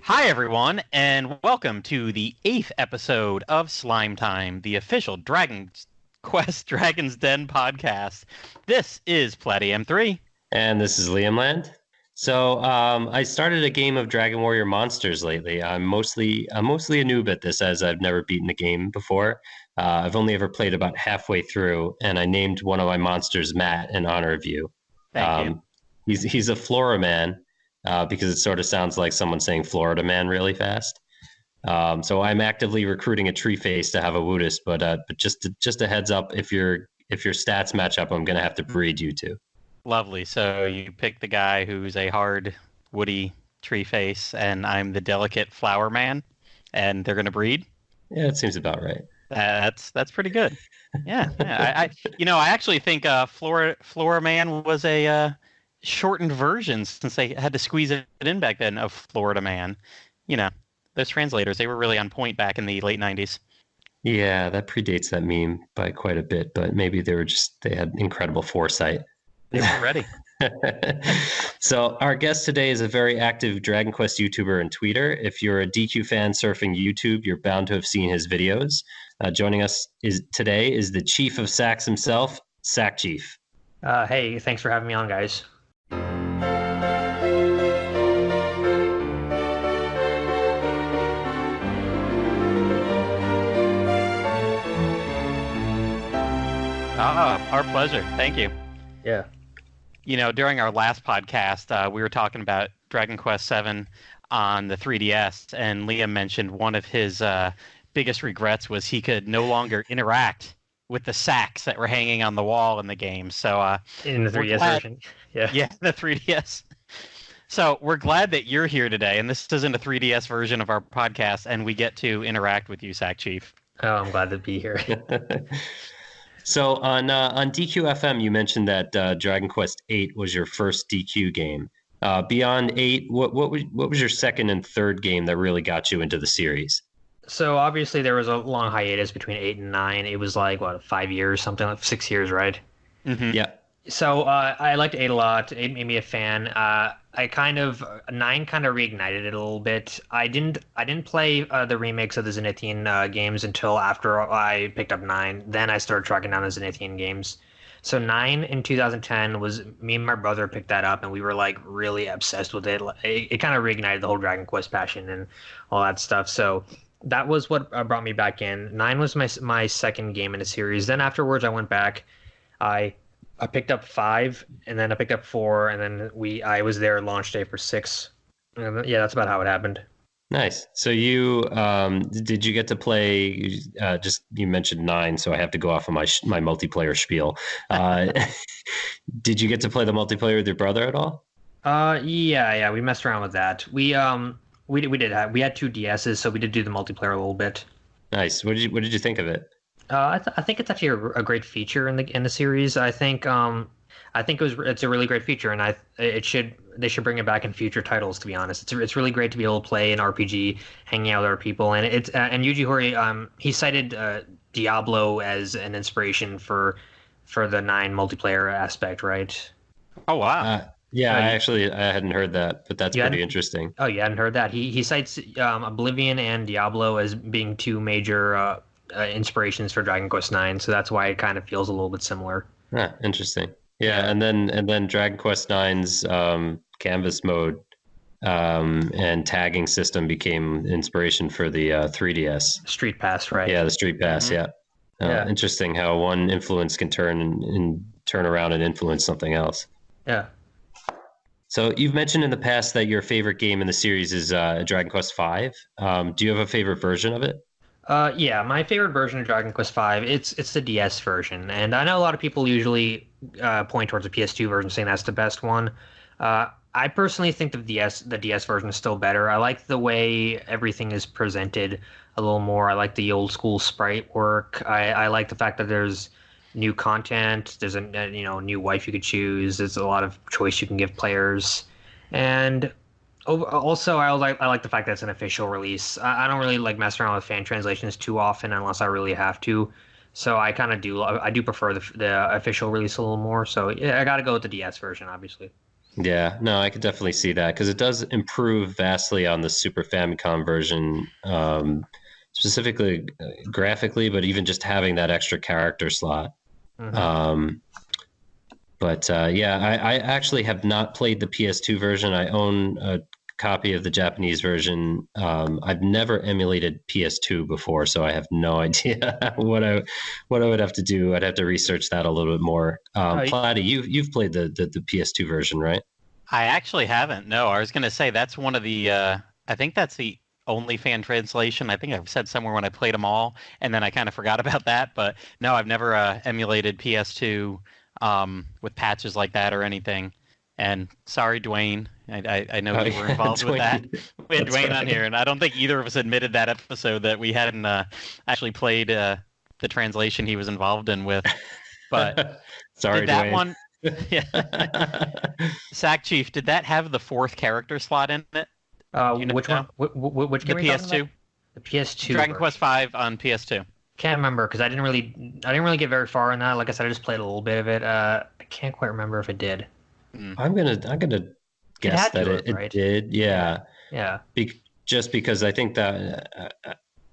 Hi, everyone, and welcome to the 8th episode of Slime Time, the official Dragon Quest Dragon's Den podcast. This is Plattym3. And this is Liamland. I started a game of Dragon Warrior Monsters lately. I'm mostly a noob at this, as I've never beaten the game before. I've only ever played about halfway through, and I named one of my monsters Matt in honor of you. Thank you. He's a Flora Man, because it sort of sounds like someone saying Florida Man really fast. So I'm actively recruiting a tree face to have a Woodus, but just a heads up, if your stats match up, I'm gonna have to breed you two. Lovely. So you pick the guy who's a hard, woody tree face, and I'm the delicate flower man, and they're going to breed. Yeah, that seems about right. That's pretty good. Yeah. I actually think Flora Man was a shortened version since they had to squeeze it in back then of Florida Man. You know, those translators, they were really on point back in the late 90s. Yeah, that predates that meme by quite a bit, but maybe they had incredible foresight. They weren't ready. So our guest today is a very active Dragon Quest YouTuber and tweeter. If you're a DQ fan surfing YouTube, you're bound to have seen his videos. Joining us today is the chief of Sacks himself, Sackchief. Hey, thanks for having me on, guys. Our pleasure. Thank you. Yeah. During our last podcast, we were talking about Dragon Quest VII on the 3DS, and Liam mentioned one of his biggest regrets was he could no longer interact with the sacks that were hanging on the wall in the game. So in the 3DS version. Yeah, the 3DS. So we're glad that you're here today, and this isn't a 3DS version of our podcast, and we get to interact with you, Sackchief. Oh, I'm glad to be here. So on DQFM, you mentioned that Dragon Quest VIII was your first DQ game. Beyond 8, what was your second and third game that really got you into the series? So obviously there was a long hiatus between 8 and 9. It was like, 5 years, something like 6 years, right? Mm-hmm. Yeah. So I liked 8 a lot. 8 made me a fan. 9 kind of reignited it a little bit. I didn't play the remakes of the Zenithian games until after I picked up 9. Then I started tracking down the Zenithian games. So 9 in 2010 was me and my brother picked that up, and we were like really obsessed with it. It kind of reignited the whole Dragon Quest passion and all that stuff. So that was what brought me back in. 9 was my second game in the series. Then afterwards, I went back. I picked up 5, and then I picked up 4, and then I was there launch day for 6. And yeah, that's about how it happened. Nice. So you did you get to play? You mentioned 9, so I have to go off of my multiplayer spiel. Did you get to play the multiplayer with your brother at all? Yeah, we messed around with that. We had 2 DSs, so we did do the multiplayer a little bit. Nice. What did you think of it? I think it's actually a great feature in the series. I think it's a really great feature, and they should bring it back in future titles. To be honest, it's really great to be able to play an RPG, hanging out with other people, and and Yuji Horii he cited Diablo as an inspiration for the 9 multiplayer aspect, right? Oh wow. Yeah, I hadn't heard that, but that's pretty interesting. Oh, you hadn't heard that? He cites Oblivion and Diablo as being 2 major inspirations for Dragon Quest IX, so that's why it kind of feels a little bit similar. Interesting. Yeah, and then Dragon Quest IX's canvas mode and tagging system became inspiration for the 3DS. Street Pass, right? Yeah, the Street Pass. Mm-hmm. Yeah. Interesting how one influence can turn around and influence something else. Yeah. So you've mentioned in the past that your favorite game in the series is Dragon Quest V. Do you have a favorite version of it? Yeah, my favorite version of Dragon Quest V, it's the DS version, and I know a lot of people usually point towards the PS2 version, saying that's the best one. I personally think the DS version is still better. I like the way everything is presented a little more. I like the old school sprite work. I like the fact that there's new content. There's a new wife you could choose. There's a lot of choice you can give players, and also, I like the fact that it's an official release. I don't really like messing around with fan translations too often unless I really have to. So I kind of do. I do prefer the official release a little more. So yeah, I got to go with the DS version, obviously. Yeah, no, I could definitely see that because it does improve vastly on the Super Famicom version, specifically graphically, but even just having that extra character slot. Um, yeah, I actually have not played the PS2 version. I own a copy of the Japanese version. I've never emulated PS2 before, so I have no idea what I would have to do. I'd have to research that a little bit more. Oh, Platy, you've played the PS2 version, right? I actually haven't. No, I was going to say that's one of the. I think that's the only fan translation. I think I've said somewhere when I played them all, and then I kind of forgot about that. But no, I've never emulated PS2 with patches like that or anything. And sorry, Dwayne. I know you were involved with that. We had Dwayne on here, and I don't think either of us admitted that episode that we hadn't actually played the translation he was involved in with. But sorry, did that Dwayne. one? Yeah. Sackchief, did that have the fourth character slot in it? Which one? Which The game are you talking PS2. about? The PS2. Dragon version. Quest V on PS2. Can't remember because I didn't really get very far in that. Like I said, I just played a little bit of it. I can't quite remember if it did. I'm gonna guess that it right? did. Yeah. Yeah. Just because I think that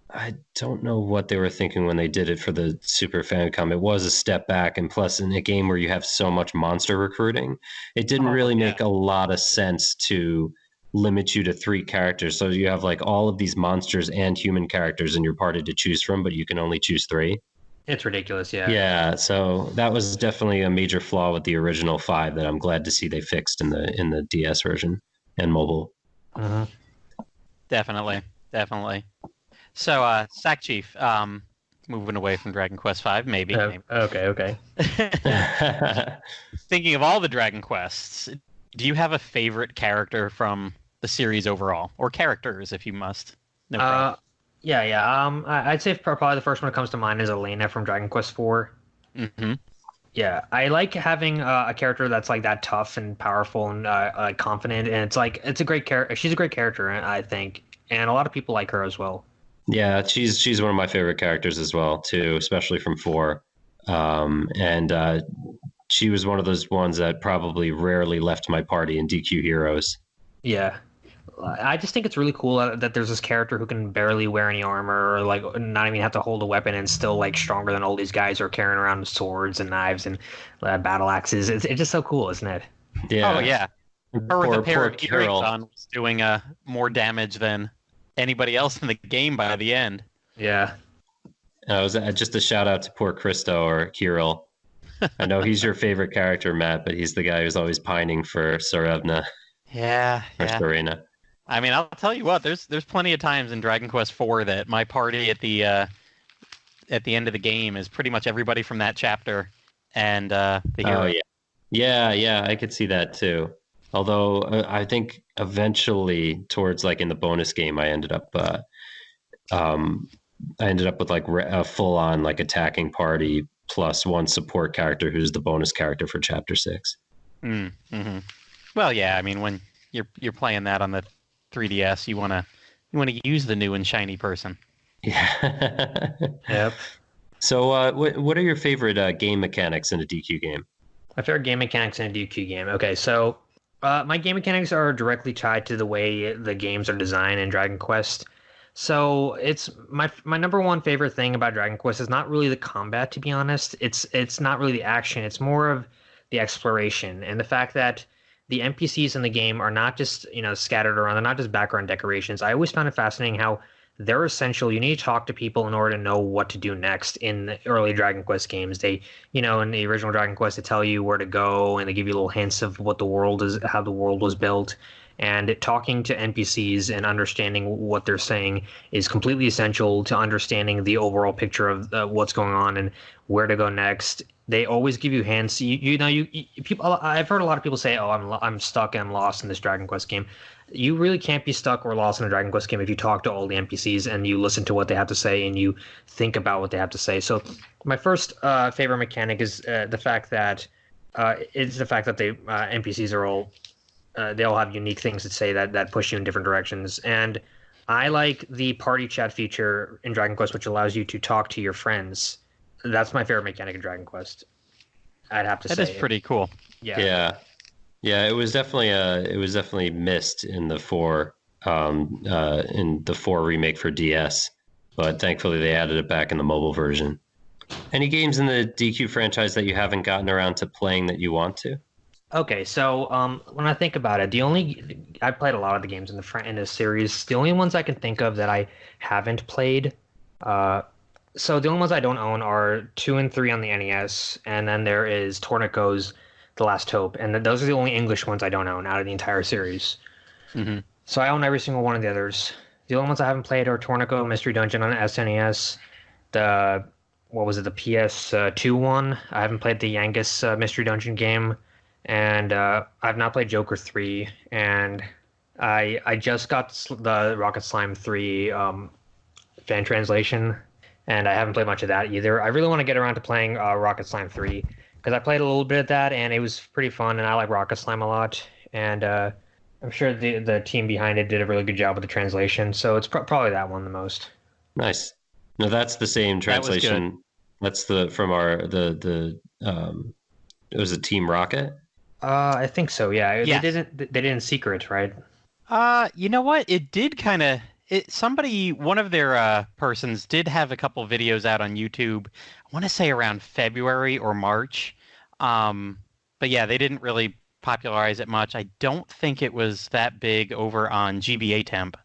I don't know what they were thinking when they did it for the Super Famicom. It was a step back, and plus, in a game where you have so much monster recruiting, it didn't really make a lot of sense to limit you to 3 characters. So you have like all of these monsters and human characters in your party to choose from, but you can only choose 3. It's ridiculous, yeah. Yeah, so that was definitely a major flaw with the original 5 that I'm glad to see they fixed in the DS version and mobile. Mm-hmm. Definitely. So, Sackchief, moving away from Dragon Quest V, maybe. Okay. Thinking of all the Dragon Quests, do you have a favorite character from the series overall, or characters, if you must? No problem. Yeah. I'd say probably the first one that comes to mind is Elena from Dragon Quest IV. Mm-hmm. Yeah, I like having a character that's like that tough and powerful and confident, and it's a great character. She's a great character, I think, and a lot of people like her as well. Yeah, she's one of my favorite characters as well, too, especially from 4. And she was one of those ones that probably rarely left my party in DQ Heroes. Yeah. I just think it's really cool that there's this character who can barely wear any armor or like not even have to hold a weapon and still like stronger than all these guys who are carrying around swords and knives and battle axes. It's just so cool, isn't it? Yeah. Oh, yeah. Her with a pair of earrings Carol on was doing more damage than anybody else in the game by the end. Yeah. Was just a shout out to poor Christo or Kirill. I know he's your favorite character, Matt, but he's the guy who's always pining for Sarevna. Yeah. Or Serena. I mean, I'll tell you what. There's plenty of times in Dragon Quest IV that my party at the end of the game is pretty much everybody from that chapter and the hero. Oh yeah, I could see that too. Although I think eventually, towards like in the bonus game, I ended up with like a full on like attacking party plus one support character who's the bonus character for chapter 6. Mm-hmm. Well, yeah. I mean, when you're playing that on the 3DS, you wanna use the new and shiny person. Yeah. Yep. So, what are your favorite game mechanics in a DQ game? My favorite game mechanics in a DQ game. Okay, so my game mechanics are directly tied to the way the games are designed in Dragon Quest. So it's my number one favorite thing about Dragon Quest is not really the combat, to be honest. It's not really the action. It's more of the exploration and the fact that the NPCs in the game are not just, scattered around. They're not just background decorations. I always found it fascinating how they're essential. You need to talk to people in order to know what to do next in the early Dragon Quest games. They, in the original Dragon Quest, they tell you where to go and they give you little hints of what the world is, how the world was built. And talking to NPCs and understanding what they're saying is completely essential to understanding the overall picture of what's going on and where to go next. They always give you hints. People. I've heard a lot of people say, "Oh, I'm stuck and I'm lost in this Dragon Quest game." You really can't be stuck or lost in a Dragon Quest game if you talk to all the NPCs and you listen to what they have to say and you think about what they have to say. So, my first favorite mechanic is the fact that the NPCs are all they all have unique things to say that push you in different directions. And I like the party chat feature in Dragon Quest, which allows you to talk to your friends. That's my favorite mechanic in Dragon Quest. I'd have to say that is pretty cool. Yeah. Yeah, it was definitely missed in the four remake for DS, but thankfully they added it back in the mobile version. Any games in the DQ franchise that you haven't gotten around to playing that you want to? Okay, so when I think about it, I played a lot of the games in this series. The only ones I can think of that I haven't played, uh, so the only ones I don't own are 2 and 3 on the NES, and then there is Tornico's The Last Hope, and those are the only English ones I don't own out of the entire series. Hmm. So I own every single one of the others. The only ones I haven't played are Tornico Mystery Dungeon on SNES, the what was it, the PS2 one. I haven't played the Yangus Mystery Dungeon game, and I've not played Joker 3, and I just got the Rocket Slime 3 fan translation, and I haven't played much of that either. I really want to get around to playing Rocket Slime 3 because I played a little bit of that and it was pretty fun, and I like Rocket Slime a lot, and I'm sure the team behind it did a really good job with the translation, so it's probably that one the most. Nice. No, that's the same That was good. translation. That's the from our the it was a Team Rocket. I think so. Yeah, Yes. they didn't secret, right? You know what? It did kind of. One of their persons did have a couple videos out on YouTube. I want to say around February or March. But yeah, they didn't really popularize it much. I don't think it was that big over on GBA Temp,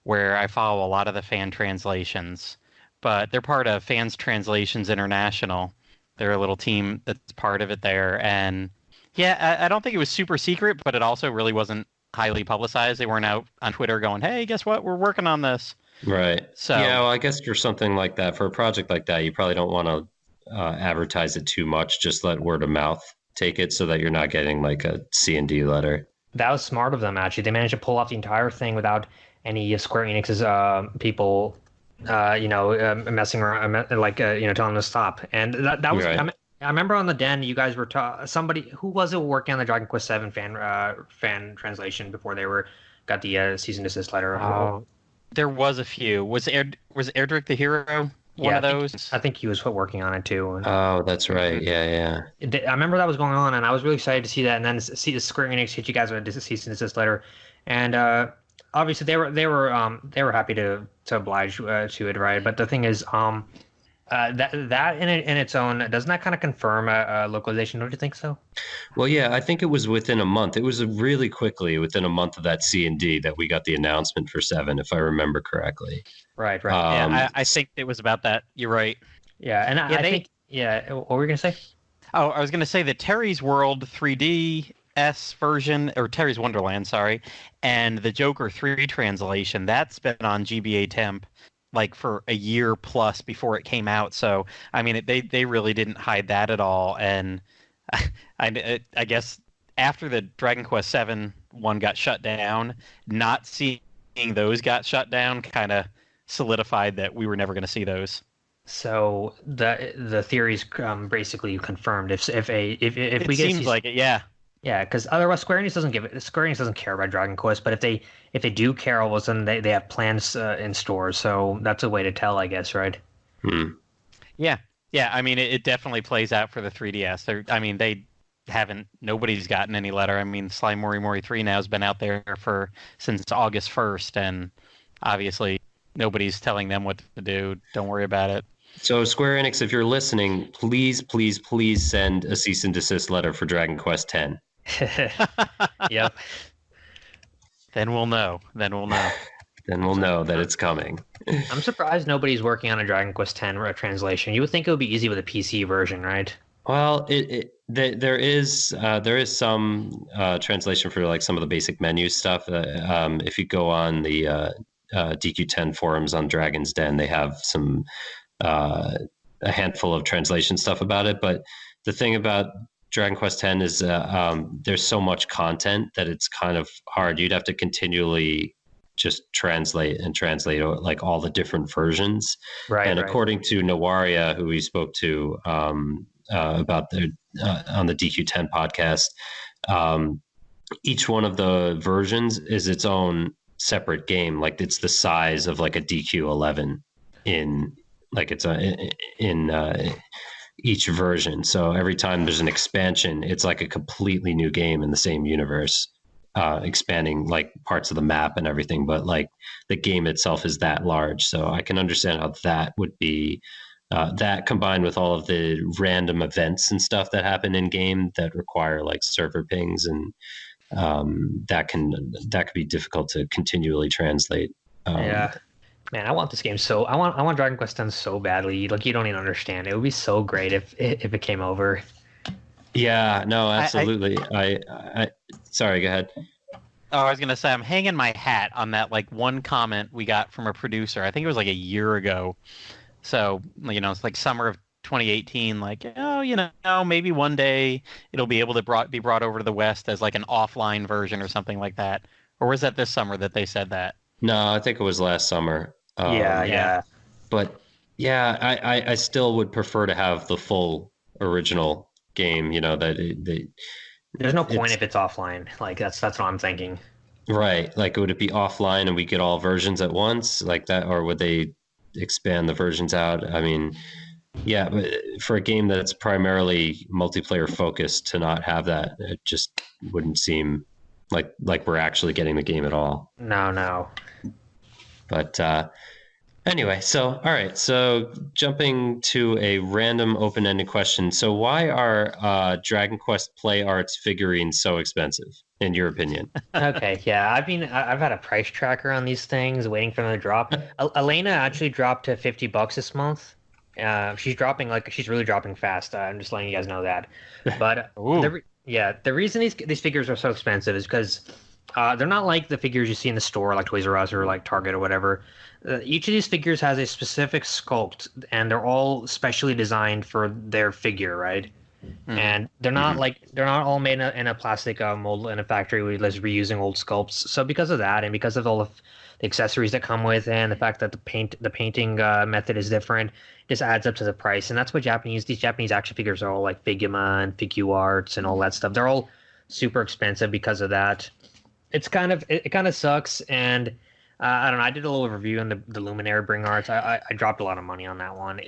where I follow a lot of the fan translations. But they're part of Fans Translations International. They're a little team that's part of it there. And yeah, I don't think it was super secret, but it also really wasn't highly publicized. They weren't out on Twitter going, "Hey, guess what? We're working on this." Right. So Yeah, well, I guess for something like that, for a project like that, you probably don't want to advertise it too much. Just let word of mouth take it so that you're not getting like a C&D letter. That was smart of them, actually. They managed to pull off the entire thing without any Square Enix's people, messing around, telling them to stop. And that was. Right. I remember on the Den, you guys were somebody who was it working on the Dragon Quest VII fan translation before they got the cease and desist letter. oh, there was a few. Was Erdrick the Hero one Yeah, of those? I think he was working on it too. And Oh, that's right. Yeah, yeah. I remember that was going on, and I was really excited to see that. And then see the Square Enix hit you guys with a cease and desist letter, and obviously they were happy to oblige to it, right? But the thing is, that in its own, doesn't that kind of confirm a localization? Don't you think so? Well, yeah, I think it was within a month. It was really quickly within a month of that C&D that we got the announcement for 7, if I remember correctly. Right. Yeah, I think it was about that. You're right. Yeah, and I think what were we gonna say? Oh, I was going to say the Terry's World 3DS version, or Terry's Wonderland, sorry, and the Joker 3 translation, that's been on GBA Temp like for a year plus before it came out. So, I mean, they really didn't hide that at all. And I guess after the Dragon Quest 7 one got shut down, not seeing those got shut down kind of solidified that we were never going to see those. So the theory's basically confirmed. If we It get seems like it, yeah. yeah, because otherwise Square Enix doesn't care about Dragon Quest. But if they do care, all of a sudden they have plans in store. So that's a way to tell, I guess, right? Yeah. Yeah, I mean, it definitely plays out for the 3DS. Nobody's gotten any letter. I mean, Slime Mori Mori 3 now has been out there since August 1st, and obviously nobody's telling them what to do. Don't worry about it. So Square Enix, if you're listening, please, please, please send a cease and desist letter for Dragon Quest X. Yep. Then we'll know. Then we'll know that it's coming. I'm surprised nobody's working on a Dragon Quest X translation. You would think it would be easy with a PC version, right? Well, there is some translation for like some of the basic menu stuff. If you go on the DQ10 forums on Dragon's Den, they have some a handful of translation stuff about it. But the thing about Dragon Quest X is there's so much content that it's kind of hard. You'd have to continually just translate like all the different versions. Right. And according to Nawaria, who we spoke to about their on the DQ10 podcast, each one of the versions is its own separate game. Like it's the size of like a DQ11 in like it's each version. So every time there's an expansion, it's like a completely new game in the same universe, expanding like parts of the map and everything. But like the game itself is that large, so I can understand how that would be. That combined with all of the random events and stuff that happen in game that require like server pings, and that could be difficult to continually translate. Yeah. Man, I want this game I want Dragon Quest X so badly. Like you don't even understand. It would be so great if it came over. Yeah, no, absolutely. I sorry, go ahead. Oh, I was gonna say I'm hanging my hat on that like one comment we got from a producer. I think it was like a year ago. So it's like summer of 2018. Like, oh, maybe one day it'll be able to be brought over to the West as like an offline version or something like that. Or was that this summer that they said that? No, I think it was last summer. Yeah. But yeah, I still would prefer to have the full original game. There's no point if it's offline. Like that's what I'm thinking. Right. Like, would it be offline and we get all versions at once like that, or would they expand the versions out? I mean, yeah, but for a game that's primarily multiplayer focused, to not have that, it just wouldn't seem like we're actually getting the game at all. No. But anyway, so all right, so jumping to a random open-ended question. So why are Dragon Quest Play Arts figurines so expensive, in your opinion? Okay, yeah. I've had a price tracker on these things, waiting for them to drop. Elena actually dropped to $50 this month. She's really dropping fast. I'm just letting you guys know that. But the reason these figures are so expensive is because they're not like the figures you see in the store, like Toys R Us or like Target or whatever. Each of these figures has a specific sculpt, and they're all specially designed for their figure, right? Mm-hmm. And they're not all made in a plastic mold in a factory where you're just reusing old sculpts. So because of that, and because of all of the accessories that come with, and the fact that the painting method is different, just adds up to the price. And that's what these Japanese action figures are all like Figma and Figuarts and all that stuff. They're all super expensive because of that. It kind of sucks. And I don't know. I did a little review on the Luminary Bring Arts. I dropped a lot of money on that one.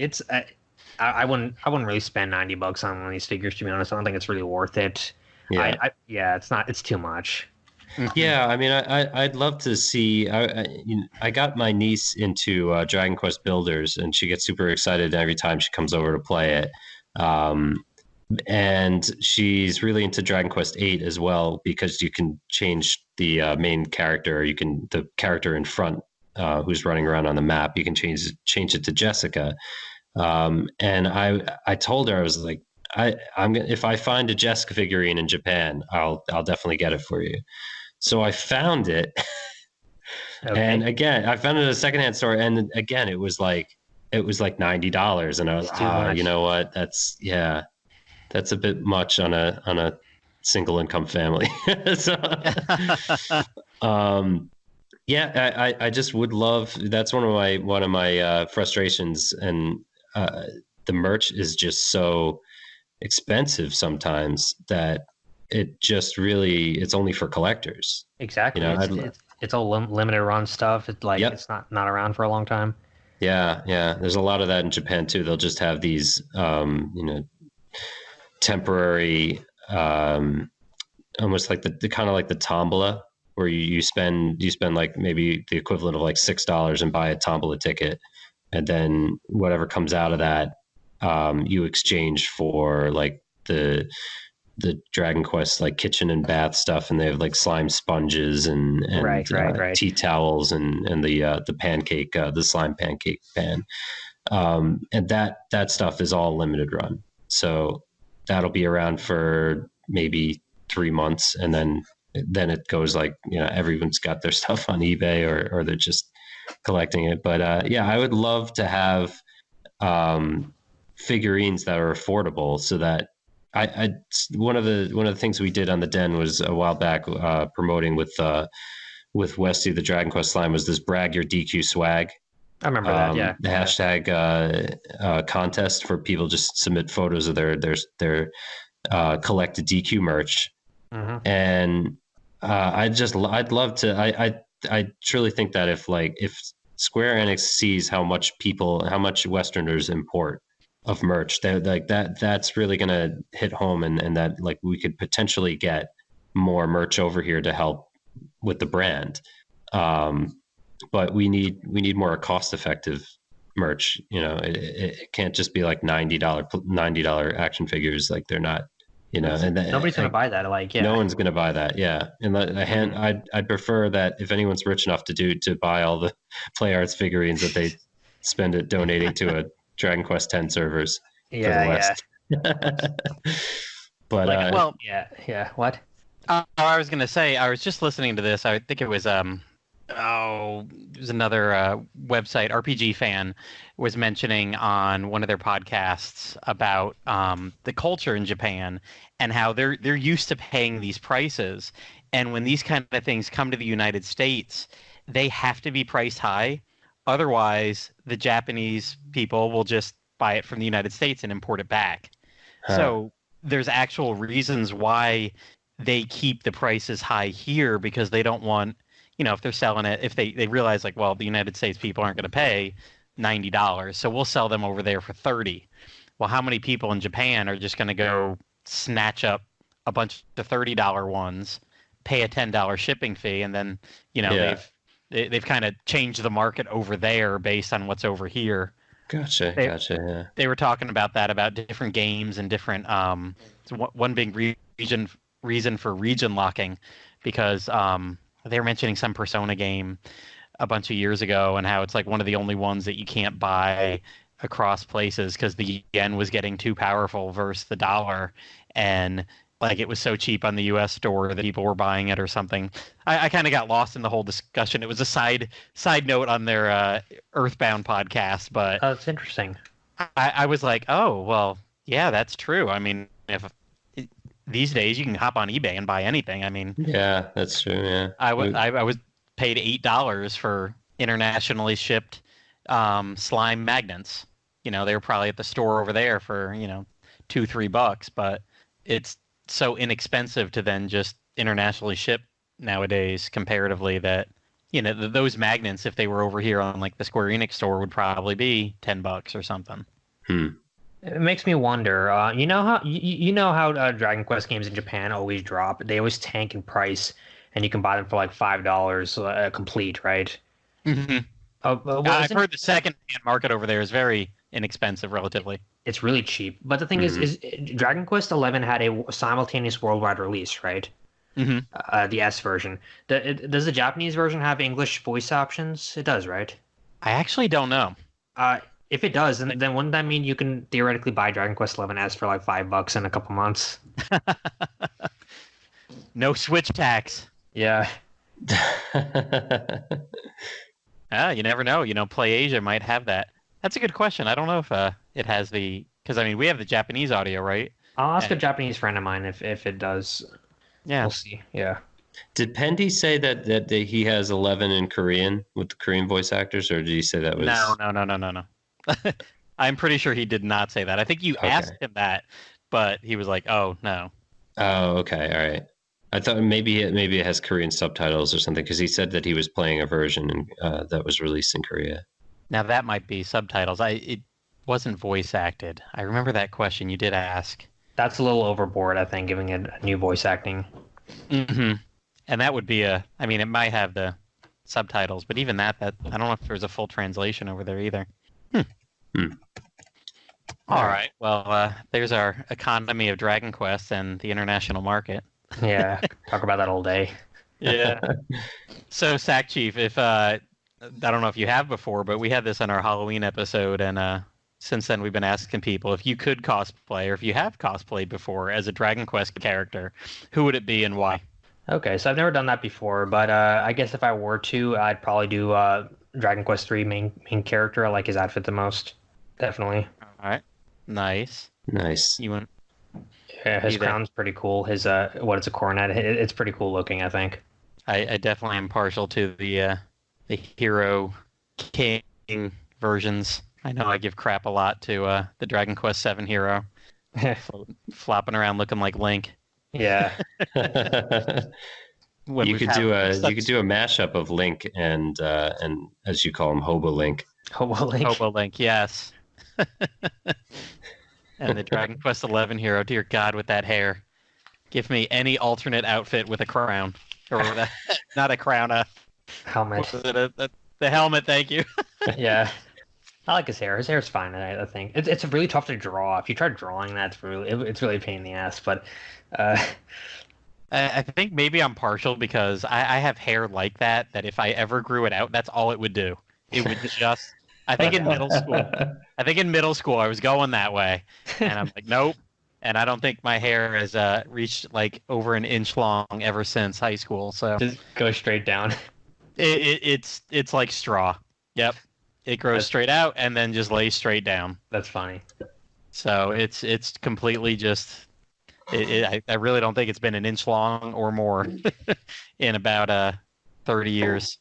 I wouldn't really spend $90 on one of these figures, to be honest. I don't think it's really worth it. Yeah, it's too much. Yeah, I mean, I'd love to see. I got my niece into Dragon Quest Builders, and she gets super excited every time she comes over to play it. And she's really into Dragon Quest 8 as well, because you can change the main character. The character in front who's running around on the map. You can change it to Jessica. And I told her, I was like, if I find a Jessica figurine in Japan, I'll definitely get it for you. So I found it. Okay. And again, I found it at a secondhand store, and again, it was like $90, and I was, you know what? That's a bit much on a single income family. So, I just would love. That's one of my frustrations, and the merch is just so expensive sometimes that it's only for collectors. Exactly. It's all limited run stuff. It's not around for a long time. Yeah. There's a lot of that in Japan too. They'll just have these temporary, almost like the kind of like the tombola, where you spend like maybe the equivalent of like $6 and buy a tombola ticket, and then whatever comes out of that, you exchange for like the Dragon Quest like kitchen and bath stuff, and they have like slime sponges and right. tea towels and the slime pancake pan, and that stuff is all limited run. So that'll be around for maybe 3 months, and then it goes like, everyone's got their stuff on eBay or they're just collecting it. But I would love to have figurines that are affordable, so that one of the things we did on the Den was a while back, promoting with Westy the Dragon Quest slime, was this brag your DQ swag. I remember that. Yeah. The hashtag contest for people just submit photos of their collected DQ merch. Mm-hmm. And I'd love to. I truly think that if Square Enix sees how much Westerners import, and how much Japanese figures are of merch. That's really going to hit home, and that like we could potentially get more merch over here to help with the brand. But we need more cost effective merch. It can't just be like $90 action figures. Like they're not, and Nobody's gonna buy that. Like, yeah, no one's gonna buy that. Yeah, and I'd prefer that if anyone's rich enough to buy all the Play Arts figurines, that they spend it donating to a Dragon Quest X servers for the West. But like, yeah. What? I was gonna say, I was just listening to this. I think it was it was another website, RPG Fan, was mentioning on one of their podcasts about the culture in Japan and how they're used to paying these prices, and when these kind of things come to the United States, they have to be priced high. Otherwise, the Japanese people will just buy it from the United States and import it back. So there's actual reasons why they keep the prices high here, because they don't want, if they're selling it, if they realize like, well, the United States people aren't going to pay $90, so we'll sell them over there for $30. Well, how many people in Japan are just going to go snatch up a bunch of $30 ones, pay a $10 shipping fee, and then, they've kind of changed the market over there based on what's over here. Gotcha. Yeah. They were talking about that, about different games and different one big reason for region locking, because they were mentioning some Persona game a bunch of years ago and how it's like one of the only ones that you can't buy across places because the yen was getting too powerful versus the dollar, and like it was so cheap on the US store that people were buying it or something. I kind of got lost in the whole discussion. It was a side note on their Earthbound podcast, but it's interesting. I was like, oh well, yeah, that's true. I mean, if these days you can hop on eBay and buy anything. I mean, yeah, that's true. Yeah, I was paid $8 for internationally shipped slime magnets. They were probably at the store over there for $2-3, but it's so inexpensive to then just internationally ship nowadays comparatively that those magnets, if they were over here on like the Square Enix store, would probably be $10 or something. It makes me wonder. You know how Dragon Quest games in Japan always drop. They always tank in price, and you can buy them for like $5 complete, right? Mm-hmm. I've heard the second-hand market over there is very inexpensive, relatively. It's really cheap. But the thing is Dragon Quest XI had a simultaneous worldwide release, right? Mm-hmm. The S version. Does the Japanese version have English voice options? It does, right? I actually don't know. If it does, then wouldn't that mean you can theoretically buy Dragon Quest XI S for like $5 in a couple months? No Switch tax. Yeah. You never know. PlayAsia might have that. That's a good question. I don't know if it has because I mean we have the Japanese audio, right? I'll ask a Japanese friend of mine if it does. Yeah, we'll see. Yeah. Did Pendy say that he has 11 in Korean with the Korean voice actors, or did he say that was? No. I'm pretty sure he did not say that. I think you asked him that, but he was like, "Oh no." Oh, okay, all right. I thought maybe it has Korean subtitles or something, because he said that he was playing a version that was released in Korea. Now that might be subtitles. It wasn't voice acted. I remember that question you did ask. That's a little overboard, I think, giving it new voice acting. Mm-hmm. And that would be it might have the subtitles, but even that I don't know if there's a full translation over there either. All right. Well, there's our economy of Dragon Quest and the international market. Yeah, talk about that all day. Yeah. So, Sackchief, if I don't know if you have before, but we had this on our Halloween episode, and since then we've been asking people if you could cosplay, or if you have cosplayed before as a Dragon Quest character, who would it be and why? Okay, so I've never done that before, but I guess if I were to, I'd probably do Dragon Quest 3 main character. I like his outfit the most. Definitely. All right. Nice. You want? Yeah, his crown's pretty cool. His it's a coronet. It's pretty cool looking, I think. I definitely am partial to the hero king versions. I know I give crap a lot to the Dragon Quest VII hero, flopping around looking like Link. Yeah. You could do a mashup of Link and as you call him, Hobo Link. Hobo Link. Hobo Link, yes. And the Dragon Quest XI hero, dear God, with that hair. Give me any alternate outfit with a crown. Or not a crown, Helmet. what was it? The helmet, thank you. Yeah. I like his hair. His hair's fine, I think. It's really tough to draw. If you try drawing that, it's really a pain in the ass. But uh, I think maybe I'm partial because I have hair like that if I ever grew it out, that's all it would do. It would just, I think in middle school, I was going that way. And I'm like, nope. And I don't think my hair has reached like over an inch long ever since high school. So just go straight down. it's like straw. Yep. It grows straight out and then just lays straight down. That's funny. So it's completely just. I really don't think it's been an inch long or more in about 30 years.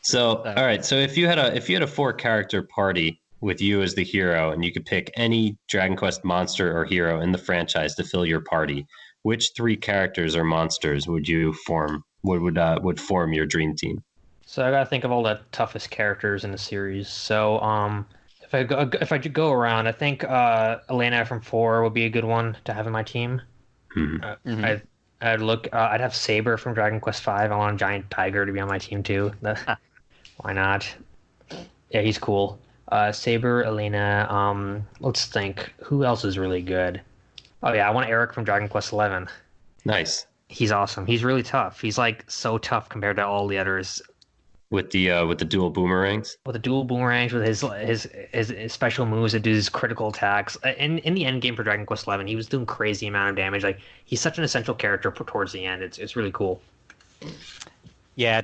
So all right. So if you had a 4-character party with you as the hero, and you could pick any Dragon Quest monster or hero in the franchise to fill your party, which 3 characters or monsters would you form? Would form your dream team? So I gotta think of all the toughest characters in the series. So if I go around, I think Elena from 4 would be a good one to have in my team. Mm-hmm. I'd have Saber from Dragon Quest V. I want a giant tiger to be on my team too. Why not? Yeah, he's cool. Saber, Elena. Let's think. Who else is really good? Oh yeah, I want Eric from Dragon Quest XI. Nice. He's awesome. He's really tough. He's like so tough compared to all the others. With the dual boomerangs. With the dual boomerangs, with his special moves that do his critical attacks. In the end game for Dragon Quest XI, he was doing crazy amount of damage. Like he's such an essential character towards the end. It's really cool. Yeah,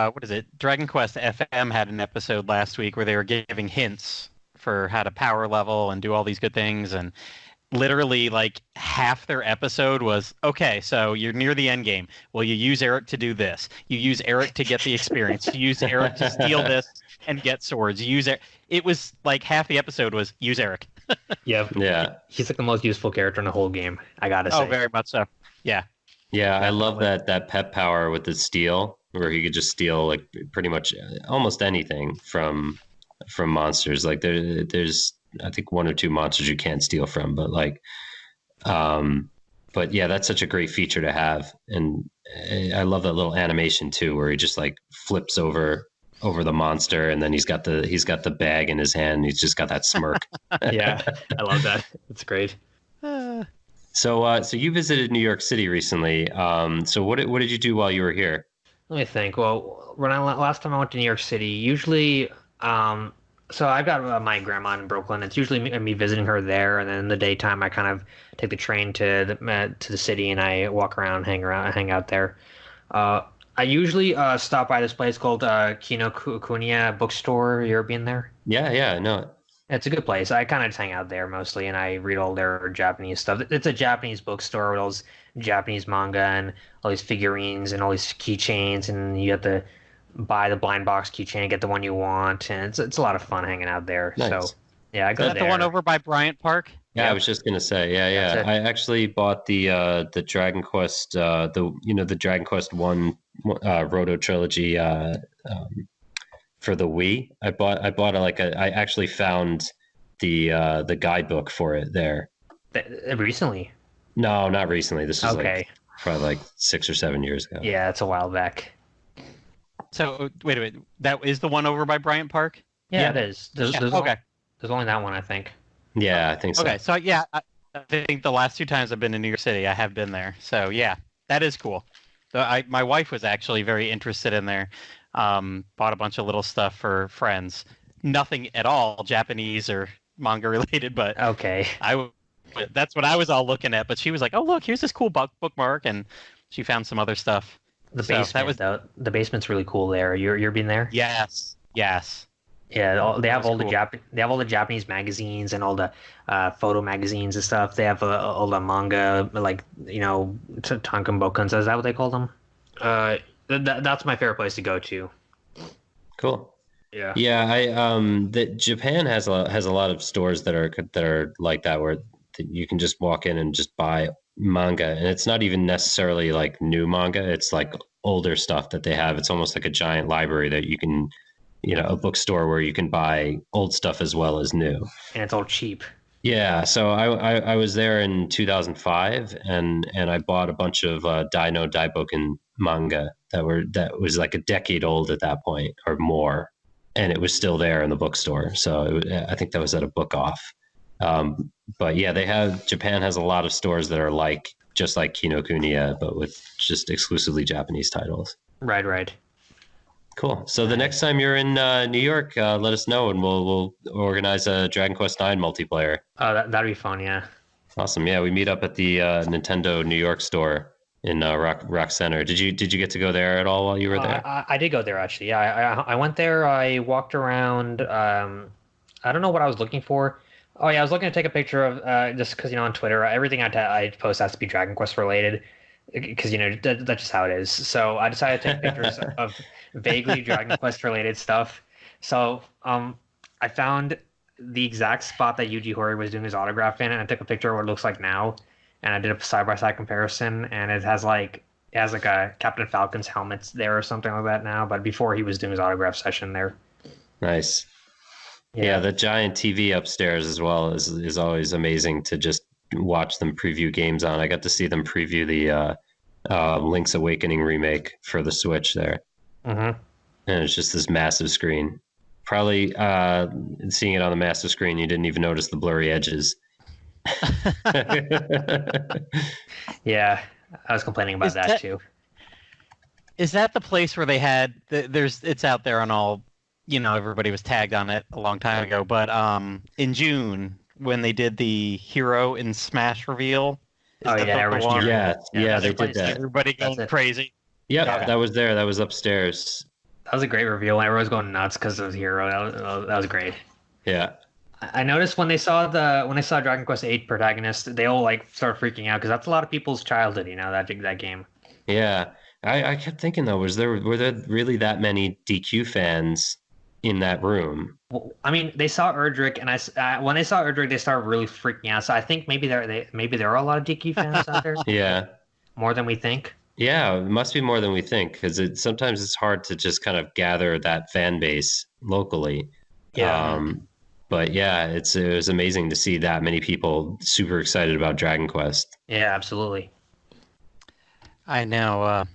what is it? Dragon Quest FM had an episode last week where they were giving hints for how to power level and do all these good things, and literally like half their episode was, okay, so you're near the end game. Well, you use Eric to do this. You use Eric to get the experience. You use Eric to steal this and get swords. You use it was like half the episode was use Eric. Yeah. He's like the most useful character in the whole game, I gotta say. Oh, very much so. Yeah. Yeah, I love that pep power with the steal, where he could just steal like pretty much almost anything from monsters. Like there's I think 1 or 2 monsters you can't steal from, but but yeah, that's such a great feature to have, and I love that little animation too, where he just like flips over the monster, and then he's got the bag in his hand. And he's just got that smirk. Yeah, I love that. It's great. So you visited New York City recently. So what did you do while you were here? Let me think. Well, last time I went to New York City, usually, so I've got my grandma in Brooklyn. It's usually me visiting her there, and then in the daytime I kind of take the train to the city and I walk around, hang out there. I usually stop by this place called Kinokuniya Bookstore. You ever been there? Yeah, I know it. It's a good place. I kind of just hang out there mostly, and I read all their Japanese stuff. It's a Japanese bookstore with all those Japanese manga and all these figurines and all these keychains, and you have to buy the blind box keychain and get the one you want, and it's a lot of fun hanging out there. Nice. So yeah, I go Is that there. the one over by Bryant Park? Yeah, I was just gonna say, yeah. I actually bought the Dragon Quest, the Dragon Quest 1 Roto trilogy for the Wii. I actually found the guidebook for it there. Recently? No, not recently. This was okay. Probably like 6 or 7 years ago. Yeah, it's a while back. So wait a minute, that is the one over by Bryant Park? Yeah, it is. There's only that one, I think. Yeah, I think so. Okay, so yeah, I think the last 2 times I've been in New York City, I have been there. So yeah, that is cool. So my wife was actually very interested in there. Bought a bunch of little stuff for friends. Nothing at all Japanese or manga related, but okay. That's what I was all looking at. But she was like, "Oh, look, here's this cool bookmark," and she found some other stuff. The basement's really cool there. You're been there? Yes. Yeah, they have all cool. they have all the Japanese magazines and all the photo magazines and stuff. They have all the manga, like Tankenbokens. Is that what they call them? That's my favorite place to go to. Cool. Yeah. Yeah, Japan has a lot of stores that are like that, where you can just walk in and just buy manga, and it's not even necessarily like new manga. It's like older stuff that they have. It's almost like a giant library that you can, a bookstore where you can buy old stuff as well as new. And it's all cheap. Yeah, so I was there in 2005, and I bought a bunch of Dino Daiboken manga that was like a decade old at that point or more, and it was still there in the bookstore. So I think that was at a book off. But yeah, Japan has a lot of stores that are like just like Kinokuniya, but with just exclusively Japanese titles. Right. Cool. So the next time you're in New York, let us know, and we'll organize a Dragon Quest IX multiplayer. Oh, that'd be fun. Yeah. Awesome. Yeah, we meet up at the Nintendo New York store in Rock Center. Did you get to go there at all while you were there? I did go there actually. Yeah, I went there. I walked around. I don't know what I was looking for. Oh yeah, I was looking to take a picture of just because on Twitter everything I post has to be Dragon Quest related because that's just how it is. So I decided to take pictures of vaguely Dragon Quest related stuff. So I found the exact spot that Yuji Horii was doing his autograph in, and I took a picture of what it looks like now, and I did a side by side comparison, and it has like a Captain Falcon's helmet there or something like that now, but before he was doing his autograph session there. Nice. Yeah, the giant TV upstairs as well is always amazing to just watch them preview games on. I got to see them preview the Link's Awakening remake for the Switch there. Mm-hmm. And it's just this massive screen. Probably seeing it on the massive screen, you didn't even notice the blurry edges. Yeah, I was complaining about that too. Is that the place where they had it's out there on all, everybody was tagged on it a long time ago, but in June when they did the Hero in Smash reveal. Yeah, they did that. Everybody going crazy. Yeah, that was there. That was upstairs. That was a great reveal. Everyone was going nuts because it was Hero. That was great. Yeah. I noticed when they saw Dragon Quest VIII protagonist, they all like started freaking out because that's a lot of people's childhood. That game. Yeah, I kept thinking though, were there really that many DQ fans in that room? Well, I mean, they saw Erdrick, and when they saw Erdrick, they started really freaking out. So I think maybe there are a lot of DQ fans out there. Yeah, more than we think. Yeah, it must be more than we think because sometimes it's hard to just kind of gather that fan base locally. Yeah. But yeah, it was amazing to see that many people super excited about Dragon Quest. Yeah, absolutely. I know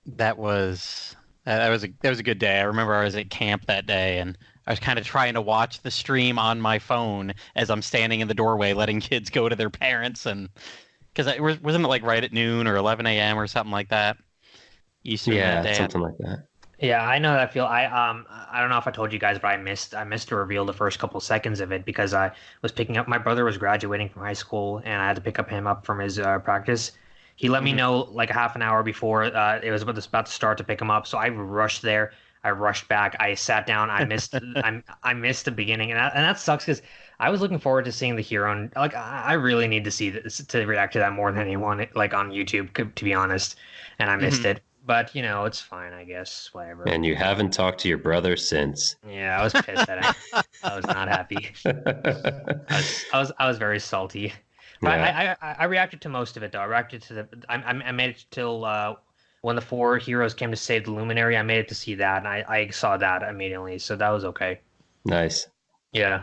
that was a good day. I remember I was at camp that day and I was kind of trying to watch the stream on my phone as I'm standing in the doorway letting kids go to their parents, and because wasn't it like right at noon or 11 a.m. or something like that? Eastern that day. Something like that. Yeah, I know that feel. I don't know if I told you guys, but I missed to reveal the first couple seconds of it because I was picking up. My brother was graduating from high school, and I had to pick him up from his practice. He let me know like half an hour before it was about to start to pick him up. So I rushed there. I rushed back. I sat down. I missed. I missed the beginning, and that sucks because I was looking forward to seeing the hero. And like I really need to see this to react to that more than anyone, like on YouTube, to be honest. And I missed it. But it's fine, I guess. Whatever. And you haven't talked to your brother since. Yeah, I was pissed at him. I was not happy. I was very salty. But yeah. I reacted to most of it though. I reacted to I made it till when the 4 heroes came to save the Luminary. I made it to see that, and I saw that immediately, so that was okay. Nice. Yeah.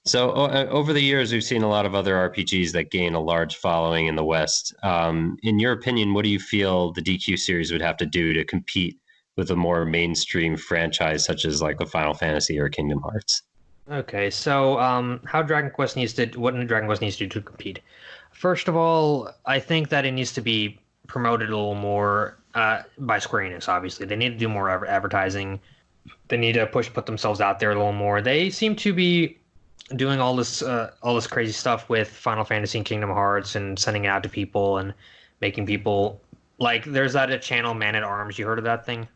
So over the years, we've seen a lot of other RPGs that gain a large following in the West. In your opinion, what do you feel the DQ series would have to do to compete with a more mainstream franchise such as like the Final Fantasy or Kingdom Hearts? Okay, so what Dragon Quest needs to do to compete? First of all, I think that it needs to be promoted a little more by Square Enix. Obviously, they need to do more advertising. They need to put themselves out there a little more. They seem to be doing all this crazy stuff with Final Fantasy and Kingdom Hearts and sending it out to people and making people like there's that channel Man at Arms. You heard of that thing?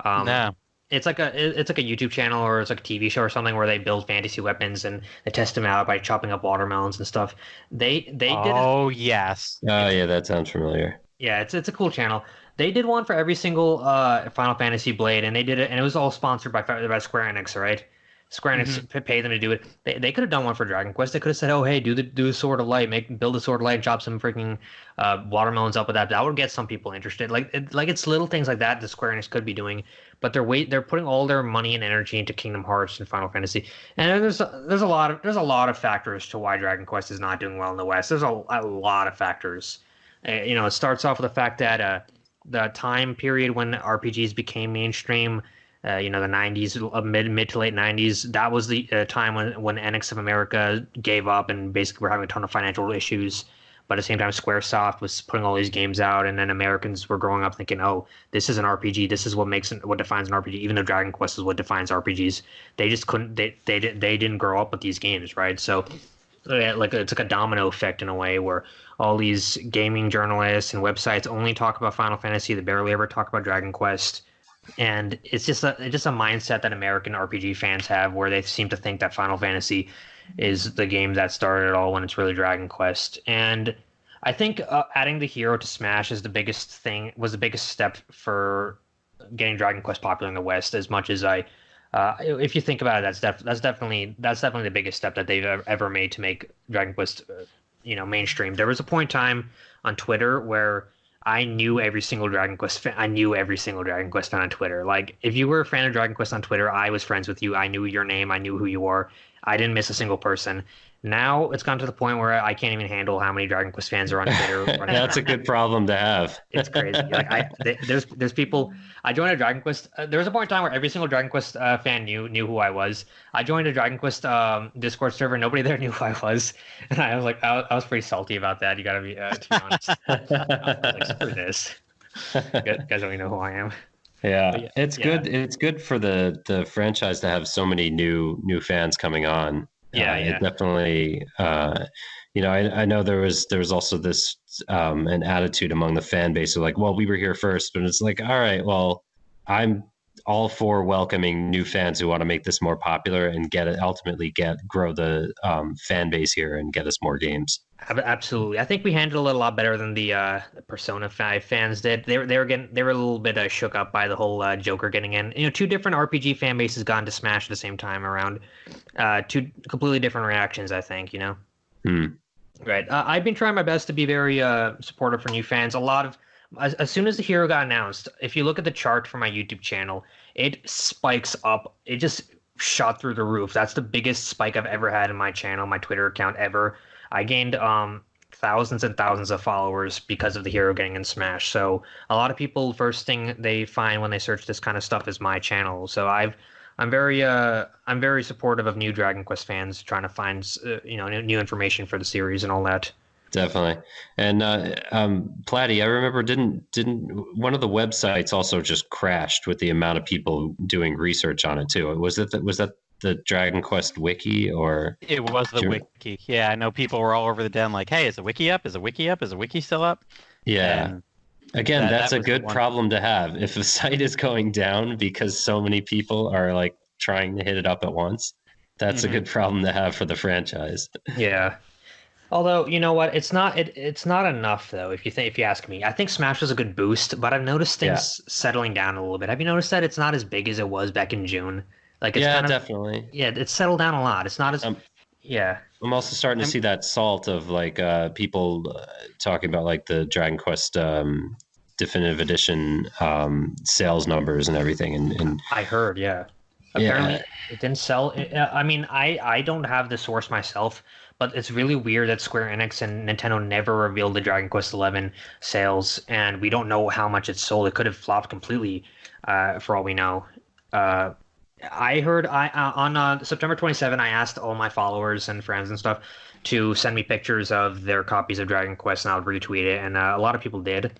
No. It's like a YouTube channel or it's like a TV show or something where they build fantasy weapons and they test them out by chopping up watermelons and stuff. They did. Oh yes. Oh yeah, that sounds familiar. Yeah, it's a cool channel. They did one for every single Final Fantasy Blade, and they did it, and it was all sponsored by Square Enix, right? Square Enix paid them to do it. They could have done one for Dragon Quest. They could have said, "Oh, hey, do the Sword of Light, build a Sword of Light, chop some freaking watermelons up with that." That would get some people interested. It's little things like that Square Enix could be doing, but they're putting all their money and energy into Kingdom Hearts and Final Fantasy. And there's a lot of factors to why Dragon Quest is not doing well in the West. There's a lot of factors. It starts off with the fact that the time period when RPGs became mainstream, the 90s, mid to late 90s, that was the time when NX of America gave up and basically were having a ton of financial issues. But at the same time, Squaresoft was putting all these games out, and then Americans were growing up thinking, "Oh, this is an RPG. This is what defines an RPG." Even though Dragon Quest is what defines RPGs, they just couldn't. They didn't grow up with these games, right? So, it's like a domino effect in a way where all these gaming journalists and websites only talk about Final Fantasy. They barely ever talk about Dragon Quest. And it's just a mindset that American RPG fans have, where they seem to think that Final Fantasy is the game that started it all when it's really Dragon Quest. And I think adding the hero to Smash was the biggest step for getting Dragon Quest popular in the West. As much as if you think about it, that's definitely the biggest step that they've ever made to make Dragon Quest, mainstream. There was a point in time on Twitter where I knew every single Dragon Quest fan. I knew every single Dragon Quest fan on Twitter. Like, if you were a fan of Dragon Quest on Twitter, I was friends with you. I knew your name. I knew who you were. I didn't miss a single person. Now it's gone to the point where I can't even handle how many Dragon Quest fans are on Twitter. That's a good problem to have. It's crazy. There's people. I joined a Dragon Quest. There was a point in time where every single Dragon Quest fan knew who I was. I joined a Dragon Quest Discord server. Nobody there knew who I was, and I was like, I was pretty salty about that. You gotta be, to be honest. I was like, screw this. You guys don't even know who I am. Yeah, it's good. It's good for the franchise to have so many new fans coming on. It definitely. I know there was also this an attitude among the fan base of like, well, we were here first, but it's like, all right, well, I'm all for welcoming new fans who want to make this more popular and grow the fan base here and get us more games. Absolutely, I think we handled it a lot better than the Persona 5 fans did. They were a little bit shook up by the whole Joker getting in. Two different RPG fan bases got into Smash at the same time around two completely different reactions. I think Right. I've been trying my best to be very supportive for new fans. As soon as the hero got announced, if you look at the chart for my YouTube channel, it spikes up. It just shot through the roof. That's the biggest spike I've ever had in my channel, my Twitter account ever. I gained thousands and thousands of followers because of the hero getting in Smash. So a lot of people, first thing they find when they search this kind of stuff is my channel. So I'm very supportive of new Dragon Quest fans trying to find new information for the series and all that. Definitely. And Platty, I remember didn't one of the websites also just crashed with the amount of people doing research on it too? Was that the Dragon Quest wiki, or it was the wiki? Yeah, I know people were all over the den like, hey, is the wiki up? Is the wiki up? Is the wiki still up? Yeah. And again, that's a good problem to have. If the site is going down because so many people are like trying to hit it up at once, that's a good problem to have for the franchise. Yeah. Although, you know what, it's not enough though. If you ask me, I think Smash was a good boost, but I've noticed things settling down a little bit. Have you noticed that it's not as big as it was back in June? Like, it's definitely. Yeah, it's settled down a lot. It's not as. I'm also starting to see that salt of like people talking about like the Dragon Quest Definitive Edition sales numbers and everything. And I heard, apparently it didn't sell. I mean, I don't have the source myself, but it's really weird that Square Enix and Nintendo never revealed the Dragon Quest XI sales, and we don't know how much it sold. It could have flopped completely, for all we know. I heard on September 27, I asked all my followers and friends and stuff to send me pictures of their copies of Dragon Quest, and I would retweet it, and a lot of people did.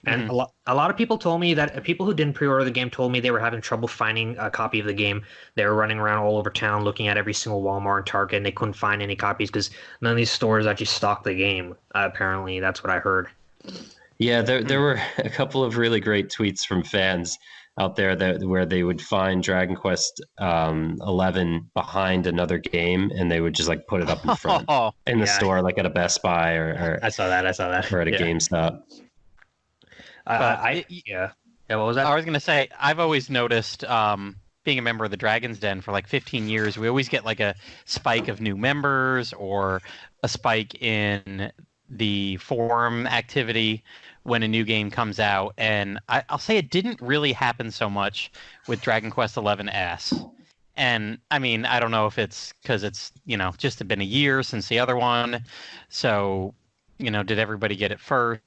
And a lot of people told me that people who didn't pre-order the game told me they were having trouble finding a copy of the game. They were running around all over town looking at every single Walmart and Target, and they couldn't find any copies because none of these stores actually stocked the game. Apparently, that's what I heard. Yeah, there were a couple of really great tweets from fans out there where they would find Dragon Quest 11 behind another game, and they would just like put it up in front in the store, like at a Best Buy or I saw that, or at a GameStop. What was that? I was going to say, I've always noticed being a member of the Dragon's Den for like 15 years, we always get like a spike of new members or a spike in the forum activity when a new game comes out. And I'll say it didn't really happen so much with Dragon Quest XI-S. And I mean, I don't know if it's because it's, just been a year since the other one. So, did everybody get it first?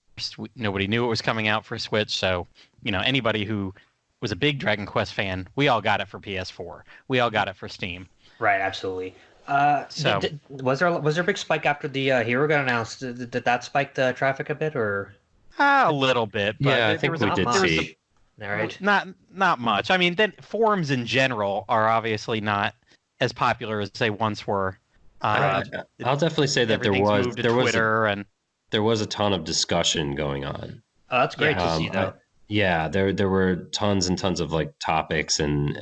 Nobody knew it was coming out for Switch. So, anybody who was a big Dragon Quest fan, we all got it for PS4. We all got it for Steam. Right, absolutely. So was there a big spike after the hero got announced? Did that spike the traffic a bit, or? A little bit. But yeah, I think we did see. All right. Not much. I mean, then forums in general are obviously not as popular as they once were. I'll definitely say that there was a ton of discussion going on. Oh, that's great to see that. Yeah, there were tons and tons of like topics and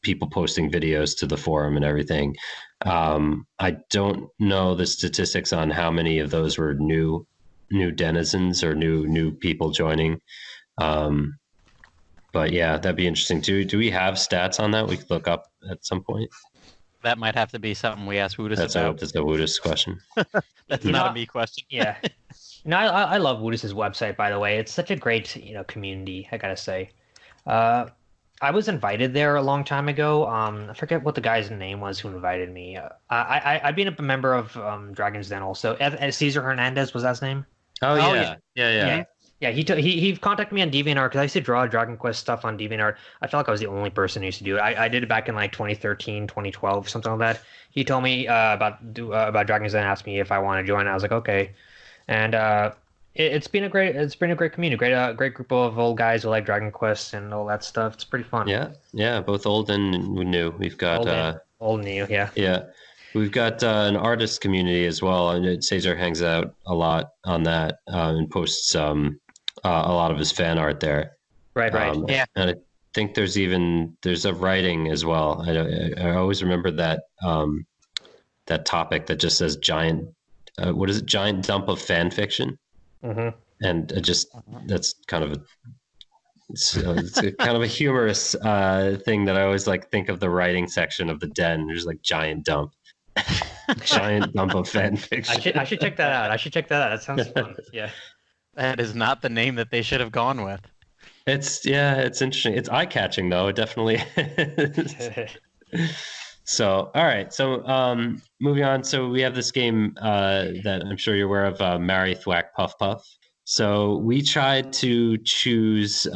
people posting videos to the forum and everything. I don't know the statistics on how many of those were new denizens or new people joining. But yeah, that'd be interesting too. Do we have stats on that we could look up at some point? That might have to be something we ask Woodus about. That's a Woodus question. That's not a me question. Yeah. No, I love Woodus's website, by the way. It's such a great, community, I gotta say. I was invited there a long time ago. I forget what the guy's name was who invited me. I'd been a member of Dragon's Den also. Cesar Hernandez was that his name? Oh yeah. Yeah, he contacted me on DeviantArt because I used to draw Dragon Quest stuff on DeviantArt. I felt like I was the only person who used to do it. I did it back in like 2013, 2012, something like that. He told me about Dragon's Den and asked me if I want to join. I was like, okay. And it's been a great community, great group of old guys who like Dragon Quest and all that stuff. It's pretty fun. Yeah, both old and new. We've got old and new, yeah. Yeah. We've got an artist community as well, and Cesar hangs out a lot on that and posts a lot of his fan art there. Right. Yeah. And I think there's a writing as well. I always remember that that topic that just says giant. What is it? Giant dump of fan fiction. Mm-hmm. And that's kind of it's kind of a humorous thing that I always like think of the writing section of the Den. There's like giant dump. Giant dump of fan fiction. I should check that out. That sounds fun. Yeah. That is not the name that they should have gone with. It's interesting. It's eye-catching though. It definitely is. So, all right. So, moving on. So we have this game that I'm sure you're aware of, Marry Thwack Puff Puff. So we tried to choose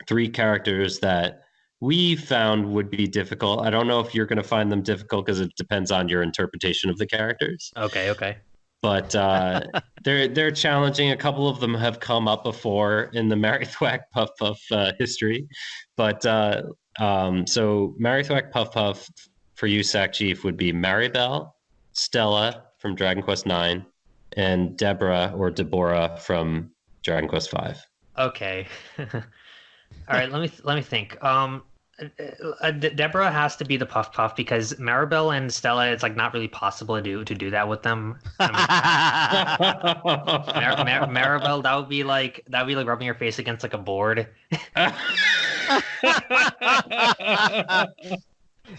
3 characters that we found would be difficult. I don't know if you're going to find them difficult because it depends on your interpretation of the characters. Okay. But they're challenging. A couple of them have come up before in the Marry Thwack Puff Puff history. But so Marry Thwack Puff Puff for you, Sackchief, would be Maribel, Stella from Dragon Quest IX, and Deborah or Deborah from Dragon Quest V. Okay. All right. Let me think. Deborah has to be the Puff Puff because Maribel and Stella, it's like not really possible to do that with them. Maribel, that would be like rubbing your face against like a board.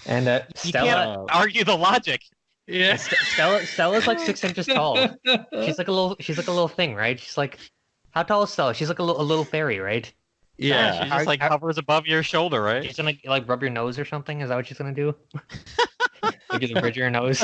And Stella, you can't argue the logic. Yeah, Stella's like 6 inches tall. She's like a little thing, right? She's like, how tall is Stella? She's like a little fairy, right? Yeah, she just like hovers above your shoulder, right? She's gonna like rub your nose or something. Is that what she's gonna do? Like the bridge of your nose.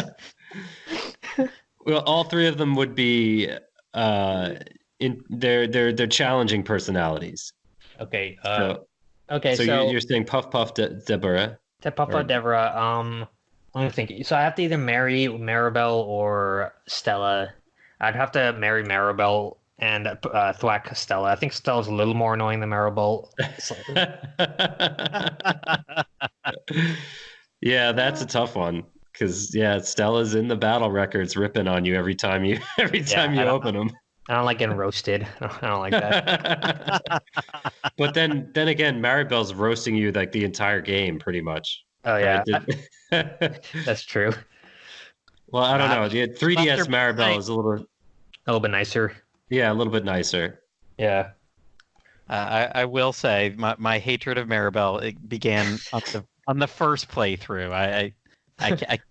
Well, all 3 of them would be in they're challenging personalities. Okay. So you're saying Puff Puff Deborah. Puff Puff Deborah. Let me think. So I have to either marry Maribel or Stella. I'd have to marry Maribel and thwack Stella. I think Stella's a little more annoying than Maribel. Yeah, that's a tough one because Stella's in the battle records ripping on you every time you open them. I don't like getting roasted. I don't like that. But then again, Maribel's roasting you like the entire game, pretty much. Oh yeah, that's true. Well, I don't know. The 3DS Maribel is a little bit nicer. Yeah, a little bit nicer. Yeah. I will say my hatred of Maribel, it began on the first playthrough. I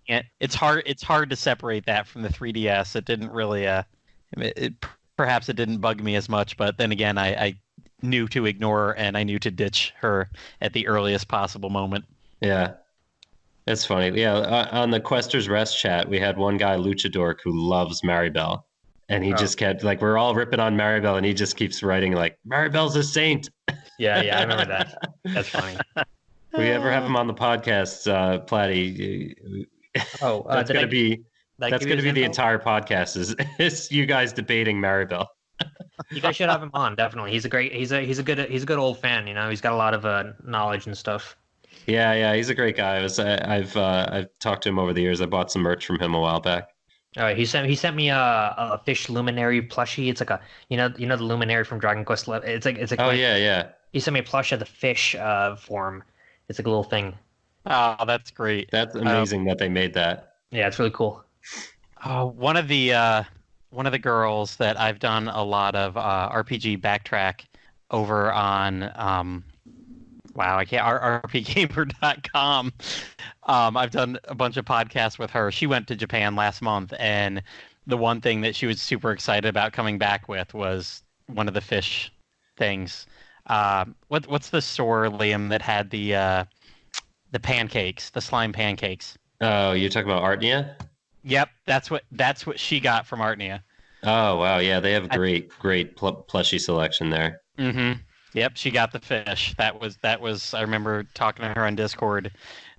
can't. It's hard to separate that from the 3DS. It didn't really it, perhaps it didn't bug me as much, but then again, I knew to ignore her and I knew to ditch her at the earliest possible moment. Yeah, it's funny. Yeah, on the Questers Rest chat, we had one guy, Luchador, who loves Maribel. And he just kept, like, we're all ripping on Maribel, and he just keeps writing, like, Maribel's a saint. Yeah, I remember that. That's funny. We ever have him on the podcast, Platty? That's gonna be the entire podcast. Is you guys debating Maribel? You guys should have him on. Definitely, he's a good old fan. You know, he's got a lot of knowledge and stuff. Yeah, he's a great guy. I've talked to him over the years. I bought some merch from him a while back. He sent me a fish luminary plushie. It's like a you know the luminary from Dragon Quest XI. It's like yeah. He sent me a plush of the fish form. It's like a little thing. Oh, that's great. That's amazing that they made that. Yeah, it's really cool. One of the girls that I've done a lot of RPG backtrack over on wow, I can't rpgamer.com. I've done a bunch of podcasts with her. She went to Japan last month, and the one thing that she was super excited about coming back with was one of the fish things. What's the store, Liam, that had the pancakes, the slime pancakes? Oh, you're talking about Artnia? Yep, that's what she got from Artnia. Oh wow, yeah, they have a great plushie selection there. Mm-hmm. Yep, she got the fish. That was. I remember talking to her on Discord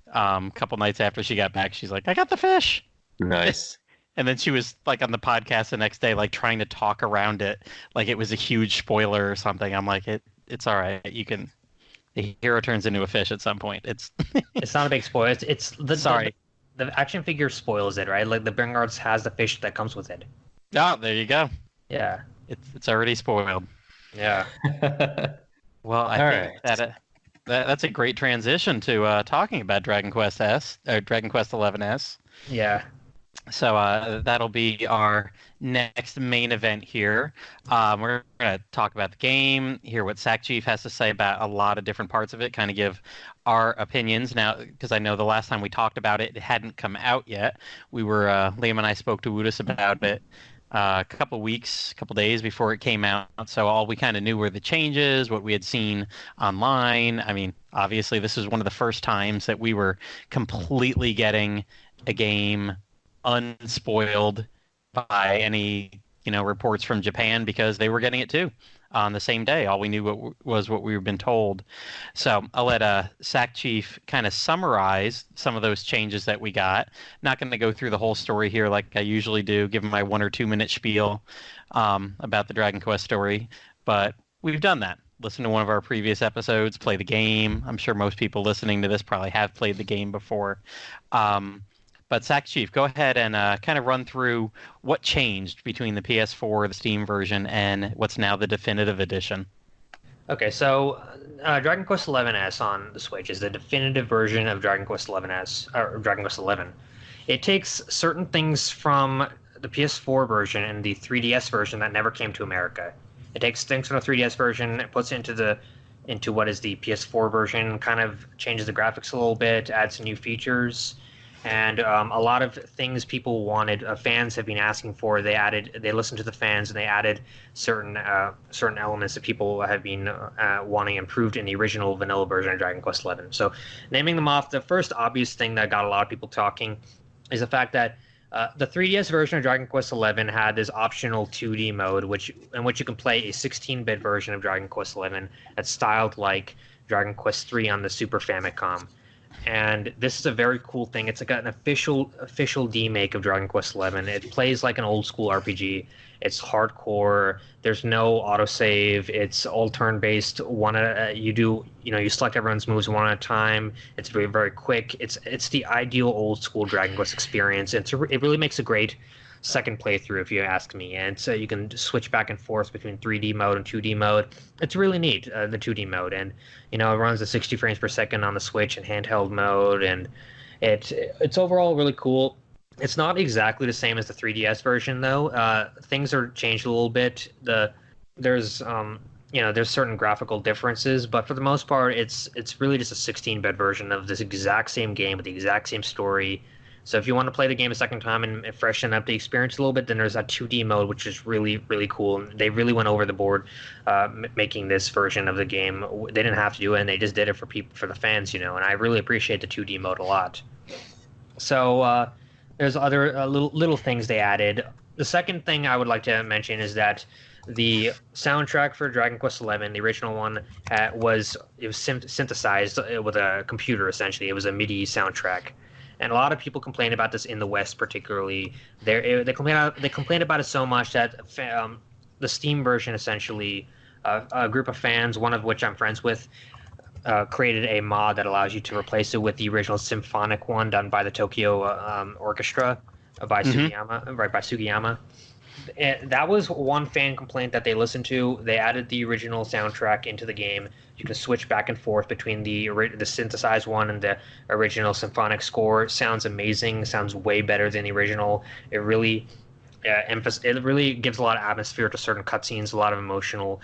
a couple nights after she got back. She's like, "I got the fish." Nice. And then she was like on the podcast the next day, like trying to talk around it, like it was a huge spoiler or something. I'm like, it's all right. You can. The hero turns into a fish at some point. It's not a big spoiler. It's the sorry. The action figure spoils it, right? Like the Bringards has the fish that comes with it. Oh, there you go. Yeah. It's already spoiled. Yeah. Well, I think that's a great transition to talking about Dragon Quest Dragon Quest XI-S. Yeah. So that'll be our next main event here. We're going to talk about the game, hear what Sackchief has to say about a lot of different parts of it, kind of give our opinions. Now, because I know the last time we talked about it, it hadn't come out yet. Liam and I spoke to Woodus about it a couple days before it came out. So all we kind of knew were the changes, what we had seen online. I mean, obviously, this is one of the first times that we were completely getting a game unspoiled by any reports from Japan, because they were getting it too on the same day. All we knew was what we've been told. So I'll let Sackchief kind of summarize some of those changes that we got. Not going to go through the whole story here like I usually do, give him my 1 or 2 minute spiel about the Dragon Quest story, but we've done that. Listen to one of our previous episodes, play the game. I'm sure most people listening to this probably have played the game before. But Sackchief, go ahead and kind of run through what changed between the PS4, the Steam version, and what's now the definitive edition. Okay, so Dragon Quest XI-S on the Switch is the definitive version of Dragon Quest XI-S, or Dragon Quest XI. It takes certain things from the PS4 version and the 3DS version that never came to America. It takes things from the 3DS version and puts it into what is the PS4 version, kind of changes the graphics a little bit, adds some new features. And a lot of things people wanted, fans have been asking for. They listened to the fans, and they added certain elements that people have been wanting improved in the original vanilla version of Dragon Quest XI. So, naming them off, the first obvious thing that got a lot of people talking is the fact that the 3DS version of Dragon Quest XI had this optional 2D mode, in which you can play a 16-bit version of Dragon Quest XI that's styled like Dragon Quest III on the Super Famicom. And this is a very cool thing. It's like an official demake of Dragon Quest XI. It plays like an old school RPG. It's hardcore. There's no autosave. It's all turn-based. You select everyone's moves one at a time. It's very, very quick. It's the ideal old school Dragon Quest experience. It really makes a great second playthrough, if you ask me. And so you can switch back and forth between 3D mode and 2D mode. It's really neat, the 2D mode, and it runs at 60 frames per second on the Switch in handheld mode, and it's overall really cool. It's not exactly the same as the 3DS version, though. Things are changed a little bit. There's there's certain graphical differences, but for the most part, it's really just a 16-bit version of this exact same game with the exact same story. So if you want to play the game a second time and freshen up the experience a little bit, then there's that 2D mode, which is really, really cool. And they really went over the board making this version of the game. They didn't have to do it, and they just did it for the fans, And I really appreciate the 2D mode a lot. So there's other little things they added. The second thing I would like to mention is that the soundtrack for Dragon Quest XI, the original one, was synthesized with a computer. Essentially, it was a MIDI soundtrack, and a lot of people complain about this in the West, particularly. They complain about it so much that the Steam version, essentially, a group of fans, one of which I'm friends with, created a mod that allows you to replace it with the original symphonic one done by the Tokyo Orchestra by Sugiyama. That was one fan complaint that they listened to. They added the original soundtrack into the game. You can switch back and forth between the synthesized one and the original symphonic score. It sounds amazing. It sounds way better than the original. It really it really gives a lot of atmosphere to certain cutscenes, a lot of emotional.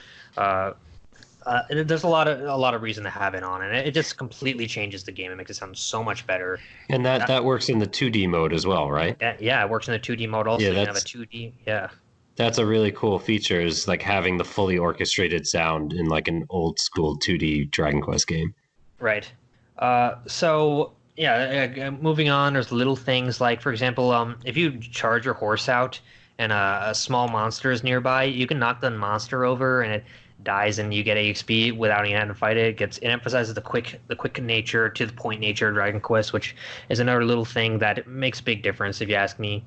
There's a lot of reason to have it on, and it just completely changes the game. It makes it sound so much better. And that works in the 2D mode as well, right? Yeah, it works in the 2D mode also. You have a 2D. Yeah. That's a really cool feature, is like having the fully orchestrated sound in like an old school 2D Dragon Quest game. Right. So yeah, moving on, there's little things like, for example, if you charge your horse out and a small monster is nearby, you can knock the monster over and it dies and you get EXP without even having to fight it. It emphasizes the quick nature, to the point nature of Dragon Quest, which is another little thing that makes a big difference, if you ask me.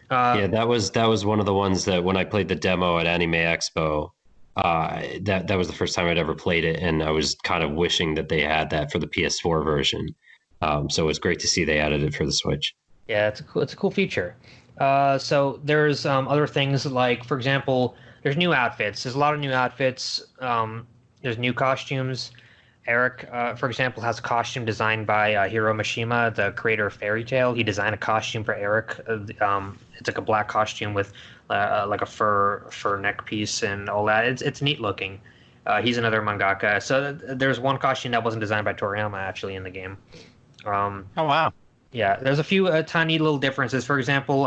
That was one of the ones that when I played the demo at Anime Expo, that was the first time I'd ever played it, and I was kind of wishing that they had that for the PS4 version. So it was great to see they added it for the Switch. Yeah, it's a cool feature. So there's other things like, for example, there's new outfits. There's a lot of new outfits. There's new costumes. Eric, for example, has a costume designed by Hiro Mishima, the creator of Fairy Tail. He designed a costume for Eric. It's like a black costume with like a fur neck piece and all that. It's neat looking. He's another mangaka. So there's one costume that wasn't designed by Toriyama actually in the game. Oh wow! Yeah, there's a few tiny little differences. For example,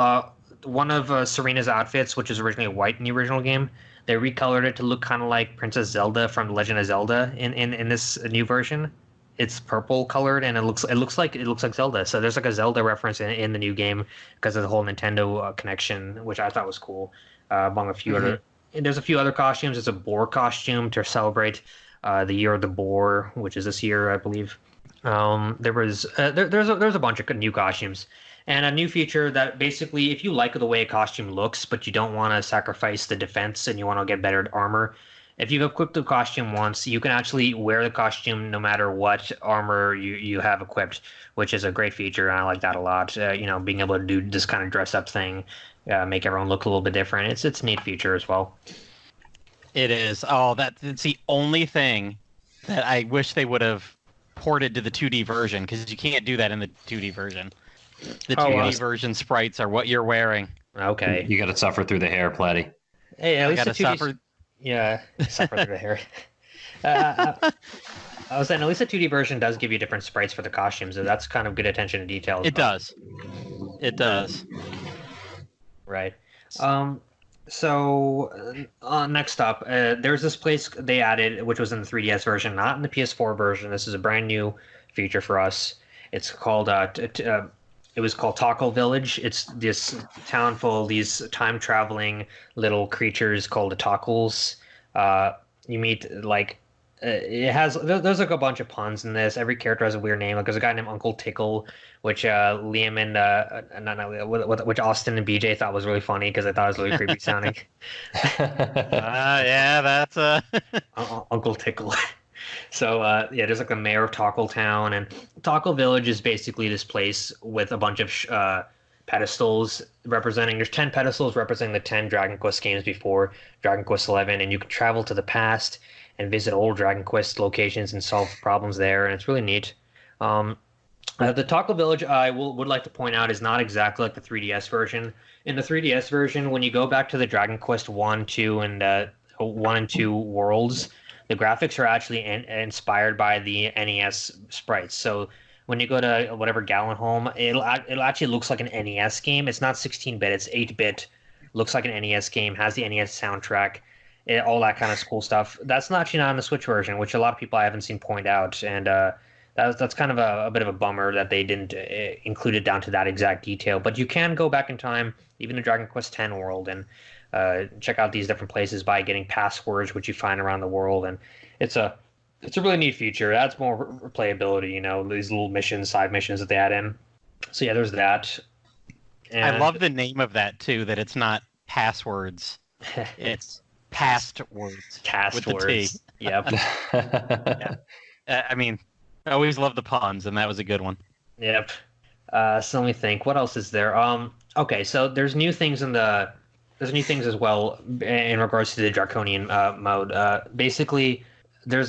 one of Serena's outfits, which is originally white in the original game, they recolored it to look kind of like Princess Zelda from The Legend of Zelda in this new version. It's purple colored and it looks like Zelda. So there's like a Zelda reference in the new game because of the whole Nintendo connection, which I thought was cool. Among a few other, and there's a few other costumes. There's a boar costume to celebrate the year of the boar, which is this year, I believe. There's a bunch of new costumes. And a new feature that basically, if you like the way a costume looks, but you don't want to sacrifice the defense and you want to get better armor, if you've equipped the costume once, you can actually wear the costume no matter what armor you have equipped, which is a great feature, and I like that a lot. Being able to do this kind of dress-up thing, make everyone look a little bit different. It's a neat feature as well. It is. Oh, that's the only thing that I wish they would have ported to the 2D version, because you can't do that in the 2D version. The 2D version sprites are what you're wearing. Okay. You got to suffer through the hair, Platy. Hey, at least the 2D... suffer. Yeah, suffer through the hair. I was saying, at least the 2D version does give you different sprites for the costumes, so that's kind of good attention to detail. It does. It does. Right. So next up, there's this place they added, which was in the 3DS version, not in the PS4 version. This is a brand new feature for us. It's called it was called Taco Village. It's this town full of these time-traveling little creatures called the Tockles. You meet, like, there's like a bunch of puns in this. Every character has a weird name. Like, there's a guy named Uncle Tickle, which Liam and which Austin and BJ thought was really funny because I thought it was really creepy sounding. Yeah, that's Uncle Tickle. So there's like the mayor of Tackle Town, and Tackle Village is basically this place with a bunch of pedestals representing. There's 10 pedestals representing the 10 Dragon Quest games before Dragon Quest XI, and you can travel to the past and visit old Dragon Quest locations and solve problems there, and it's really neat. The Tackle Village, I would like to point out, is not exactly like the 3DS version. In the 3DS version, when you go back to the Dragon Quest 1, 2, and 1 and 2 worlds, the graphics are actually inspired by the NES sprites. So when you go to whatever Gallon it actually looks like an NES game. It's not 16-bit, it's 8-bit. Looks like an NES game, has the NES soundtrack, all that kind of cool stuff. That's not actually not on the Switch version, which a lot of people I haven't seen point out, and that's kind of a bit of a bummer that they didn't include it down to that exact detail. But you can go back in time, even in Dragon Quest X world, and check out these different places by getting passwords, which you find around the world, and it's a really neat feature. That's more replayability, these little missions, side missions that they add in. So yeah, there's that. And I love the name of that too. That it's not passwords, it's past words. Cast with words. The T. Yep. Yeah. I mean, I always love the puns, and that was a good one. Yep. So let me think. What else is there? Okay, so there's new things as well in regards to the Draconian mode. Basically, there's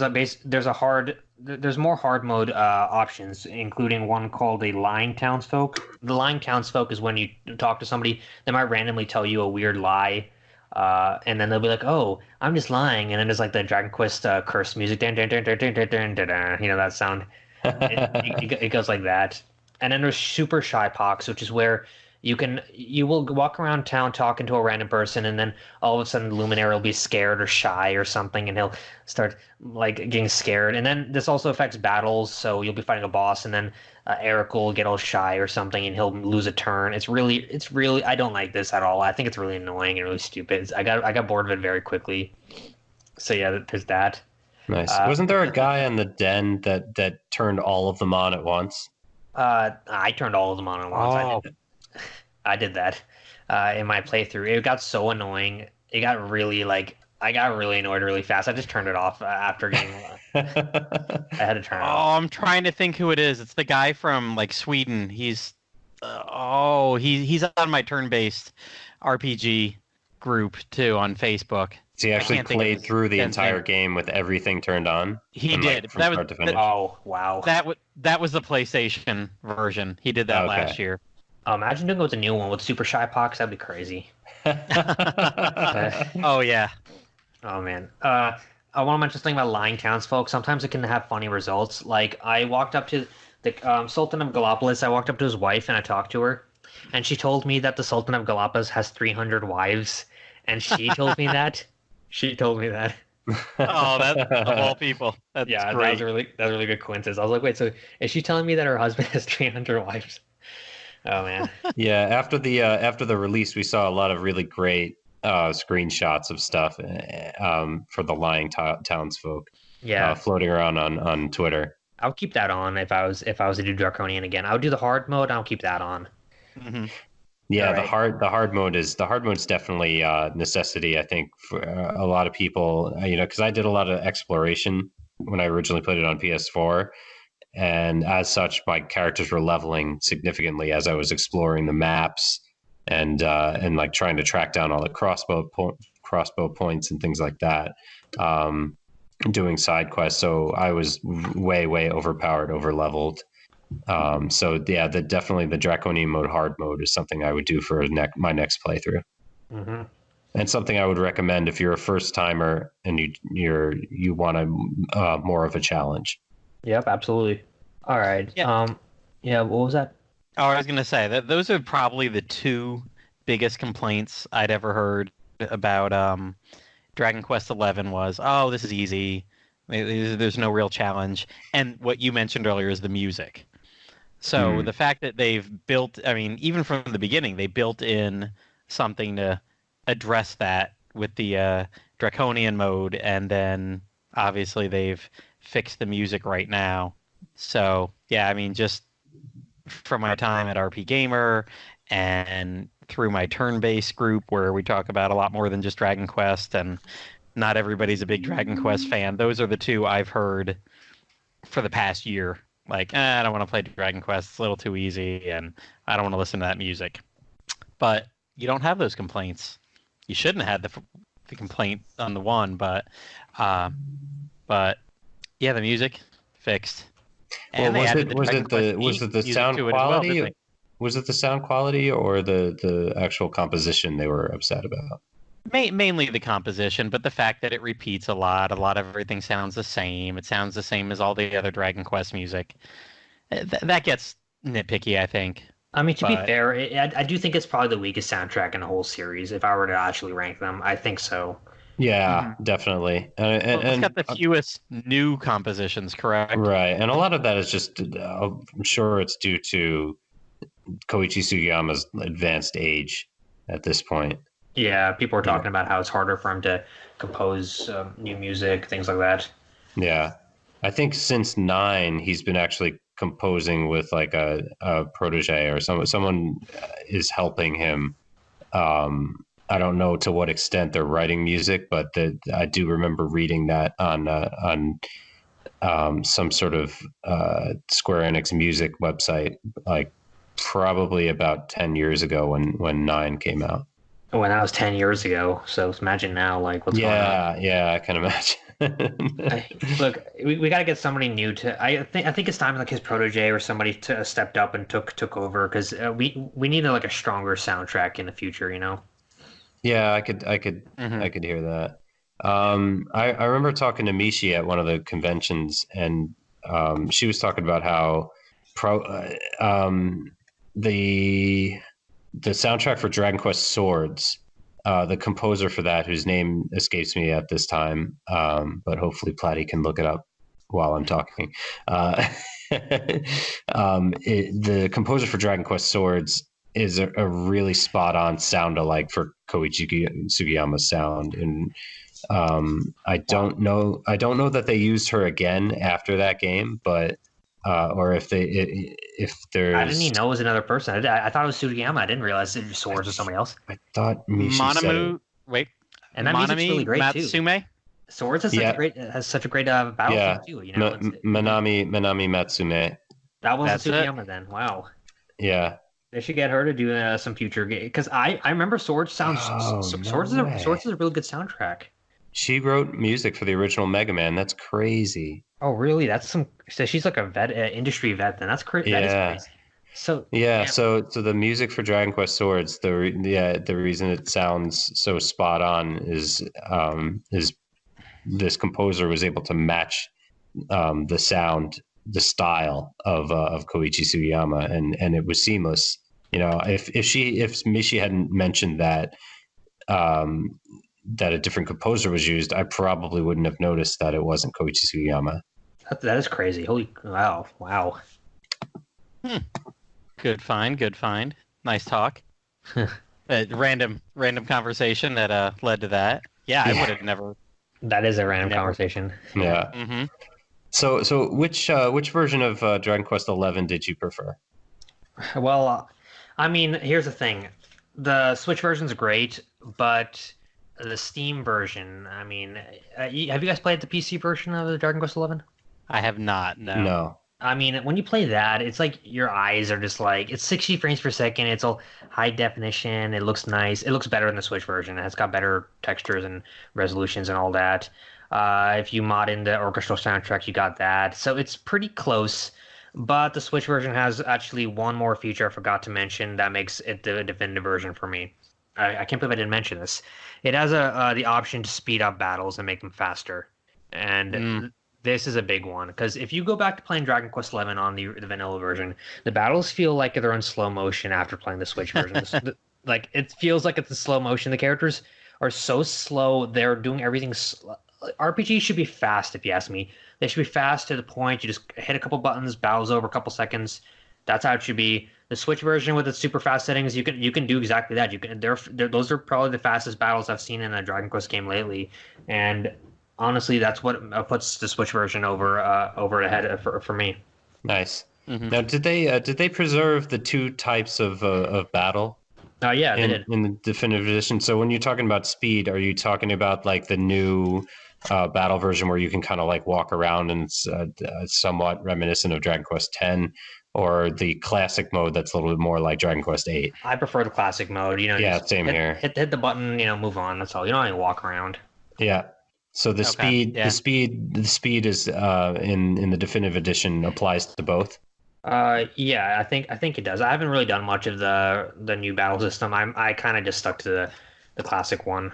more hard mode options, including one called a lying townsfolk. The lying townsfolk is when you talk to somebody, they might randomly tell you a weird lie, and then they'll be like, "Oh, I'm just lying," and then there's like the Dragon Quest curse music, dun, dun, dun, dun, dun, dun, dun, dun, dun, that sound. It goes like that. And then there's super shy pox, which is where you will walk around town talking to a random person, and then all of a sudden Luminary will be scared or shy or something, and he'll start like getting scared. And then this also affects battles, so you'll be fighting a boss, and then Eric will get all shy or something, and he'll lose a turn. It's really I don't like this at all. I think it's really annoying and really stupid. I got bored of it very quickly. So yeah, there's that. Nice. Wasn't there a guy on the Den that turned all of them on at once? I turned all of them on at once. Oh. I did that in my playthrough. It got so annoying. It got really I got really annoyed really fast. I just turned it off after getting. I had to turn it off. Oh, I'm trying to think who it is. It's the guy from like Sweden. He's he's on my turn-based RPG group too on Facebook. So he actually played through the entire game with everything turned on. He did. From start to finish. Oh wow. That was the PlayStation version. He did that last year. Imagine doing it with the new one with Super Shy Pox. That'd be crazy. Oh yeah. Oh man. I want to mention something about lying townsfolk. Sometimes it can have funny results. Like I walked up to the Sultan of Galapagos. I walked up to his wife and I talked to her, and she told me that the Sultan of Galapagos has 300 wives, and she told me that. She told me that. Oh, that of all people. That's yeah, great. that was a really good coincidence. I was like, wait, so is she telling me that her husband has 300 wives? Oh man. Yeah, after the release, we saw a lot of really great screenshots of stuff for the lying townsfolk. Yeah, floating around on Twitter. I would keep that on if I was to do Draconian again. I would do the hard mode. I'll keep that on. Mm-hmm. Yeah, right. the hard mode is definitely a necessity. I think for a lot of people, because I did a lot of exploration when I originally played it on PS4. And as such, my characters were leveling significantly as I was exploring the maps and like trying to track down all the crossbow points and things like that. Doing side quests, so I was way overpowered, over leveled. So yeah, definitely the Draconian mode, hard mode, is something I would do for my next playthrough. Mm-hmm. And something I would recommend if you're a first timer and you want a more of a challenge. Yep, absolutely. All right. Yeah. Yeah. What was that? Oh, I was going to say that those are probably the two biggest complaints I'd ever heard about Dragon Quest XI was, oh, this is easy. There's no real challenge. And what you mentioned earlier is the music. So the fact that they've built, I mean, even from the beginning, they built in something to address that with the Draconian mode, and then obviously they've fixed the music right now. So yeah, I mean, just from my time at RP Gamer and through my turn-based group where we talk about a lot more than just Dragon Quest, and not everybody's a big Dragon Quest fan, those are the two I've heard for the past year. Like, I don't want to play Dragon Quest, it's a little too easy, and I don't want to listen to that music. But you don't have those complaints. You shouldn't have had the complaint on the one, but yeah, the music fixed. And was it the sound quality? Was it the sound quality or the actual composition they were upset about? Mainly the composition, but the fact that it repeats a lot of everything sounds the same. It sounds the same as all the other Dragon Quest music. That gets nitpicky, I think. I mean, to be But fair, I do think it's probably the weakest soundtrack in the whole series. If I were to actually rank them, I think so. Yeah, Mhm. definitely. Well, it's got the fewest new compositions, correct? Right, and a lot of that is just, I'm sure it's due to Koichi Sugiyama's advanced age at this point. Yeah, people are Yeah. talking about how it's harder for him to compose new music, things like that. Yeah, I think since 9, he's been actually composing with like a protege or someone is helping him. I don't know to what extent they're writing music, but I do remember reading that on some sort of Square Enix music website, like probably about 10 years ago when 9 came out. When that was 10 years ago, so imagine now, like what's going on. Yeah, I can imagine. Look, we got to get somebody new to. I think it's time like his protege or somebody to stepped up and took over because we need like a stronger soundtrack in the future. You know. Yeah, Mhm. I could hear that. I remember talking to Mishi at one of the conventions, and she was talking about how the soundtrack for Dragon Quest Swords, the composer for that, whose name escapes me at this time, but hopefully Platty can look it up while I'm talking. The composer for Dragon Quest Swords is a really spot on sound alike for Koichi Sugiyama's sound, and I don't know that they used her again after that game, but or if I didn't there's even know it was another person. I thought it was Sugiyama. I didn't realize it was Swords or somebody else. I thought Mishi said it. Wait, And that music's really Manami great too. Matsume? Swords Yeah, has such a great battle yeah, theme too. You know, Manami Matsume. that was That's it. Sugiyama then. Wow. Yeah. They should get her to do some future game because I remember Swords sounds Oh, Swords no is way. Swords is a really good soundtrack. She wrote music for the original Mega Man. That's crazy. Oh really? That's some. So she's like a vet, industry vet. Then that's crazy. That is Yeah. crazy. So Yeah, yeah, so the music for Dragon Quest Swords, the reason it sounds so spot on is this composer was able to match the sound, the style of Koichi Sugiyama, and it was seamless. You know, if Mishi hadn't mentioned that that a different composer was used, I probably wouldn't have noticed that it wasn't Koichi Sugiyama. that is crazy. Holy wow. Good find, good find. Nice talk. Random conversation that led to that. Yeah, I would have never. That is a random Never. conversation. Yeah. Mm-hmm. So which version of Dragon Quest XI did you prefer? Well, I mean, here's the thing: the Switch version's great, but the Steam version. I mean, have you guys played the PC version of the Dragon Quest XI? I have not. No. No. I mean, when you play that, it's like your eyes are just like it's 60 frames per second. It's all high definition. It looks nice. It looks better in the Switch version. It's got better textures and resolutions and all that. If you mod in the orchestral soundtrack, you got that. So it's pretty close. But the Switch version has actually one more feature I forgot to mention that makes it the definitive version for me. I can't believe I didn't mention this. It has the option to speed up battles and make them faster. And this is a big one because if you go back to playing Dragon Quest XI on the vanilla version, the battles feel like they're in slow motion after playing the Switch version. Like it feels like it's in slow motion. The characters are so slow; they're doing everything. RPGs should be fast, if you ask me. They should be fast to the point. You just hit a couple buttons, battles over a couple seconds. That's how it should be. The Switch version with its super fast settings, you can do exactly that. You can those are probably the fastest battles I've seen in a Dragon Quest game lately, and honestly, that's what puts the Switch version over ahead for me. Nice. Mm-hmm. Now, did they preserve the two types of battle Yeah, they did. in the definitive edition? So when you're talking about speed, are you talking about like the new battle version where you can kind of like walk around and it's somewhat reminiscent of Dragon Quest X, or the classic mode that's a little bit more like Dragon Quest VIII? I prefer the classic mode. You know, Yeah, just same here. Hit the button, move on. That's all. You don't even walk around. Yeah. So the Okay, yeah. the speed is in the definitive edition applies to both. Yeah, I think it does. I haven't really done much of the new battle system. I kind of just stuck to the classic one.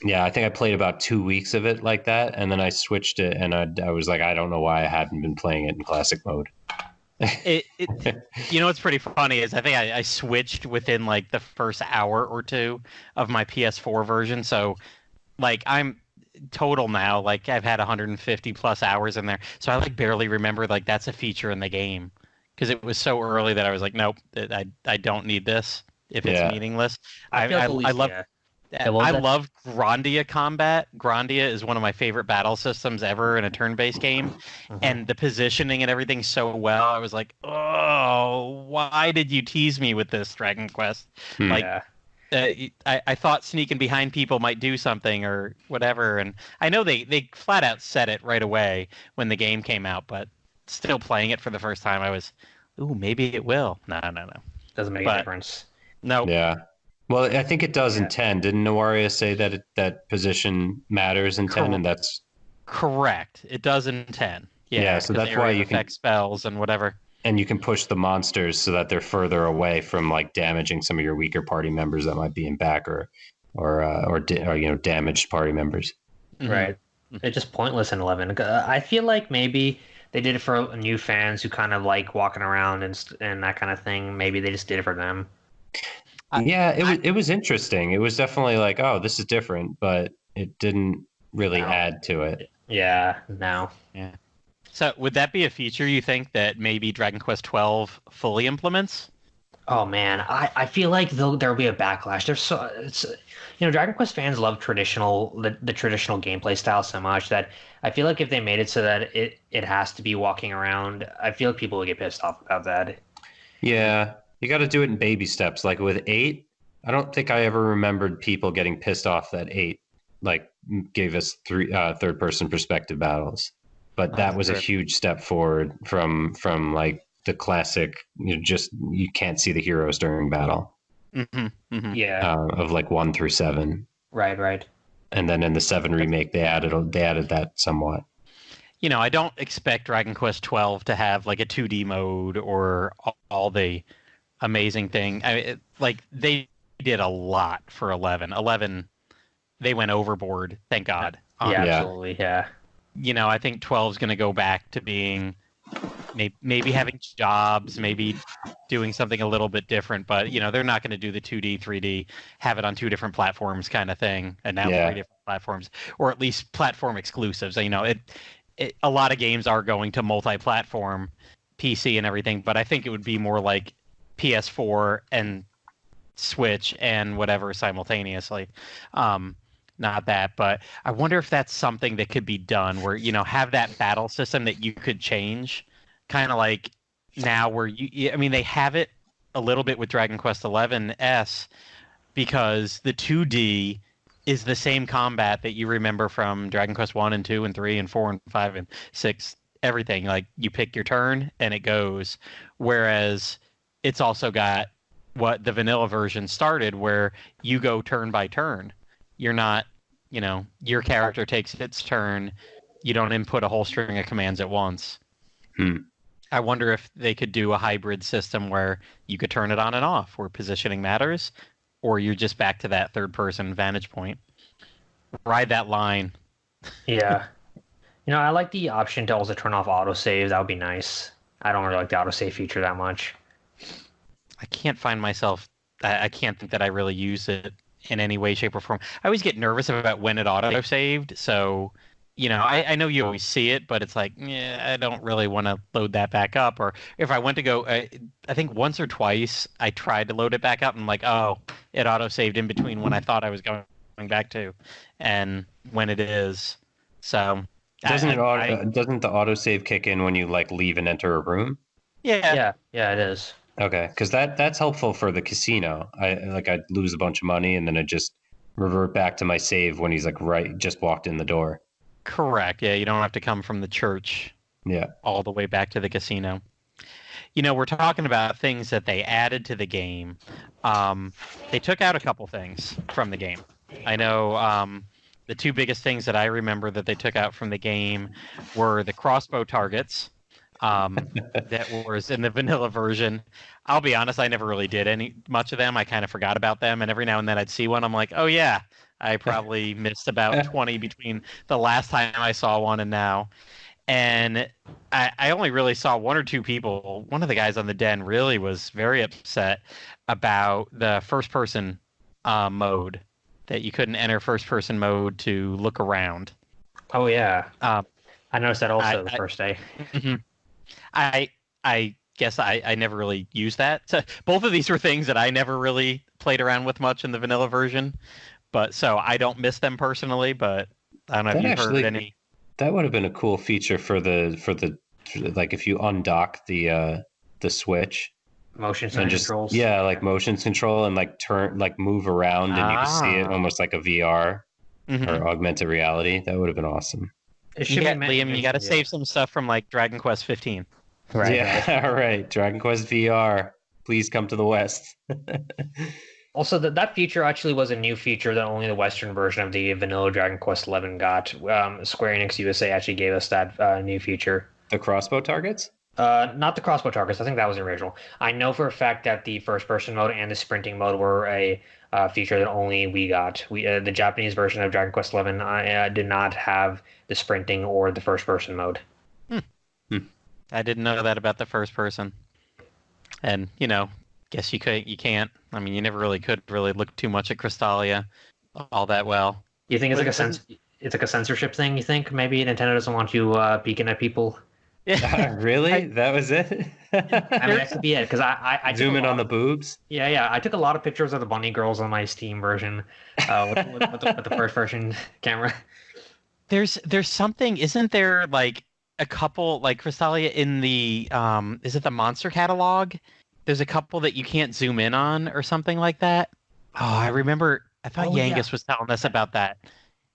Yeah, I think I played about 2 weeks of it like that, and then I switched it, and I was like, I don't know why I hadn't been playing it in classic mode. It you know what's pretty funny is I think I switched within like the first hour or two of my PS4 version. So like I'm total now, like I've had 150 plus hours in there. So I like barely remember like that's a feature in the game because it was so early that I was like, nope, I don't need this if it's Yeah, meaning I feel like at I least, love yeah. Yeah, what was I that? love Grandia combat. Grandia is one of my favorite battle systems ever in a turn-based game, Mhm. and the positioning and everything so well. I was like, oh, why did you tease me with this Dragon Quest? Hmm. Like, Yeah. I thought sneaking behind people might do something or whatever, and I know they flat out said it right away when the game came out, but still playing it for the first time, I was, ooh, maybe it will. No, no, no. Doesn't make a But difference. no, Yeah. Well, I think it does in Yeah. 10. Didn't Nawaria say that that position matters in 10, cor- and that's correct. It does in 10. yeah. Yeah, So because that's why area of you can effect spells and whatever. and you can push the monsters so that they're further away from like damaging some of your weaker party members that might be in back or damaged party members. Right. It's just pointless in 11. I feel like maybe they did it for new fans who kind of like walking around and that kind of thing. Maybe they just did it for them. I, Yeah, I, it was interesting. It was definitely like, oh, this is different, but it didn't really No. add to it. Yeah, no. yeah. So would that be a feature you think that maybe Dragon Quest 12 fully implements? Oh man, I feel like there'll be a backlash. Dragon Quest fans love the traditional gameplay style so much that I feel like if they made it so that it has to be walking around, I feel like people would get pissed off about that. Yeah, you got to do it in baby steps. Like with 8, I don't think I ever remembered people getting pissed off that 8 like gave us third person perspective battles. But that That's was a true. huge step forward from like the classic. You can't see the heroes during battle Hmm. Hmm. Yeah, of like 1 through 7, right. and then in the 7 remake they added that somewhat. I don't expect Dragon Quest 12 to have like a 2D mode or all the amazing thing. Like they did a lot for 11. 11, they went overboard, thank God, on Yeah, it. Yeah. absolutely. Yeah. I think 12 is going to go back to being maybe having jobs, maybe doing something a little bit different, but they're not going to do the 2D, 3D, have it on two different platforms kind of thing, and now Yeah. three different platforms, or at least platform exclusives. A lot of games are going to multi-platform, PC and everything, but I think it would be more like PS4 and Switch and whatever simultaneously. Not that, but I wonder if that's something that could be done where, have that battle system that you could change, kind of like now where I mean, they have it a little bit with Dragon Quest 11S because the 2D is the same combat that you remember from Dragon Quest 1 and 2 and 3 and 4 and 5 and 6, everything. Like you pick your turn and it goes. Whereas it's also got what the vanilla version started where you go turn by turn. You're not, your character takes its turn. You don't input a whole string of commands at once. Hmm. I wonder if they could do a hybrid system where you could turn it on and off, where positioning matters, or you're just back to that third person vantage point. Ride that line. Yeah. I like the option to also turn off autosave. That would be nice. I don't really like the autosave feature that much. I can't find myself. I can't think that I really use it in any way, shape, or form. I always get nervous about when it auto saved. So, I know you always see it, but it's like, yeah, I don't really want to load that back up. Or if I went to go, I think once or twice I tried to load it back up and I'm like, oh, it auto saved in between when I thought I was going back to and when it is. So, Doesn't doesn't the autosave kick in when you like leave and enter a room? yeah. Yeah, it is. Okay, because that's helpful for the casino. I'd lose a bunch of money and then I just revert back to my save when he's like just walked in the door. Correct. Yeah, you don't have to come from the church Yeah. all the way back to the casino. We're talking about things that they added to the game. They took out a couple things from the game. I know the two biggest things that I remember that they took out from the game were the crossbow targets that was in the vanilla version. I'll be honest, I never really did much of them. I kind of forgot about them, and every now and then I'd see one. I'm like, oh yeah, I probably missed about 20 between the last time I saw one and now. And I only really saw one or two people. One of the guys on the Den really was very upset about the first-person mode, that you couldn't enter first-person mode to look around. Oh, yeah. I noticed that also the first day. I guess I never really used that. So both of these were things that I never really played around with much in the vanilla version. But so I don't miss them personally, but I don't know if you've heard any. That would have been a cool feature for the like if you undock the Switch. Motion controls. Yeah, like motion control and like move around and you can see it almost like a VR or augmented reality. That would have been awesome. Liam, you got to save some stuff from like Dragon Quest 15. Right. Yeah, right. Dragon Quest VR. Please come to the West. Also, that feature actually was a new feature that only the Western version of the vanilla Dragon Quest XI got. Square Enix USA actually gave us that new feature. The crossbow targets? Not the crossbow targets. I think that was original. I know for a fact that the first-person mode and the sprinting mode were a feature that only we got. The Japanese version of Dragon Quest XI did not have the sprinting or the first-person mode. I didn't know that about the first person. And, guess you can't. I mean, you never really could look too much at Crystalia all that well. You think it's like a censorship thing, you think? Maybe Nintendo doesn't want you peeking at people? Yeah. Really? That was it? I mean, that could be it, because I zoom in on the boobs? Yeah. I took a lot of pictures of the bunny girls on my Steam version with the first version camera. There's something, isn't there, like, a couple, like Crystalia in the, is it the monster catalog? There's a couple that you can't zoom in on or something like that. Oh, I remember, I thought Yangus was telling us about that.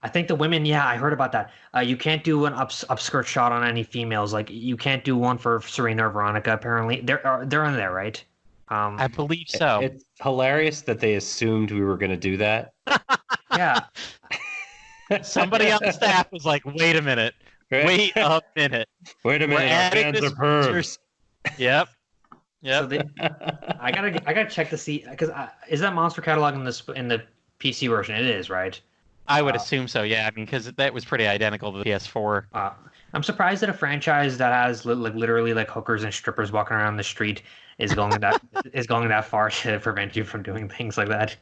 I think the women, I heard about that. You can't do an upskirt shot on any females. Like, you can't do one for Serena or Veronica, apparently. They're in there, right? I believe so. It's hilarious that they assumed we were going to do that. Yeah. Somebody on the staff was like, wait a minute. Wait a minute. Wait a minute. Our fans are pervs. Yep. So I gotta check to see, because is that monster catalog in the PC version? It is, right? I would assume so. Yeah, I mean, because that was pretty identical to the PS4. I'm surprised that a franchise that has literally like hookers and strippers walking around the street is going that far to prevent you from doing things like that.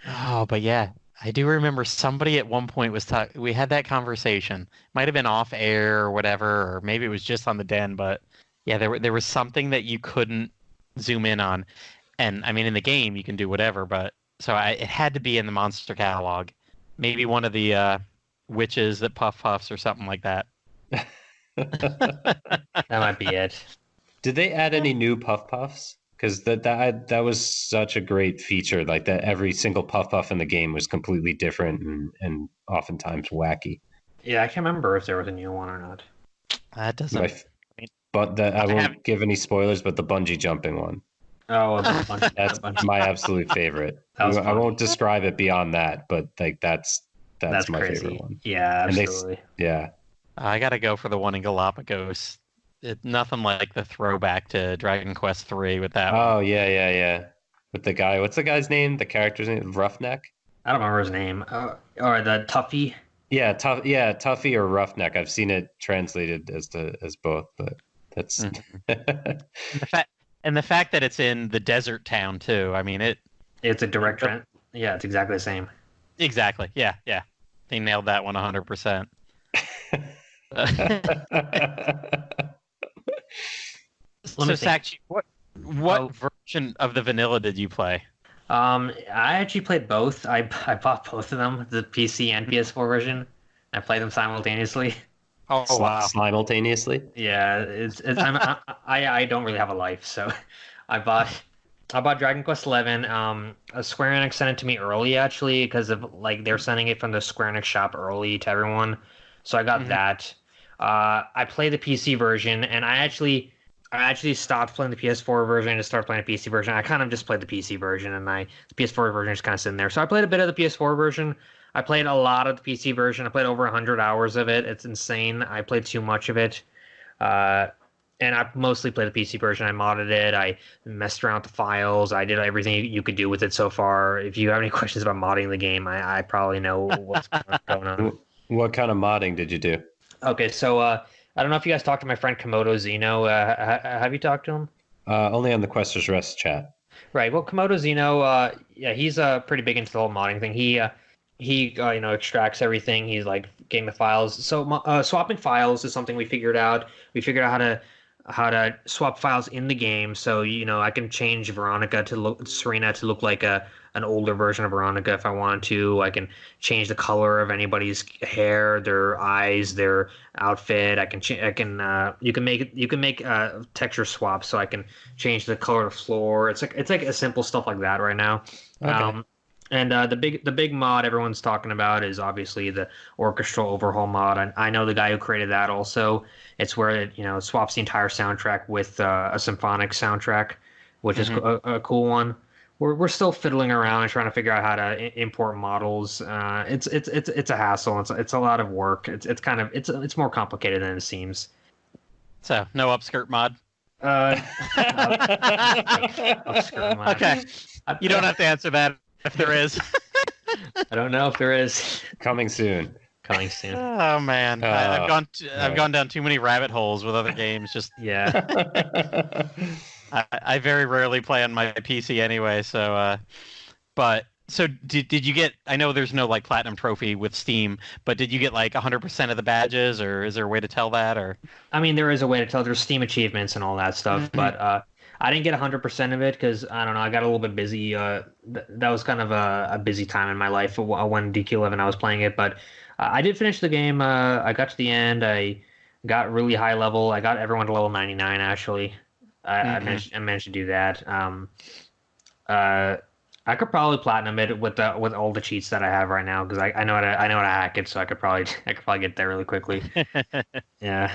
Oh, but yeah, I do remember somebody at one point was talking. We had that conversation. Might have been off air or whatever, or maybe it was just on the Den. But yeah, there was something that you couldn't zoom in on, and I mean, in the game you can do whatever, but so it had to be in the monster catalog. Maybe one of the witches that puffs or something like that. That might be it. Did they add any new puffs? Because that was such a great feature. Like that, every single puff in the game was completely different and oftentimes wacky. Yeah, I can't remember if there was a new one or not. That doesn't. But I won't give any spoilers. But the bungee jumping one. Oh, that's my absolute favorite. I won't describe it beyond that, but like that's my crazy. favorite one. Yeah, absolutely. I gotta go for the one in Galapagos. Nothing like the throwback to Dragon Quest 3 with that. Oh one. Yeah. With the guy, what's the guy's name? The character's name, Roughneck. I don't remember his name. Or the Tuffy. Yeah, Tuffy or Roughneck. I've seen it translated as both, but that's. And the fact that it's in the desert town too. I mean, it's a direct trend. Yeah, it's exactly the same. Exactly. Yeah. They nailed that one 100%. So, Sackchief, what version of the vanilla did you play? I actually played both. I bought both of them, the PC and PS4 version. I played them simultaneously. Oh wow! Simultaneously? Yeah, I don't really have a life, so I bought Dragon Quest XI. Square Enix sent it to me early actually because of like they're sending it from the Square Enix shop early to everyone, so I got that. I played the PC version, and I actually stopped playing the PS4 version and just started playing the PC version. I kind of just played the PC version, and the PS4 version is kind of sitting there. So I played a bit of the PS4 version. I played a lot of the PC version. I played over 100 hours of it. It's insane. I played too much of it. And I mostly play the PC version. I modded it. I messed around with the files. I did everything you could do with it so far. If you have any questions about modding the game, I probably know what's going on. What kind of modding did you do? Okay, so I don't know if you guys talked to my friend Komodo Zeno. Have you talked to him? Only on the Questers Rest chat. Right. Well, Komodo Zeno, yeah, he's pretty big into the whole modding thing. He extracts everything. He's like getting the files. So swapping files is something we figured out. We figured out how to swap files in the game. So I can change Serena to look like an older version of Veronica if I wanted to. I can change the color of anybody's hair, their eyes, their outfit. You can make texture swaps, so I can change the color of the floor. It's like a simple stuff like that right now. Okay. And the big mod everyone's talking about is obviously the orchestral overhaul mod. I know the guy who created that also. It's where it swaps the entire soundtrack with a symphonic soundtrack, which is a cool one. We're still fiddling around and trying to figure out how to import models. It's a hassle. It's a lot of work. It's more complicated than it seems. So no upskirt mod. Upskirt mod. Okay, you don't have to answer that if there is. I don't know if there is. Coming soon. Coming soon. Oh man, I've gone down too many rabbit holes with other games. Just Yeah. I very rarely play on my PC anyway. So, so did you get? I know there's no like platinum trophy with Steam, but did you get like 100% of the badges, or is there a way to tell that? Or I mean, there is a way to tell. There's Steam achievements and all that stuff, but I didn't get 100% of it because I don't know. I got a little bit busy. That was kind of a busy time in my life when DQ11 I was playing it, but I did finish the game. I got to the end. I got really high level. I got everyone to level 99 actually. I managed to do that. I could probably platinum it with all the cheats that I have right now because I know how to hack it, so I could probably get there really quickly. Yeah.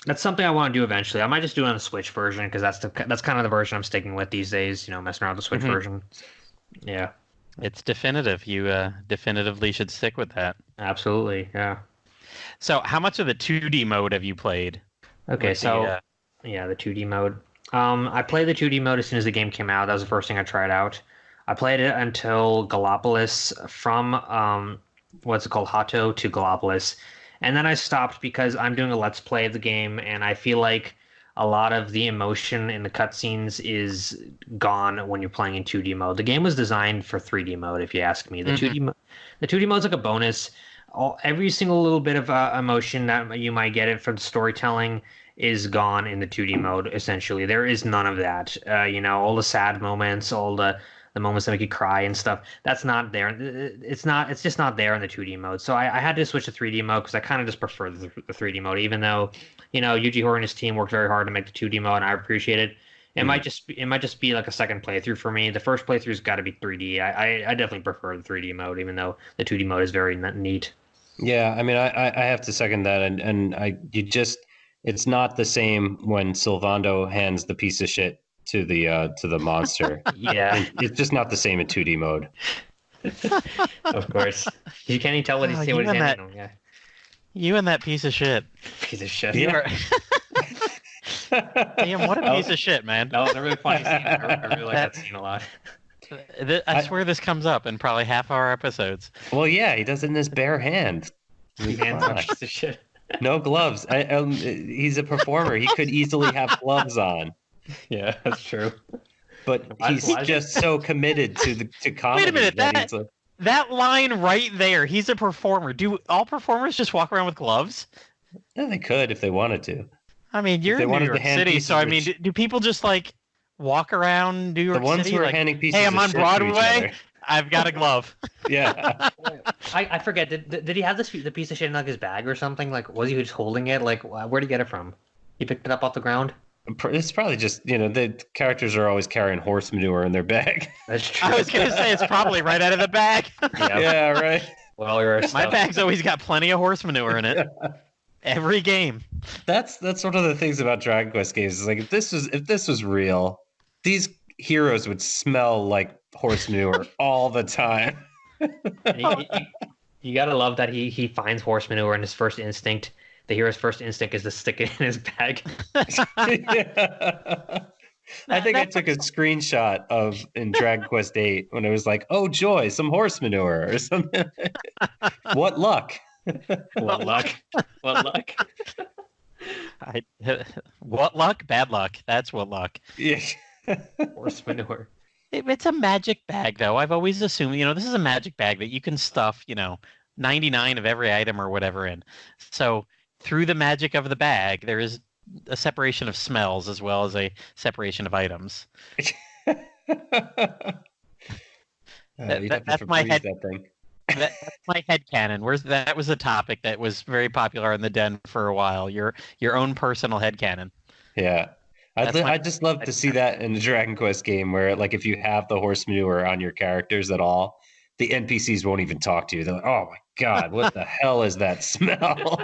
That's something I want to do eventually. I might just do it on the Switch version because that's kind of the version I'm sticking with these days. Messing around with the Switch version. Yeah. it's definitive. You definitively should stick with that. Absolutely. Yeah. So, how much of the 2D mode have you played? Okay, so the 2D mode. I played the 2D mode as soon as the game came out. That was the first thing I tried out. I played it until Gallopolis, from what's it called, Hato to Gallopolis, and then I stopped because I'm doing a Let's Play of the game, and I feel like a lot of the emotion in the cutscenes is gone when you're playing in 2D mode. The game was designed for 3D mode, if you ask me. The 2D mode's like a bonus. Every single little bit of emotion that you might get it from the storytelling is gone in the 2D mode. Essentially, there is none of that. All the sad moments, all the moments that make you cry and stuff. That's not there. It's just not there in the 2D mode. So I had to switch to 3D mode because I kind of just prefer the 3D mode, even though Yuji Horii and his team worked very hard to make the 2D mode, and I appreciate it. It might just be like a second playthrough for me. The first playthrough's got to be 3D. I definitely prefer the 3D mode, even though the 2D mode is very neat. Yeah, I mean, I have to second that, and it's not the same when Sylvando hands the piece of shit to the monster. Yeah, it's just not the same in 2D mode. Of course, you can't even tell what he's handing. Yeah, you and that piece of shit. Piece of shit. Yeah. Damn, what a piece of shit, man. That was a really funny scene. I really like that scene a lot. I swear this comes up in probably half our episodes. Well, yeah, he does it in his bare hand. He hands a piece of shit. No gloves. He's a performer. He could easily have gloves on. Yeah, that's true. But he's just so committed to comedy. Wait a minute, that line right there. He's a performer. Do all performers just walk around with gloves? Yeah, they could if they wanted to. I mean, you're in New York City, so I mean, do people just like walk around New York City? The ones who are handing pieces. Hey, I'm of on shit Broadway. I've got a glove. Yeah. I forget. Did he have the piece of shit in like his bag or something? Like, was he just holding it? Like, where'd he get it from? He picked it up off the ground. It's probably just the characters are always carrying horse manure in their bag. That's true. I was gonna say it's probably right out of the bag. Yeah, right. Well, my bag's always got plenty of horse manure in it. Every game. That's one of the things about Dragon Quest games. Is like if this was real, these heroes would smell like horse manure all the time. You gotta love that he finds horse manure, and his first instinct the hero's first instinct is to stick it in his bag. Yeah. I think I took a screenshot of in Dragon Quest VIII when it was like, "Oh joy, some horse manure or something." What luck! What luck! What luck! What luck? Bad luck. That's what luck. Yeah. Horse manure. It's a magic bag, though. I've always assumed, this is a magic bag that you can stuff, 99 of every item or whatever in. So through the magic of the bag, there is a separation of smells as well as a separation of items. That's my head. That thing. That's my headcanon. That was a topic that was very popular in the den for a while. Your own personal headcanon. Yeah. I'd just love to see that in a Dragon Quest game where, like, if you have the horse manure on your characters at all, the NPCs won't even talk to you. They're like, "Oh my god, what the hell is that smell?"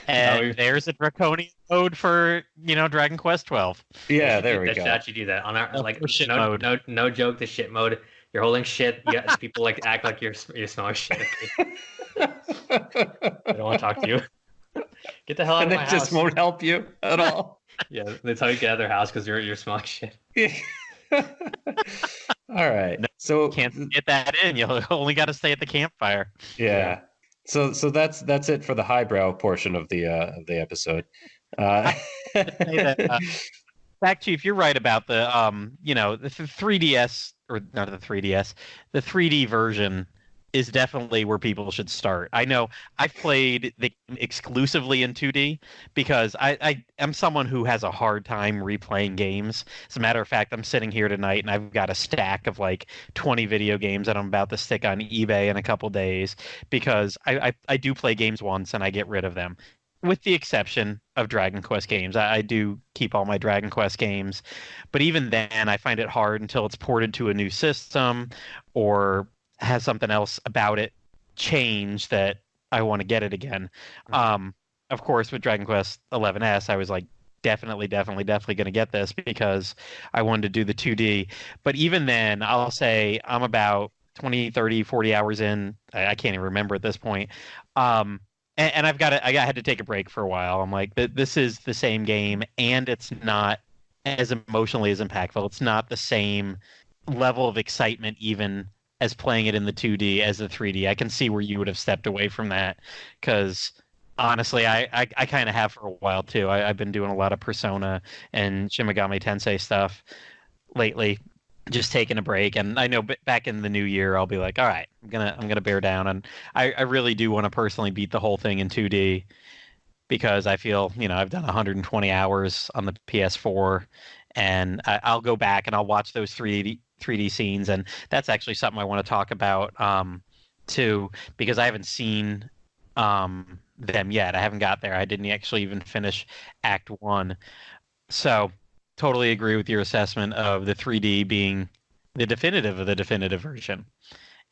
And there's a draconian mode for Dragon Quest 12. Yeah, there we go. Should actually do that on our shit mode. mode. No joke. The shit mode. You're holding shit. Yeah, people like to act like you're smelling shit. I don't want to talk to you. Get the hell out of my house. And it just won't help you at all. Yeah, they tell you to get out of their house because you're smelling shit. All right. No, so can't get that in. You only got to stay at the campfire. Yeah. So that's it for the highbrow portion of the episode. Sackchief, you're right about the the 3DS or not the 3DS, the 3D version is definitely where people should start. I know I've played the game exclusively in 2D because I am someone who has a hard time replaying games. As a matter of fact, I'm sitting here tonight and I've got a stack of like 20 video games that I'm about to stick on eBay in a couple days because I do play games once and I get rid of them. With the exception of Dragon Quest games. I do keep all my Dragon Quest games. But even then, I find it hard until it's ported to a new system or has something else about it change that I want to get it again. Of course, with Dragon Quest 11S, I was like, definitely going to get this because I wanted to do the 2D. But even then, I'll say I'm about 20, 30, 40 hours in. I can't even remember at this point. And I had to take a break for a while. I'm like, this is the same game, and it's not as emotionally as impactful. It's not the same level of excitement even as playing it in the 2D as the 3D. I can see where you would have stepped away from that because honestly, I kind of have for a while too. I've been doing a lot of Persona and Shin Megami Tensei stuff lately, just taking a break. And I know back in the new year, I'll be like, all right, I'm gonna bear down. And I really do want to personally beat the whole thing in 2D because I feel, I've done 120 hours on the PS4 and I'll go back and I'll watch those 3D scenes. And that's actually something I want to talk about too, because I haven't seen them yet. I haven't got there. I didn't actually even finish Act 1. So totally agree with your assessment of the 3D being the definitive of the definitive version.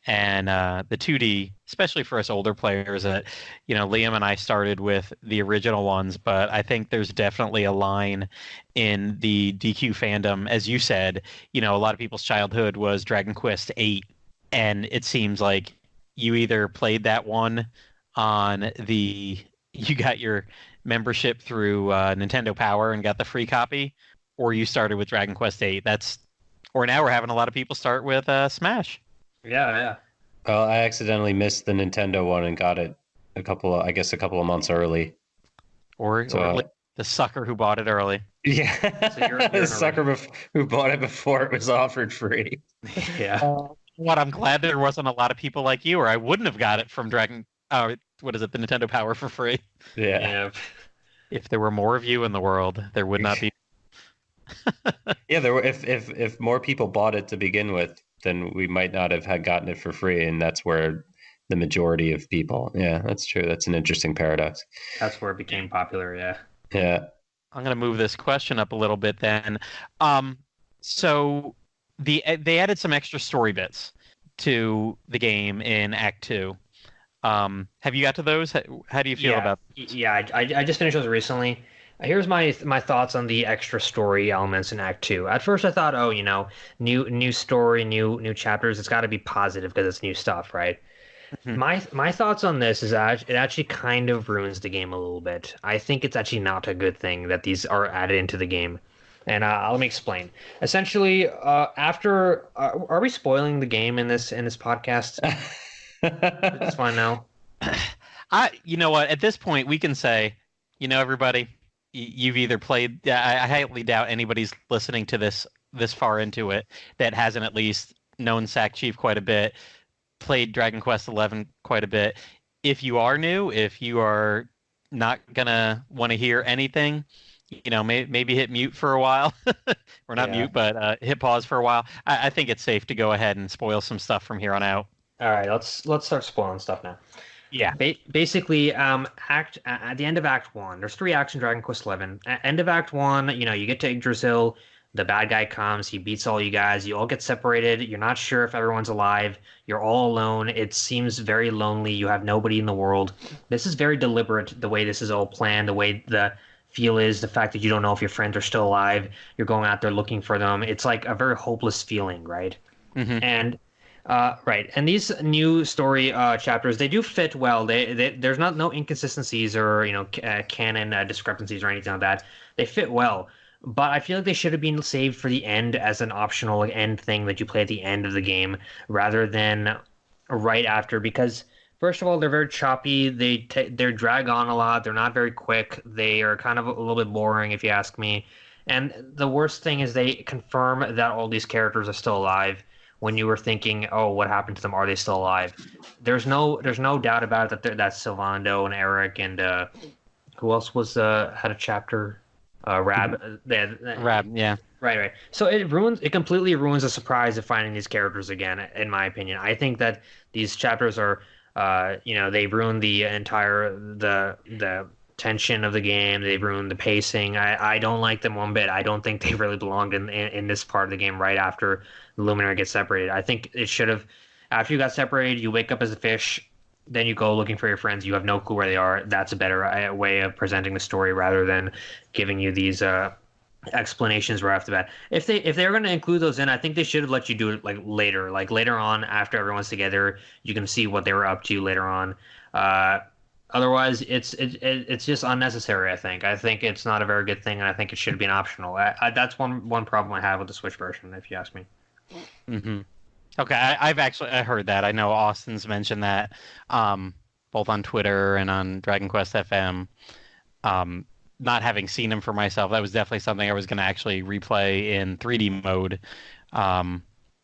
And the 2D, especially for us older players that, Liam and I started with the original ones, but I think there's definitely a line in the DQ fandom. As you said, a lot of people's childhood was Dragon Quest VIII, and it seems like you either played that one on you got your membership through Nintendo Power and got the free copy, or you started with Dragon Quest VIII. Or now we're having a lot of people start with Smash. Yeah. Well, I accidentally missed the Nintendo one and got it a couple of months early. Or the sucker who bought it early. Yeah, so you're the sucker who bought it before it was offered free. Yeah. I'm glad there wasn't a lot of people like you, or I wouldn't have got it from the Nintendo Power for free. Yeah. If there were more of you in the world, there would not be. Yeah, there were. If more people bought it to begin with, then we might not have had gotten it for free, and that's where the majority of people. Yeah, that's true. That's an interesting paradox. That's where it became popular. Yeah. Yeah. I'm gonna move this question up a little bit then. So they added some extra story bits to the game in Act 2. Have you got to those? How do you feel about? Yeah, I just finished those recently. Here's my thoughts on the extra story elements in Act 2. At first I thought, new story, new chapters. It's got to be positive because it's new stuff, right? My thoughts on this is that it actually kind of ruins the game a little bit. I think it's actually not a good thing that these are added into the game. And let me explain. Essentially, after are we spoiling the game in this podcast? I just want to know. You know what? At this point, we can say, everybody, you've either played. I highly doubt anybody's listening to this far into it that hasn't at least known Sackchief quite a bit, played Dragon Quest XI quite a bit. If you are new, if you are not gonna want to hear anything, maybe hit mute for a while, or not mute, but hit pause for a while. I think it's safe to go ahead and spoil some stuff from here on out. All right, let's start spoiling stuff now. Yeah. Basically, at the end of Act 1, there's 3 acts in Dragon Quest XI. At end of Act 1, you get to Yggdrasil, the bad guy comes, he beats all you guys, you all get separated, you're not sure if everyone's alive, you're all alone, it seems very lonely, you have nobody in the world. This is very deliberate, the way this is all planned, the way the feel is, the fact that you don't know if your friends are still alive, you're going out there looking for them. It's like a very hopeless feeling, right? Mm-hmm. And right, and these new story chapters, they do fit well. There's no inconsistencies or canon discrepancies or anything like that. They fit well, but I feel like they should have been saved for the end as an optional end thing that you play at the end of the game rather than right after. Because first of all, they're very choppy. They drag on a lot. They're not very quick. They are kind of a little bit boring, if you ask me. And the worst thing is they confirm that all these characters are still alive when you were thinking, oh, what happened to them? Are they still alive? There's no doubt about it that's Sylvando and Eric and who else was had a chapter? Rab. Rab, yeah. Right. So it completely ruins the surprise of finding these characters again, in my opinion. I think that these chapters are, they ruin the entire the tension of the game. They ruin the pacing. I don't like them one bit. I don't think they really belonged in this part of the game right after the Luminary gets separated. I think it should have, after you got separated, you wake up as a fish, then you go looking for your friends. You have no clue where they are. That's a better way of presenting the story rather than giving you these explanations right off the bat. If they're going to include those in, I think they should have let you do it like later on after everyone's together. You can see what they were up to later on. Otherwise, it's just unnecessary. I think it's not a very good thing, and I think it should be an optional. That's one problem I have with the Switch version, if you ask me. Mm-hmm. Okay, I've actually heard that. I know Austin's mentioned that, both on Twitter and on Dragon Quest FM. Not having seen him for myself, that was definitely something I was going to actually replay in 3D mode.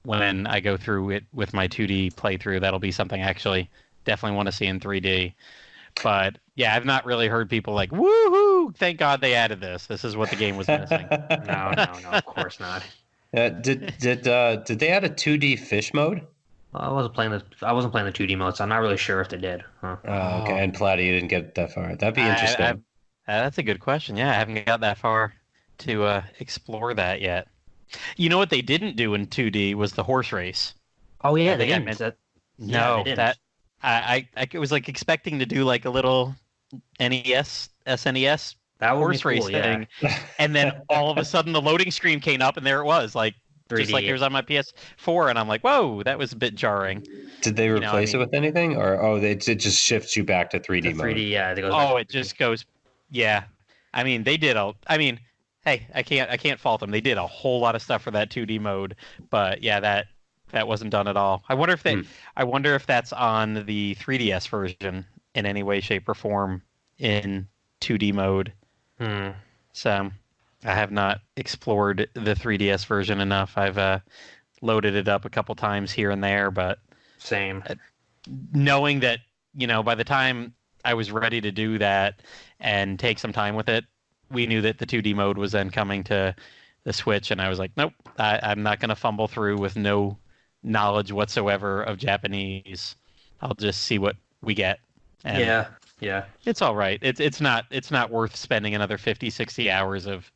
When I go through it with my 2D playthrough, that'll be something I actually definitely want to see in 3D. But yeah, I've not really heard people like, woohoo, thank God they added this. This is what the game was missing. No, of course not. Did they add a 2D fish mode? I wasn't playing the 2D mode, so I'm not really sure if they did. Huh? Oh, okay. And Platy, you didn't get that far. That'd be interesting. That's a good question. Yeah, I haven't got that far to explore that yet. You know what they didn't do in 2D was the horse race. Oh yeah, they didn't. No, that I was like expecting to do like a little SNES horse race thing, and then all of a sudden the loading screen came up and there it was, like 3D. Just like it was on my PS4, and I'm like, whoa, that was a bit jarring. Did they replace it with anything, or it just shifts you back to 3D mode? 3D, yeah. It just goes, yeah. I mean, they did hey, I can't fault them. They did a whole lot of stuff for that 2D mode, but yeah, that wasn't done at all. I wonder if that's on the 3DS version in any way, shape, or form in 2D mode. So I have not explored the 3DS version enough. I've loaded it up a couple times here and there, but same. Knowing that, by the time I was ready to do that and take some time with it, we knew that the 2D mode was then coming to the Switch, and I was like, nope, I'm not going to fumble through with no knowledge whatsoever of Japanese. I'll just see what we get. And yeah. It's all right. It's not worth spending another 50, 60 hours of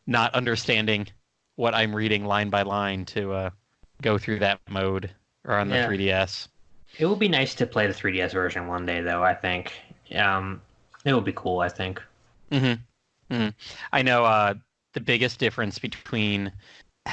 not understanding what I'm reading line by line to go through that mode or on the 3DS. It would be nice to play the 3DS version one day, though, I think. It would be cool, I think. Mm-hmm. Mm-hmm. I know the biggest difference between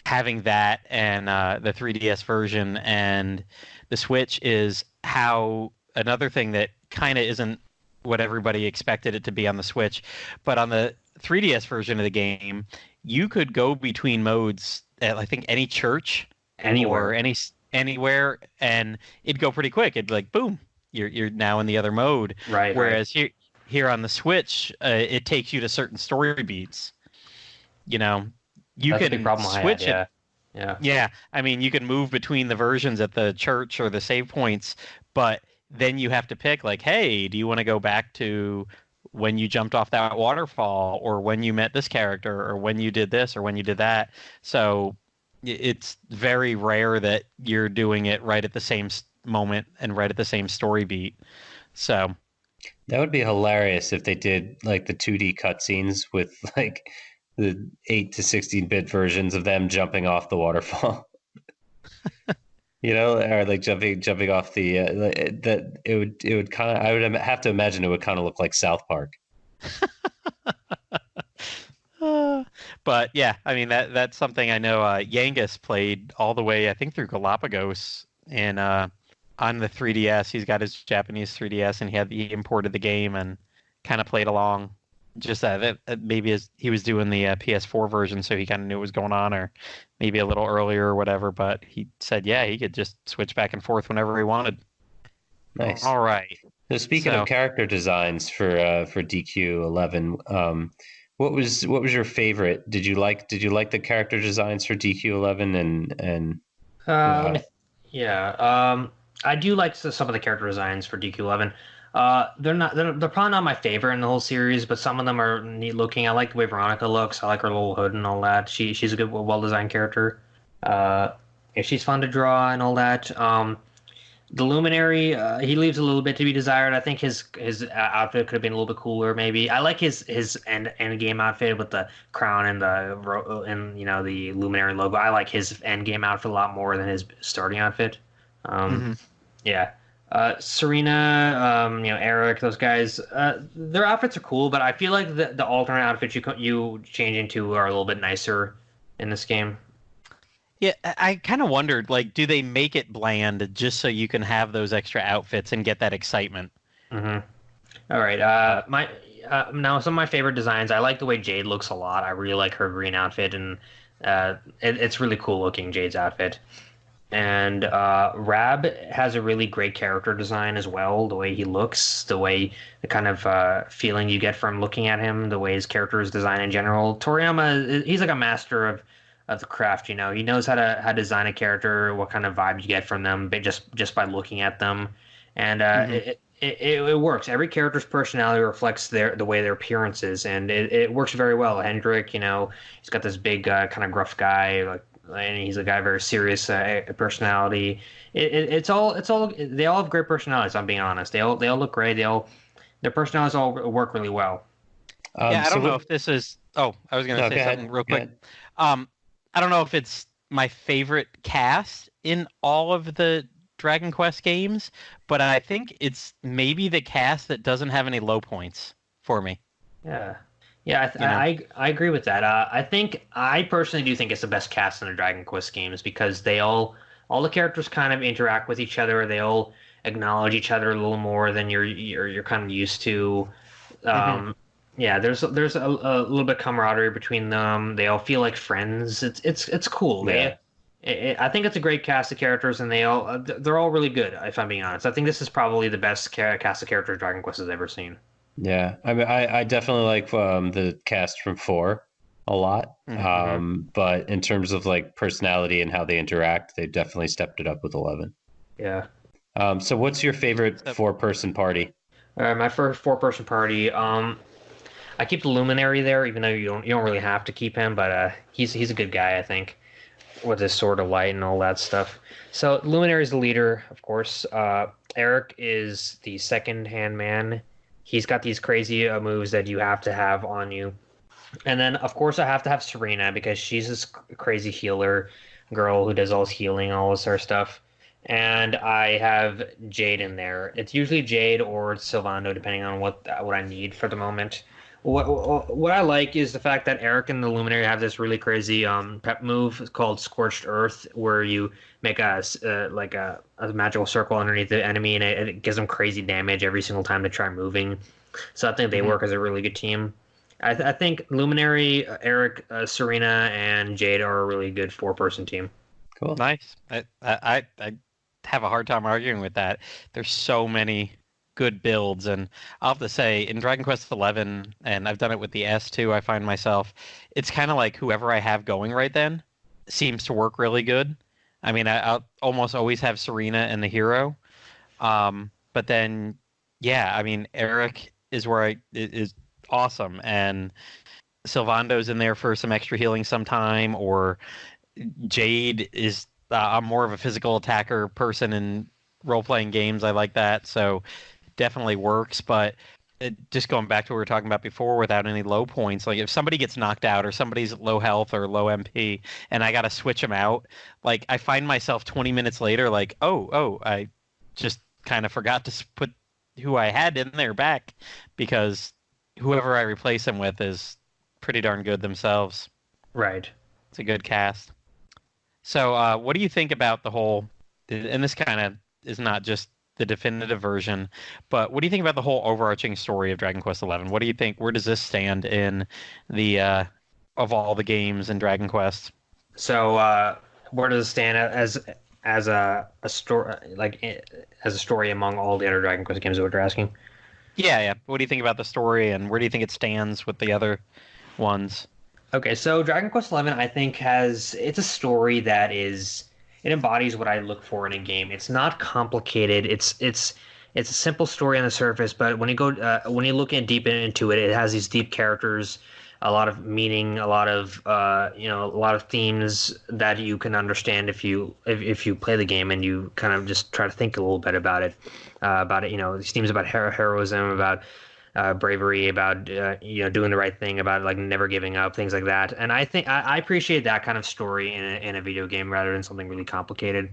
having that and the 3DS version and the Switch is how another thing that kind of isn't what everybody expected it to be on the Switch, but on the 3DS version of the game, you could go between modes at I think any church Anywhere. or anywhere, and it'd go pretty quick. It'd be like boom, you're now in the other mode. Right. Whereas here on the Switch, it takes you to certain story beats. You know, you That's a can big problem switch I had, it. Yeah. Yeah, I mean, you can move between the versions at the church or the save points, but then you have to pick like, hey, do you want to go back to when you jumped off that waterfall, or when you met this character, or when you did this, or when you did that? So it's very rare that you're doing it right at the same moment and right at the same story beat. So That would be hilarious if they did like the 2D cutscenes with like the 8 to 16-bit versions of them jumping off the waterfall. Or like jumping off the that it would kind of, I would have to imagine it would kind of look like South Park. But yeah, I mean that's something I know. Yangus played all the way, I think, through Galapagos, and on the 3DS. He's got his Japanese 3DS, and he imported the game and kind of played along. Just that maybe he was doing the PS4 version, so he kind of knew what was going on, or maybe a little earlier or whatever. But he said, yeah, he could just switch back and forth whenever he wanted. Nice. All right. So speaking of character designs for DQ11, what was your favorite? Did you like the character designs for DQ11 and I do like some of the character designs for DQ11. They're probably not my favorite in the whole series, but some of them are neat looking. I like the way Veronica looks. I like her little hood and all that. She's a good, well designed character. She's fun to draw and all that. The Luminary, he leaves a little bit to be desired. I think his outfit could have been a little bit cooler, maybe. I like his end game outfit with the crown and the Luminary logo. I like his end game outfit a lot more than his starting outfit. Yeah. Serena, Eric, those guys, their outfits are cool, but I feel like the alternate outfits you change into are a little bit nicer in this game. Yeah, I kind of wondered, like, do they make it bland just so you can have those extra outfits and get that excitement? Mm-hmm. All right. Now some of my favorite designs. I like the way Jade looks a lot. I really like her green outfit, and it's really cool looking, Jade's outfit. And Rab has a really great character design as well. The way he looks, the kind of feeling you get from looking at him, the way his character is designed in general. Toriyama, he's like a master of the craft. He knows how to design a character, what kind of vibe you get from them, but just by looking at them, and it works. Every character's personality reflects the way their appearance is, and it works very well. Hendrik, he's got this big kind of gruff guy, and he's a guy very serious personality. It's all they all have great personalities. I'm being honest. They all look great. Their personalities all work really well. Yeah, I don't know if this is. Oh, I was going to say something real quick. I don't know if it's my favorite cast in all of the Dragon Quest games, but I think it's maybe the cast that doesn't have any low points for me. Yeah. Yeah, I agree with that. I personally do think it's the best cast in the Dragon Quest games because all the characters kind of interact with each other. They all acknowledge each other a little more than you're kind of used to. Yeah, there's a little bit of camaraderie between them. They all feel like friends. It's cool. Yeah. I think it's a great cast of characters, and they're all really good. If I'm being honest, I think this is probably the best cast of characters Dragon Quest has ever seen. Yeah, I mean, I definitely like the cast from 4 a lot. But in terms of like personality and how they interact, they definitely stepped it up with 11. Yeah. So what's your favorite 4-person party? My first 4-person party. I keep the Luminary there, even though you don't really have to keep him, but he's a good guy, I think, with his sword of light and all that stuff. So Luminary is the leader, of course. Eric is the second-hand man. He's got these crazy moves that you have to have on you. And then, of course, I have to have Serena because she's this crazy healer girl who does all this healing, all this sort of stuff. And I have Jade in there. It's usually Jade or Sylvando, depending on what I need for the moment. What I like is the fact that Eric and the Luminary have this really crazy prep move called Scorched Earth, where you make a magical circle underneath the enemy, and it gives them crazy damage every single time they try moving. So I think they Mhm. work as a really good team. I think Luminary, Eric, Serena, and Jade are a really good four-person team. Cool. Nice. I have a hard time arguing with that. There's so many good builds, and I'll have to say, in Dragon Quest XI, and I've done it with the S too, I find myself, it's kind of like whoever I have going right then seems to work really good. I mean, I'll almost always have Serena and the hero, but then, yeah, I mean, Eric is is awesome, and Sylvando's in there for some extra healing sometime, or Jade is I'm more of a physical attacker person in role playing games. I like that, so definitely works. But just going back to what we were talking about before, without any low points, like if somebody gets knocked out or somebody's low health or low MP, and I got to switch them out, like I find myself 20 minutes later, like I just kind of forgot to put who I had in there back because whoever I replace them with is pretty darn good themselves. Right. It's a good cast. So, what do you think about the whole? And this kind of is not just the definitive version, but what do you think about the whole overarching story of Dragon Quest XI? What do you think? Where does this stand in the of all the games in Dragon Quest? So, where does it stand as a story as a story among all the other Dragon Quest games? Is what you're asking? Yeah, yeah. What do you think about the story, and where do you think it stands with the other ones? Okay, so Dragon Quest XI, I think it's a story that it embodies what I look for in a game. It's not complicated. It's a simple story on the surface, but when you look in deep into it, it has these deep characters, a lot of meaning, a lot of a lot of themes that you can understand if you play the game and you kind of just try to think a little bit about it. These themes about heroism, about bravery, about doing the right thing, about like never giving up, things like that. And I think I appreciate that kind of story in a video game rather than something really complicated.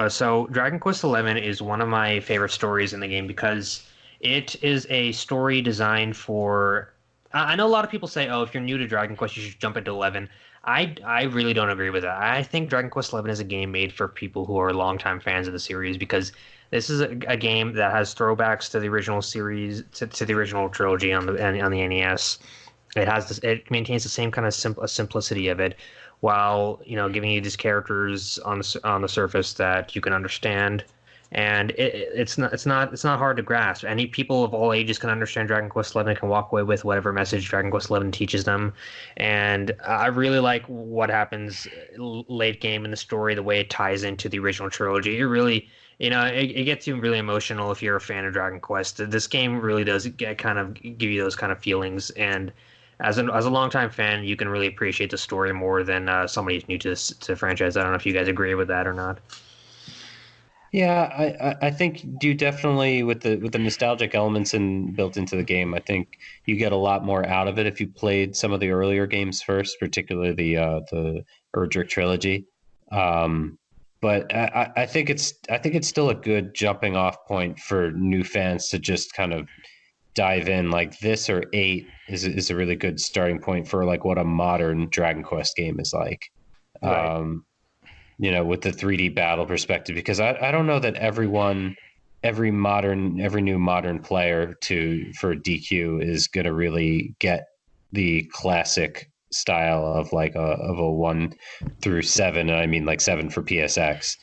So Dragon Quest XI is one of my favorite stories in the game because it is a story designed for. I know a lot of people say, "Oh, if you're new to Dragon Quest, you should jump into 11." I really don't agree with that. I think Dragon Quest XI is a game made for people who are longtime fans of the series because this is a game that has throwbacks to the original series, to the original trilogy on the NES. It maintains the same kind of simplicity of it, while giving you these characters on the surface that you can understand, and it's not hard to grasp. Any people of all ages can understand Dragon Quest XI, can walk away with whatever message Dragon Quest XI teaches them, and I really like what happens late game in the story, the way it ties into the original trilogy. It really it gets you really emotional if you're a fan of Dragon Quest. This game really does kind of give you those kind of feelings, and as a longtime fan, you can really appreciate the story more than somebody who's new to the franchise. I don't know if you guys agree with that or not. Yeah, I think you definitely with the nostalgic elements built into the game. I think you get a lot more out of it if you played some of the earlier games first, particularly the Erdrick trilogy. But I think it's still a good jumping off point for new fans to just kind of dive in. Like this or 8 is a really good starting point for like what a modern Dragon Quest game is like. Right. With the 3D battle perspective, because I don't know that every new modern player for DQ is going to really get the classic style of like of a 1 through 7. And I mean like 7 for PSX.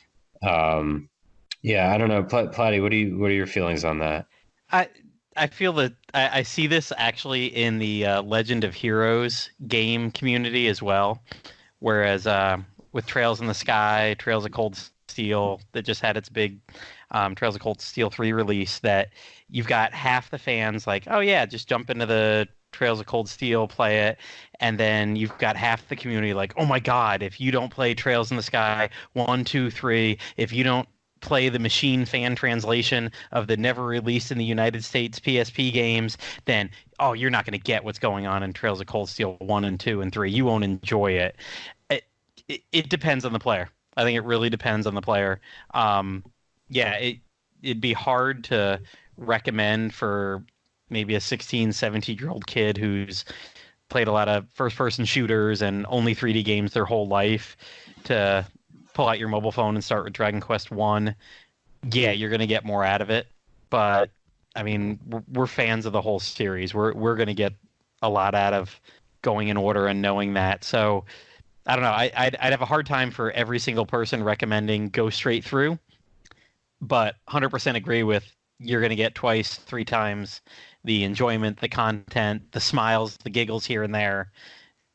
Yeah, I don't know. Platty, what are your feelings on that? I I feel that I see this actually in the Legend of Heroes game community as well. Whereas with Trails in the Sky, Trails of Cold Steel, that just had its big Trails of Cold Steel 3 release, that you've got half the fans like, oh yeah, just jump into the Trails of Cold Steel, play it, and then you've got half the community like, oh my God, if you don't play Trails in the Sky 1, 2, 3, if you don't play the machine fan translation of the never released in the United States PSP games, then oh, you're not going to get what's going on in Trails of Cold Steel 1 and 2 and 3. You won't enjoy it. It depends on the player. I think it really depends on the player. Yeah, it'd be hard to recommend for maybe a 16, 17-year-old kid who's played a lot of first-person shooters and only 3D games their whole life to pull out your mobile phone and start with Dragon Quest 1, yeah, you're going to get more out of it. But, I mean, we're fans of the whole series. We're going to get a lot out of going in order and knowing that. So, I don't know. I'd have a hard time for every single person recommending go straight through. But 100% agree with you're going to get twice, 3 times the enjoyment, the content, the smiles, the giggles here and there,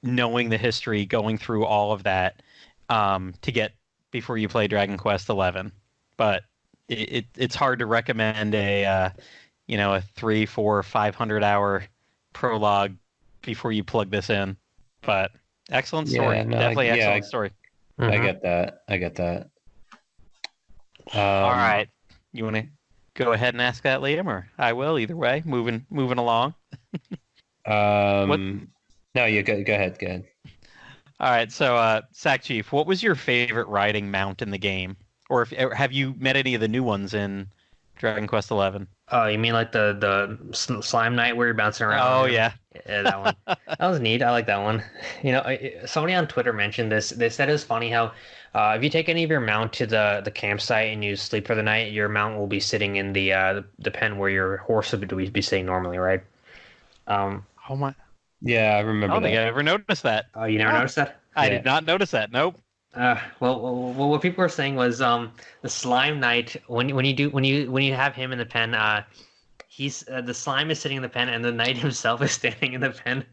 knowing the history, going through all of that to get before you play Dragon Quest 11. But it's hard to recommend a 3, 4, 500 hour prologue before you plug this in. But excellent story, excellent story. I get that. All right, you want to go ahead and ask that, Liam, or I will. Either way, moving along. No, you go ahead. All right, so Sackchief, what was your favorite riding mount in the game, or have you met any of the new ones in Dragon Quest 11? Oh, you mean like the slime knight where you're bouncing around? Oh yeah, that one. That was neat. I like that one. Somebody on Twitter mentioned this. They said it was funny how if you take any of your mount to the campsite and you sleep for the night, your mount will be sitting in the pen where your horse would be sitting normally, right? Oh my. Yeah, I remember. I don't think I ever noticed that. Oh, you never noticed that? I did not notice that. Nope. Well, what people were saying was the slime knight when you have him in the pen, he's the slime is sitting in the pen and the knight himself is standing in the pen.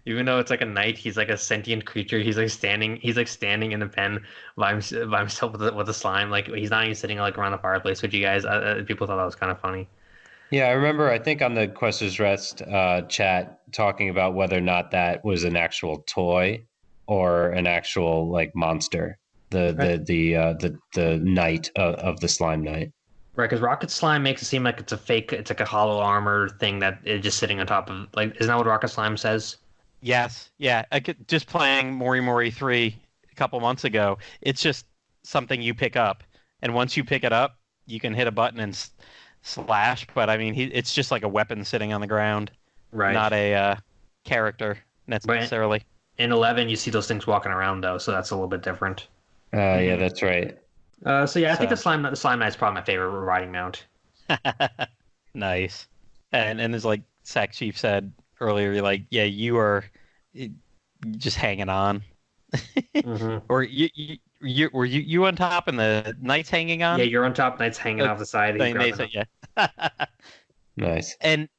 Even though it's like a knight, he's like a sentient creature. He's like standing in the pen by himself with the slime. Like he's not even sitting like around the fireplace with you guys. People thought that was kind of funny. Yeah, I remember. I think on the Questers Rest chat talking about whether or not that was an actual toy or an actual like monster. The knight of the slime knight. Right, because Rocket Slime makes it seem like it's a fake. It's like a hollow armor thing that is just sitting on top of. Like, isn't that what Rocket Slime says? Yes. Yeah. Just playing Mori Mori 3 a couple months ago. It's just something you pick up, and once you pick it up, you can hit a button and slash. But I mean, it's just like a weapon sitting on the ground, right? Not a character necessarily. But in 11, you see those things walking around though, so that's a little bit different. Yeah, that's right. I think the slime knight's probably my favorite riding mount. Nice. And as like Sackchief said earlier, you're like, yeah, you are just hanging on. Mm-hmm. Or were you on top and the knight's hanging on? Yeah, you're on top, knight's hanging off the side. Yeah. Nice. And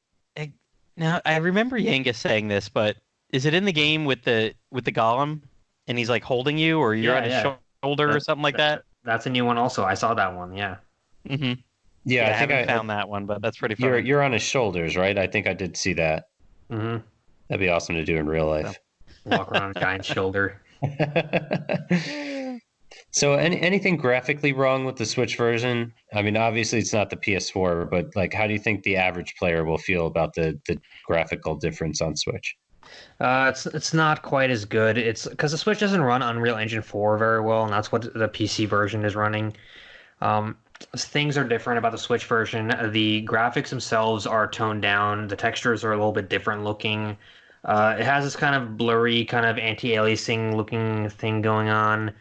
now I remember Yangus saying this, but is it in the game with the golem and he's like holding you, or you're on his shoulder or something like that? That's a new one also. I saw that one, yeah. Mm-hmm. Yeah, I think I found that one, but that's pretty funny. You're on his shoulders, right? I think I did see that. Mm-hmm. That'd be awesome to do in real life. Walk around a guy's shoulder. So anything graphically wrong with the Switch version? I mean, obviously it's not the PS4, but like, how do you think the average player will feel about the graphical difference on Switch? It's not quite as good. It's because the Switch doesn't run Unreal Engine 4 very well, and that's what the PC version is running. Things are different about the Switch version. The graphics themselves are toned down. The textures are a little bit different looking. It has this kind of blurry, kind of anti-aliasing looking thing going on.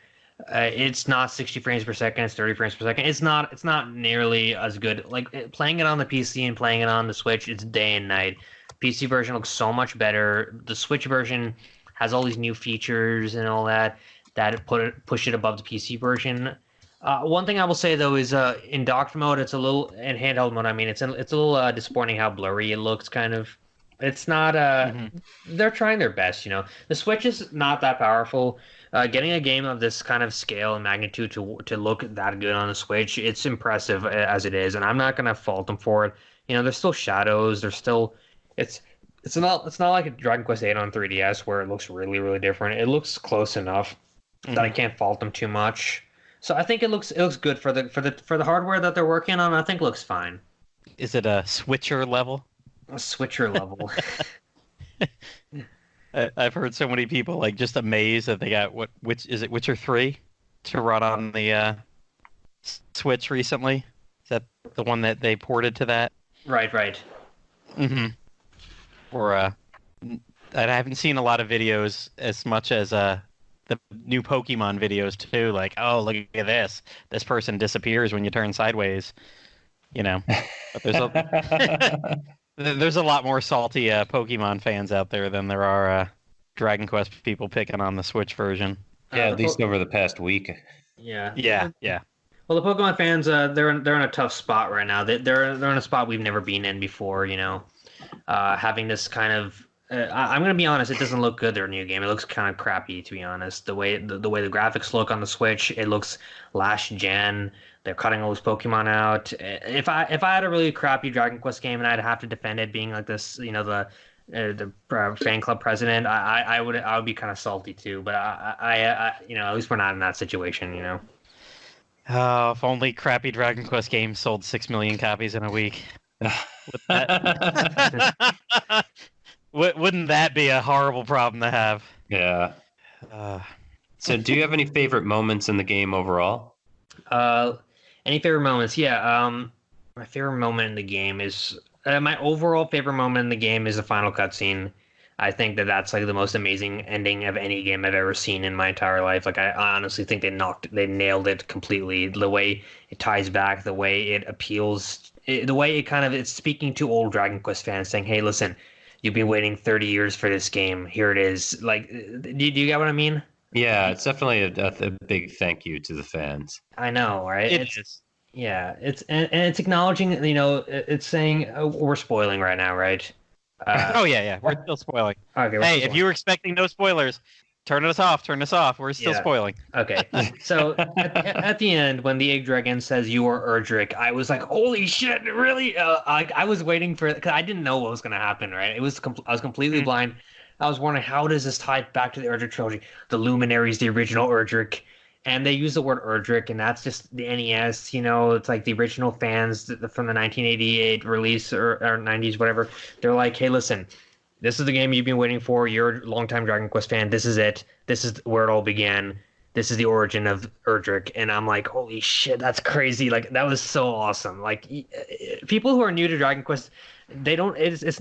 It's not 60 frames per second. It's 30 frames per second. It's not nearly as good. Like playing it on the PC and playing it on the Switch, it's day and night. PC version looks so much better. The Switch version has all these new features and all that push it above the PC version. One thing I will say though is in docked mode, it's a little in handheld mode. I mean, it's a little disappointing how blurry it looks. Kind of, it's not. They're trying their best, you know. The Switch is not that powerful. Getting a game of this kind of scale and magnitude to look that good on the Switch, it's impressive as it is, and I'm not gonna fault them for it. You know, there's still shadows. There's still it's not like a Dragon Quest 8 on 3DS where it looks really, really different. It looks close enough that I can't fault them too much. So I think it looks good for the hardware that they're working on. I think it looks fine. Is it a switcher level? A switcher level. I've heard so many people like just amazed that they got Witcher 3 to run on the Switch recently. Is that the one that they ported to that? Right. Mm-hmm. Or I haven't seen a lot of videos as much as the new Pokemon videos too. Like, oh, look at this. This person disappears when you turn sideways. You know, but there's a lot more salty Pokemon fans out there than there are Dragon Quest people picking on the Switch version. Yeah, The at least over the past week. yeah. Yeah, yeah. Well, the Pokemon fans, they're in a tough spot right now. They're in a spot we've never been in before. Having this kind of I'm gonna be honest, it doesn't look good. Their new game, it looks kind of crappy to be honest. The way the graphics look on the Switch, it looks last gen. They're cutting all those Pokemon out. If I had a really crappy Dragon Quest game and I'd have to defend it, being like this, the fan club president, I would be kind of salty too. But at least we're not in that situation. Oh, if only crappy Dragon Quest games sold 6 million copies in a week. With that. Wouldn't that be a horrible problem to have? Yeah. Uh, So, do you have any favorite moments in the game overall? Uh, any favorite moments? Yeah. My favorite moment in the game is my overall favorite moment in the game is the final cutscene. I think that's like the most amazing ending of any game I've ever seen in my entire life. Like I honestly think they nailed it completely. The way it ties back, the way it appeals, the way it kind of it's speaking to old Dragon Quest fans, saying, "Hey, listen, you've been waiting 30 years for this game. Here it is." Like, do you get what I mean? Yeah, it's definitely a big thank you to the fans. I know, right? it is. Yeah, and it's acknowledging, it's saying we're spoiling right now, right? Oh yeah. We're still spoiling. Okay. Hey, if you were expecting no spoilers, turn us off. Turn us off. We're still Yeah. spoiling. Okay. So at the end, when the egg dragon says you are Erdrick, I was like, "Holy shit! Really?" I was waiting for because I didn't know what was gonna happen. Right? I was completely blind. I was wondering how does this tie back to the Erdrick trilogy? The Luminaries, the original Erdrick, and they use the word Erdrick, and that's just the NES. It's like the original fans from the 1988 release or 90s, whatever. They're like, "Hey, listen. This is the game you've been waiting for. You're a longtime Dragon Quest fan. This is it. This is where it all began. This is the origin of Erdrick." And I'm like, holy shit, that's crazy. Like, that was so awesome. Like, people who are new to Dragon Quest, they don't,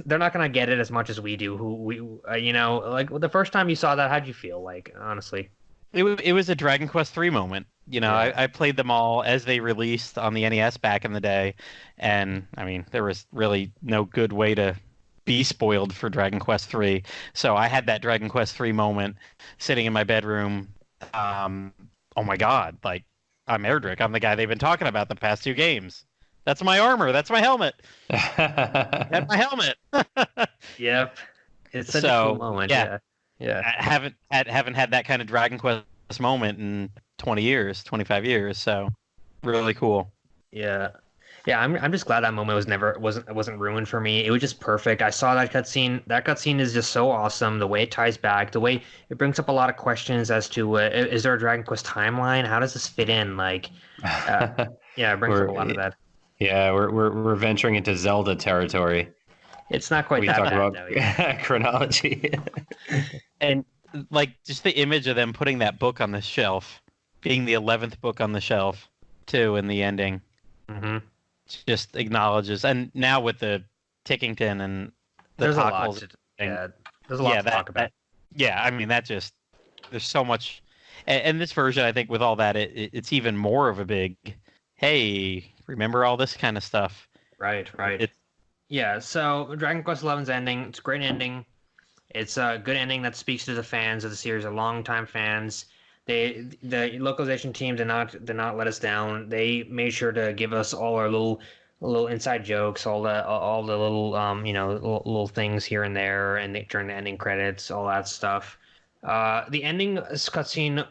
they're not going to get it as much as we do. Like the first time you saw that, how'd you feel? Like, honestly. It was a Dragon Quest 3 moment. Yeah. I played them all as they released on the NES back in the day, and I mean, there was really no good way to be spoiled for Dragon Quest 3. So I had that Dragon Quest 3 moment sitting in my bedroom. Oh my God, like I'm Erdrick. I'm the guy they've been talking about the past two games. That's my armor. That's my helmet. That's my helmet. Yep. It's such a So, cool moment. yeah. Yeah. I haven't had that kind of Dragon Quest moment in 20 years, 25 years. So really cool. Yeah. Yeah, I'm just glad that moment wasn't ruined for me. It was just perfect. I saw that cutscene. That cutscene is just so awesome. The way it ties back, the way it brings up a lot of questions as to is there a Dragon Quest timeline? How does this fit in? Like, yeah, it brings up a lot of that. Yeah, we're venturing into Zelda territory. It's not quite We that talk bad about though. Yeah. chronology. And like just the image of them putting that book on the shelf, being the 11th book on the shelf, too, in the ending, hmm just acknowledges. And now with the Tickington and the There's a lot. Cockles thing, Yeah, there's a lot to talk about. yeah, I mean that just there's so much, and this version I think with all that it's even more of a big, hey, remember all this kind of stuff. Right. It's Yeah. So Dragon Quest XI's ending. It's a great ending. It's a good ending that speaks to the fans of the series, the longtime fans. The localization team did not let us down. They made sure to give us all our little inside jokes, all the little little things here and there, and during the ending credits, all that stuff. The ending cutscene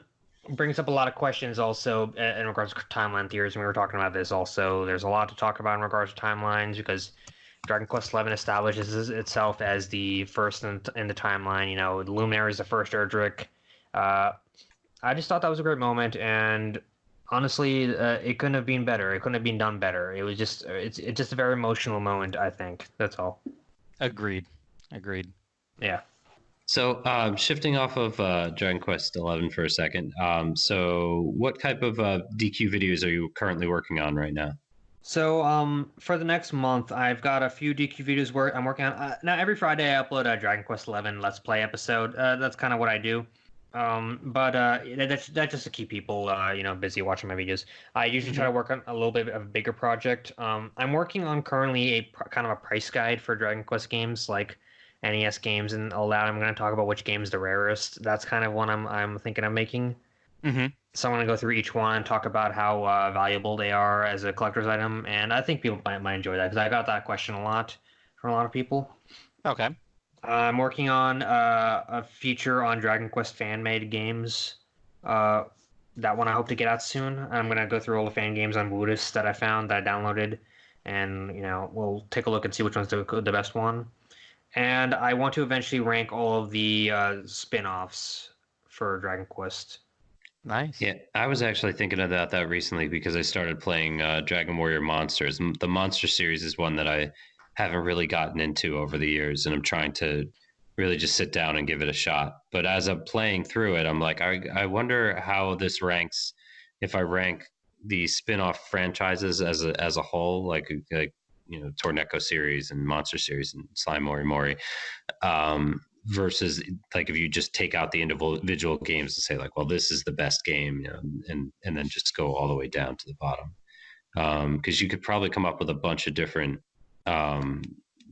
brings up a lot of questions also in regards to timeline theories. We were talking about this also. There's a lot to talk about in regards to timelines because Dragon Quest XI establishes itself as the first in the timeline. The Luminary is the first Erdrick. I just thought that was a great moment, and honestly, it couldn't have been better. It couldn't have been done better. It was it's just a very emotional moment. I think that's all. agreed. Yeah. So, shifting off of Dragon Quest XI for a second. So, what type of DQ videos are you currently working on right now? So, for the next month, I've got a few DQ videos where I'm working on. Now, every Friday, I upload a Dragon Quest XI Let's Play episode. That's kind of what I do. But that's just to keep people, busy watching my videos. I usually try to work on a little bit of a bigger project. I'm working on currently kind of a price guide for Dragon Quest games, like NES games, and I'm going to talk about which game's the rarest. That's kind of one I'm thinking of making. Mm-hmm. So I'm going to go through each one and talk about how valuable they are as a collector's item, and I think people might enjoy that because I got that question a lot from a lot of people. Okay. I'm working on a feature on Dragon Quest fan-made games. That one I hope to get out soon. I'm going to go through all the fan games on Woodus that I found that I downloaded, and we'll take a look and see which one's the best one. And I want to eventually rank all of the spin-offs for Dragon Quest. Nice. Yeah, I was actually thinking about that recently because I started playing Dragon Warrior Monsters. The Monster series is one that I haven't really gotten into over the years, and I'm trying to really just sit down and give it a shot. But as I'm playing through it, I'm like, I wonder how this ranks if I rank the spin-off franchises as a whole, like Torneko series and Monster series and Slime Mori Mori. Versus like if you just take out the individual games and say like, well, this is the best game, and then just go all the way down to the bottom, because you could probably come up with a bunch of different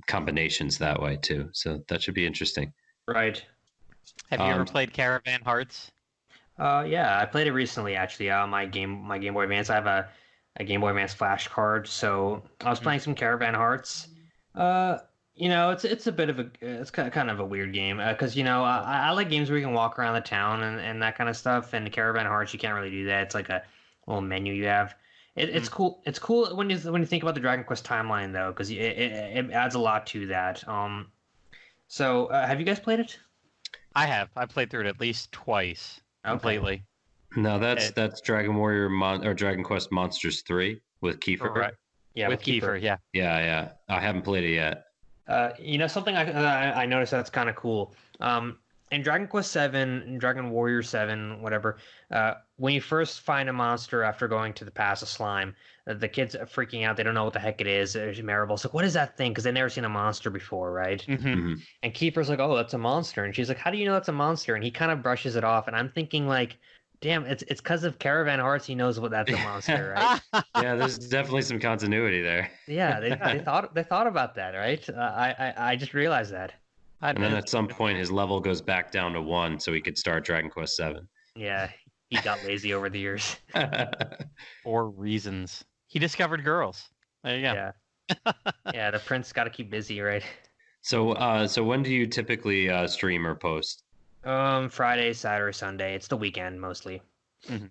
combinations that way too. So that should be interesting. Right. Have you ever played Caravan Hearts? Yeah, I played it recently actually. My Game Boy Advance. I have a Game Boy Advance flash card, so I was playing some Caravan Hearts. It's a bit of it's kind of a weird game because I like games where you can walk around the town and that kind of stuff. And Caravan Hearts, you can't really do that. It's like a little menu you have. It's cool. It's cool when you think about the Dragon Quest timeline though, because it adds a lot to that. So have you guys played it? I have. I played through it at least twice completely. No, that's Dragon Warrior or Dragon Quest Monsters 3 with Kiefer. Right. Yeah, with Kiefer. Yeah. Yeah. I haven't played it yet. Something I noticed that's kind of cool. In Dragon Quest VII, Dragon Warrior 7, whatever, when you first find a monster after going to the pass of slime, the kids are freaking out. They don't know what the heck it is. Maribel's like, what is that thing? Because they've never seen a monster before, right? Mm-hmm. And Kiefer's like, oh, that's a monster. And she's like, how do you know that's a monster? And he kind of brushes it off. And I'm thinking like, damn, it's because of Caravan Hearts. He knows what that's a monster, right? Yeah, there's definitely some continuity there. Yeah, they thought about that, right? I just realized that. And then at some point, his level goes back down to 1, so he could start Dragon Quest 7. Yeah, he got lazy over the years. For reasons. He discovered girls. There you go. Yeah, yeah. The prince got to keep busy, right? So when do you typically stream or post? Friday, Saturday, Sunday. It's the weekend mostly. Mm-hmm.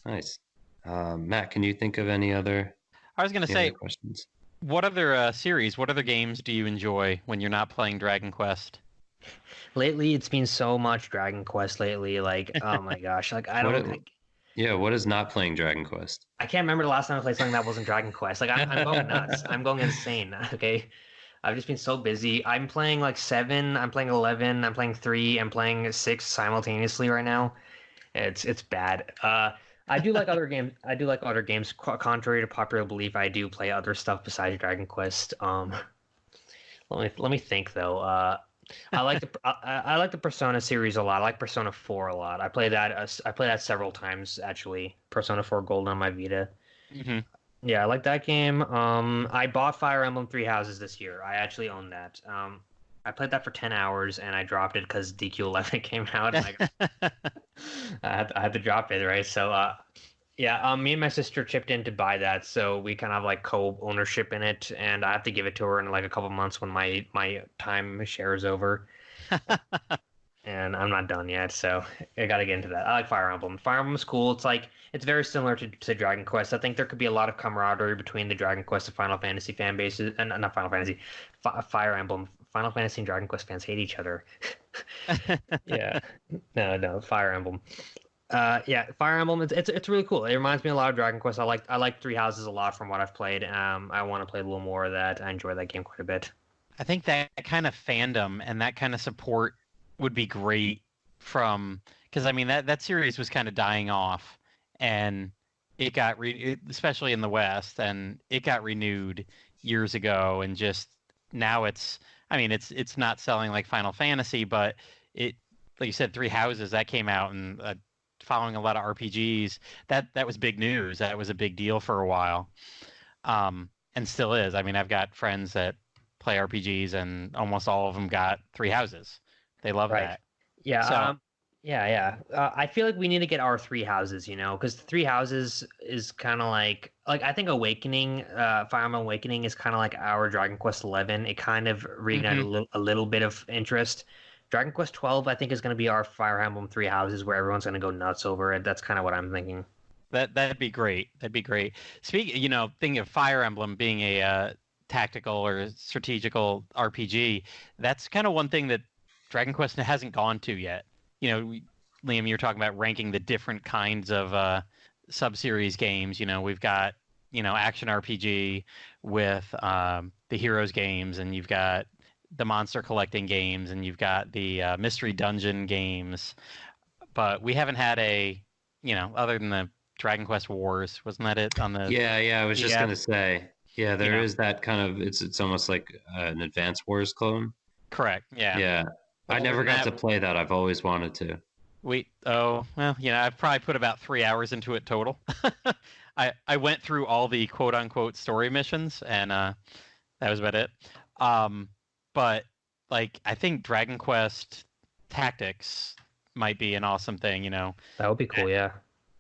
Nice. Matt, can you think of any other? I was going to say, questions. What other series, what other games do you enjoy when you're not playing Dragon Quest? Lately, it's been so much Dragon Quest lately. Like, oh my gosh. Like, I don't think... Yeah, what is not playing Dragon Quest? I can't remember the last time I played something that wasn't Dragon Quest. Like, I'm going nuts. I'm going insane. Okay. I've just been so busy. I'm playing like 7, I'm playing 11, I'm playing 3, I'm playing 6 simultaneously right now. It's bad. I do like other games. Contrary to popular belief, I do play other stuff besides Dragon Quest. Let me think though. I like the Persona series a lot. I like Persona 4 a lot. I play that several times actually. Persona 4 Gold on my Vita. Mm-hmm. Yeah, I like that game. I bought Fire Emblem Three Houses this year. I actually own that. I played that for 10 hours and I dropped it because DQ11 came out. And I had to drop it, right? So, me and my sister chipped in to buy that. So we kind of like co-ownership in it. And I have to give it to her in like a couple months when my time share is over. And I'm not done yet. So I got to get into that. I like Fire Emblem. Fire Emblem is cool. It's very similar to Dragon Quest. I think there could be a lot of camaraderie between the Dragon Quest and Final Fantasy fan bases. And not Final Fantasy, Fire Emblem. Final Fantasy and Dragon Quest fans hate each other. Yeah. No, Fire Emblem. Fire Emblem. It's really cool. It reminds me a lot of Dragon Quest. I like Three Houses a lot from what I've played. I want to play a little more of that. I enjoy that game quite a bit. I think that kind of fandom and that kind of support would be great because I mean that series was kind of dying off, and it got especially in the West, and it got renewed years ago, and just now I mean, it's not selling like Final Fantasy, but it, like you said, Three Houses that came out and following a lot of RPGs. That was big news. That was a big deal for a while, and still is. I mean, I've got friends that play RPGs, and almost all of them got Three Houses. They love Right. that. Yeah. So Yeah. I feel like we need to get our three houses, because three houses is kind of like I think Awakening, Fire Emblem Awakening is kind of like our Dragon Quest 11. It kind of reignited mhm. a little bit of interest. Dragon Quest 12, I think, is going to be our Fire Emblem three houses where everyone's going to go nuts over it. That's kind of what I'm thinking. That'd be great. That'd be great. Thinking of Fire Emblem being a tactical or strategical RPG, that's kind of one thing that Dragon Quest hasn't gone to yet. Liam, you're talking about ranking the different kinds of sub-series games. We've got action RPG with the Heroes games, and you've got the monster collecting games, and you've got the mystery dungeon games. But we haven't had other than the Dragon Quest Wars, wasn't that it on the? Yeah. I was just Yeah, gonna say, yeah, you there know, is that kind of. It's almost like an Advance Wars clone. correct. Yeah. Yeah, I Other never than got that, to play that. I've always wanted to. I've probably put about 3 hours into it total. I went through all the quote unquote story missions, and that was about it. Um, but like I think Dragon Quest Tactics might be an awesome thing. That would be cool. Yeah.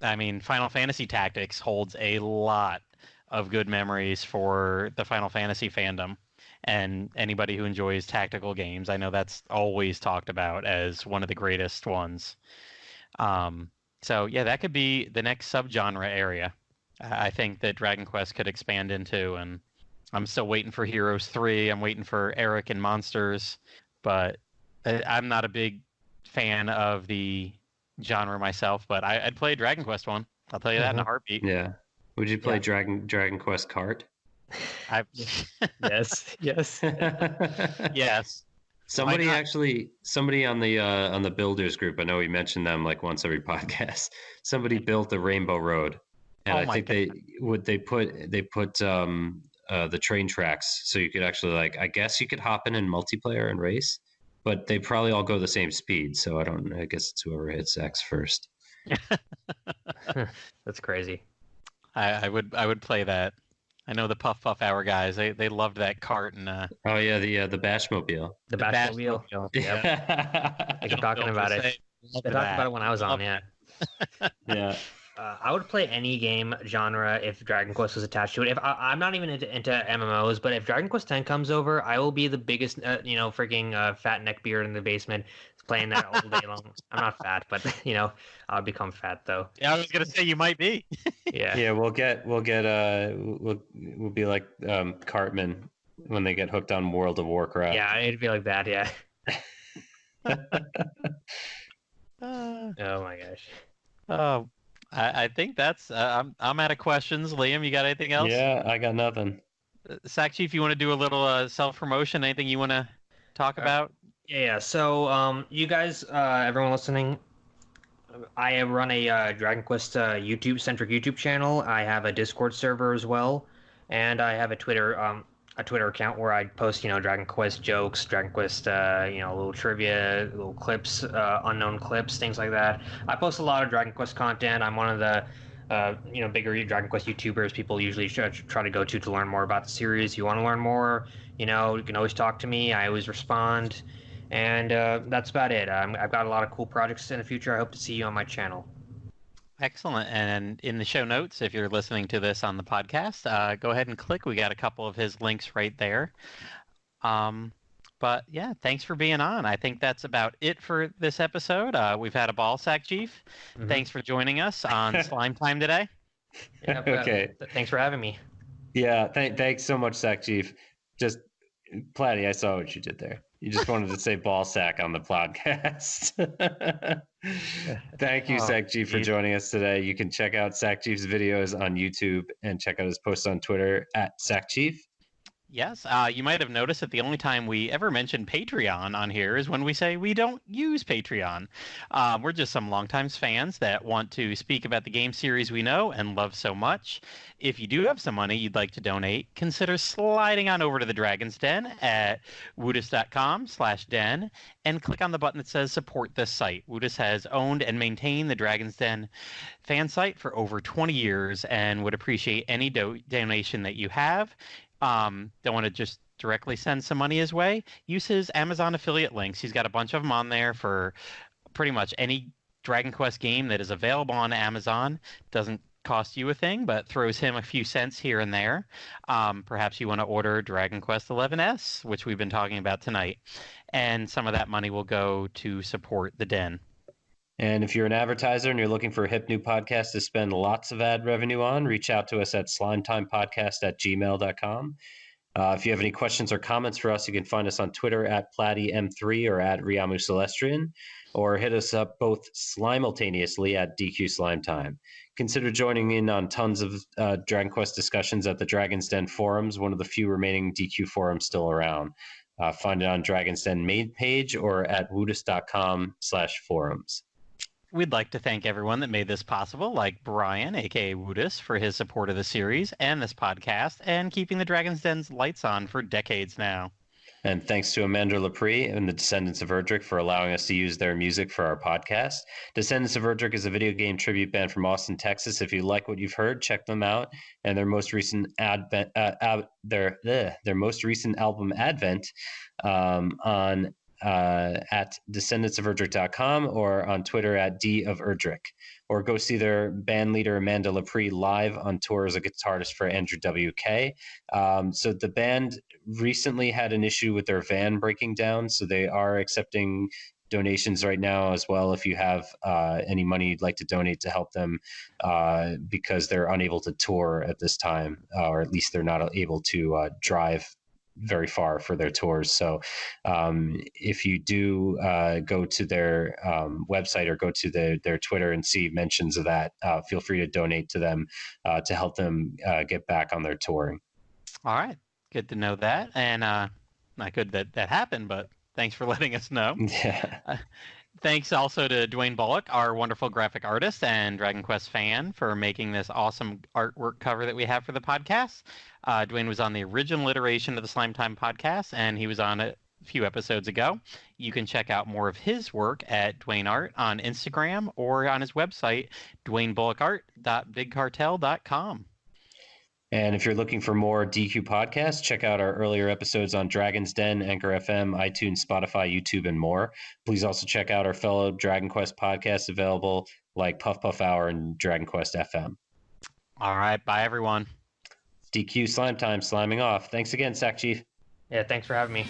I mean, Final Fantasy Tactics holds a lot of good memories for the Final Fantasy fandom. And anybody who enjoys tactical games, I know that's always talked about as one of the greatest ones. So yeah, that could be the next subgenre area. I think that Dragon Quest could expand into, and I'm still waiting for Heroes 3. I'm waiting for Eric and Monsters, but I'm not a big fan of the genre myself, but I'd play Dragon Quest 1. I'll tell you that in a heartbeat. Yeah. Would you play Yeah. Dragon Quest Kart? I Yes. Yes. yes. Somebody on the builders group, I know we mentioned them like once every podcast. Somebody built the Rainbow Road, and Oh I my think god. they put the train tracks so you could actually like I guess you could hop in multiplayer and race, but they probably all go the same speed. So I guess it's whoever hits X first. That's crazy. I would play that. I know the Puff Puff Hour guys. They loved that cart and Oh yeah, the Bashmobile. The the Batmobile. Batmobile. Yep. They keep talking about it. They talked about it when I was on. Yeah. Yeah. I would play any game genre if Dragon Quest was attached to it. If I'm not even into MMOs, but if Dragon Quest 10 comes over, I will be the biggest, freaking fat neck beard in the basement playing that all day long. I'm not fat, but I'll become fat though. Yeah, I was gonna say you might be. Yeah. Yeah, we'll be like Cartman when they get hooked on World of Warcraft. Yeah, it'd be like that. Yeah. Uh, Oh my gosh. oh, I think that's. I'm out of questions. Liam, you got anything else? Yeah, I got nothing. Sackchief, you want to do a little self promotion? Anything you want to talk about? Yeah. So, you guys, everyone listening, I run a Dragon Quest centric YouTube channel. I have a Discord server as well, and I have a Twitter account where I post Dragon Quest jokes, Dragon Quest little trivia, little clips, unknown clips, things like that. I post a lot of Dragon Quest content. I'm one of the bigger Dragon Quest YouTubers people usually try to go to learn more about the series. If you want to learn more, you can always talk to me. I always respond. And that's about it. I've got a lot of cool projects in the future. I hope to see you on my channel. Excellent. And in the show notes, if you're listening to this on the podcast, go ahead and click. We got a couple of his links right there. But yeah, thanks for being on. I think that's about it for this episode. We've had a ball, Sackchief. Mhm. Thanks for joining us on Slime Time today. Yeah, Okay. Thanks for having me. Yeah, thanks so much, Sackchief. Just Platty, I saw what you did there. You just wanted to say ball sack on the podcast. Thank you, Oh, Sackchief, for geez. joining us today. You can check out Sackchief's videos on YouTube and check out his posts on Twitter at Sackchief. Yes, you might have noticed that the only time we ever mention Patreon on here is when we say we don't use Patreon. We're just some longtime fans that want to speak about the game series we know and love so much. If you do have some money you'd like to donate, consider sliding on over to the Dragon's Den at woodus.com/den and click on the button that says support this site. Woodus has owned and maintained the Dragon's Den fan site for over 20 years and would appreciate any donation that you have. Don't want to just directly send some money his way, use his Amazon affiliate links. He's got a bunch of them on there for pretty much any Dragon Quest game that is available on Amazon. Doesn't cost you a thing, but throws him a few cents here and there. Perhaps you want to order Dragon Quest XI-S, which we've been talking about tonight, and some of that money will go to support the Den. And if you're an advertiser and you're looking for a hip new podcast to spend lots of ad revenue on, reach out to us at slimetimepodcast@gmail.com. If you have any questions or comments for us, you can find us on Twitter at Plattym3 or at Riamu Celestrian, or hit us up both simultaneously at DQ Slime Time. Consider joining in on tons of Dragon Quest discussions at the Dragon's Den forums, one of the few remaining DQ forums still around. Find it on Dragon's Den main page or at woodus.com/forums. We'd like to thank everyone that made this possible, like Brian, aka Woodus, for his support of the series and this podcast, and keeping the Dragon's Den's lights on for decades now. And thanks to Amanda Lepre and the Descendants of Erdrick for allowing us to use their music for our podcast. Descendants of Erdrick is a video game tribute band from Austin, Texas. If you like what you've heard, check them out. And their most recent their most recent album Advent on at descendantsoferdrick.com or on Twitter at D of Erdrick, or go see their band leader Amanda Lepre live on tour as a guitarist for Andrew WK. So the band recently had an issue with their van breaking down, so they are accepting donations right now as well if you have any money you'd like to donate to help them because they're unable to tour at this time, or at least they're not able to drive very far for their tours. So if you do go to their website or go to their Twitter and see mentions of that, feel free to donate to them to help them get back on their touring. All right. Good to know that. And not good that that happened, but thanks for letting us know. Yeah. Thanks also to Dwayne Bullock, our wonderful graphic artist and Dragon Quest fan, for making this awesome artwork cover that we have for the podcast. Dwayne was on the original iteration of the Slime Time podcast, and he was on it a few episodes ago. You can check out more of his work at Dwayne Art on Instagram or on his website, dwaynebullocart.bigcartel.com. And if you're looking for more DQ podcasts, check out our earlier episodes on Dragon's Den, Anchor FM, iTunes, Spotify, YouTube, and more. Please also check out our fellow Dragon Quest podcasts available like Puff Puff Hour and Dragon Quest FM. All right. Bye, everyone. DQ Slime Time, sliming off. Thanks again, Sackchief. Yeah, thanks for having me.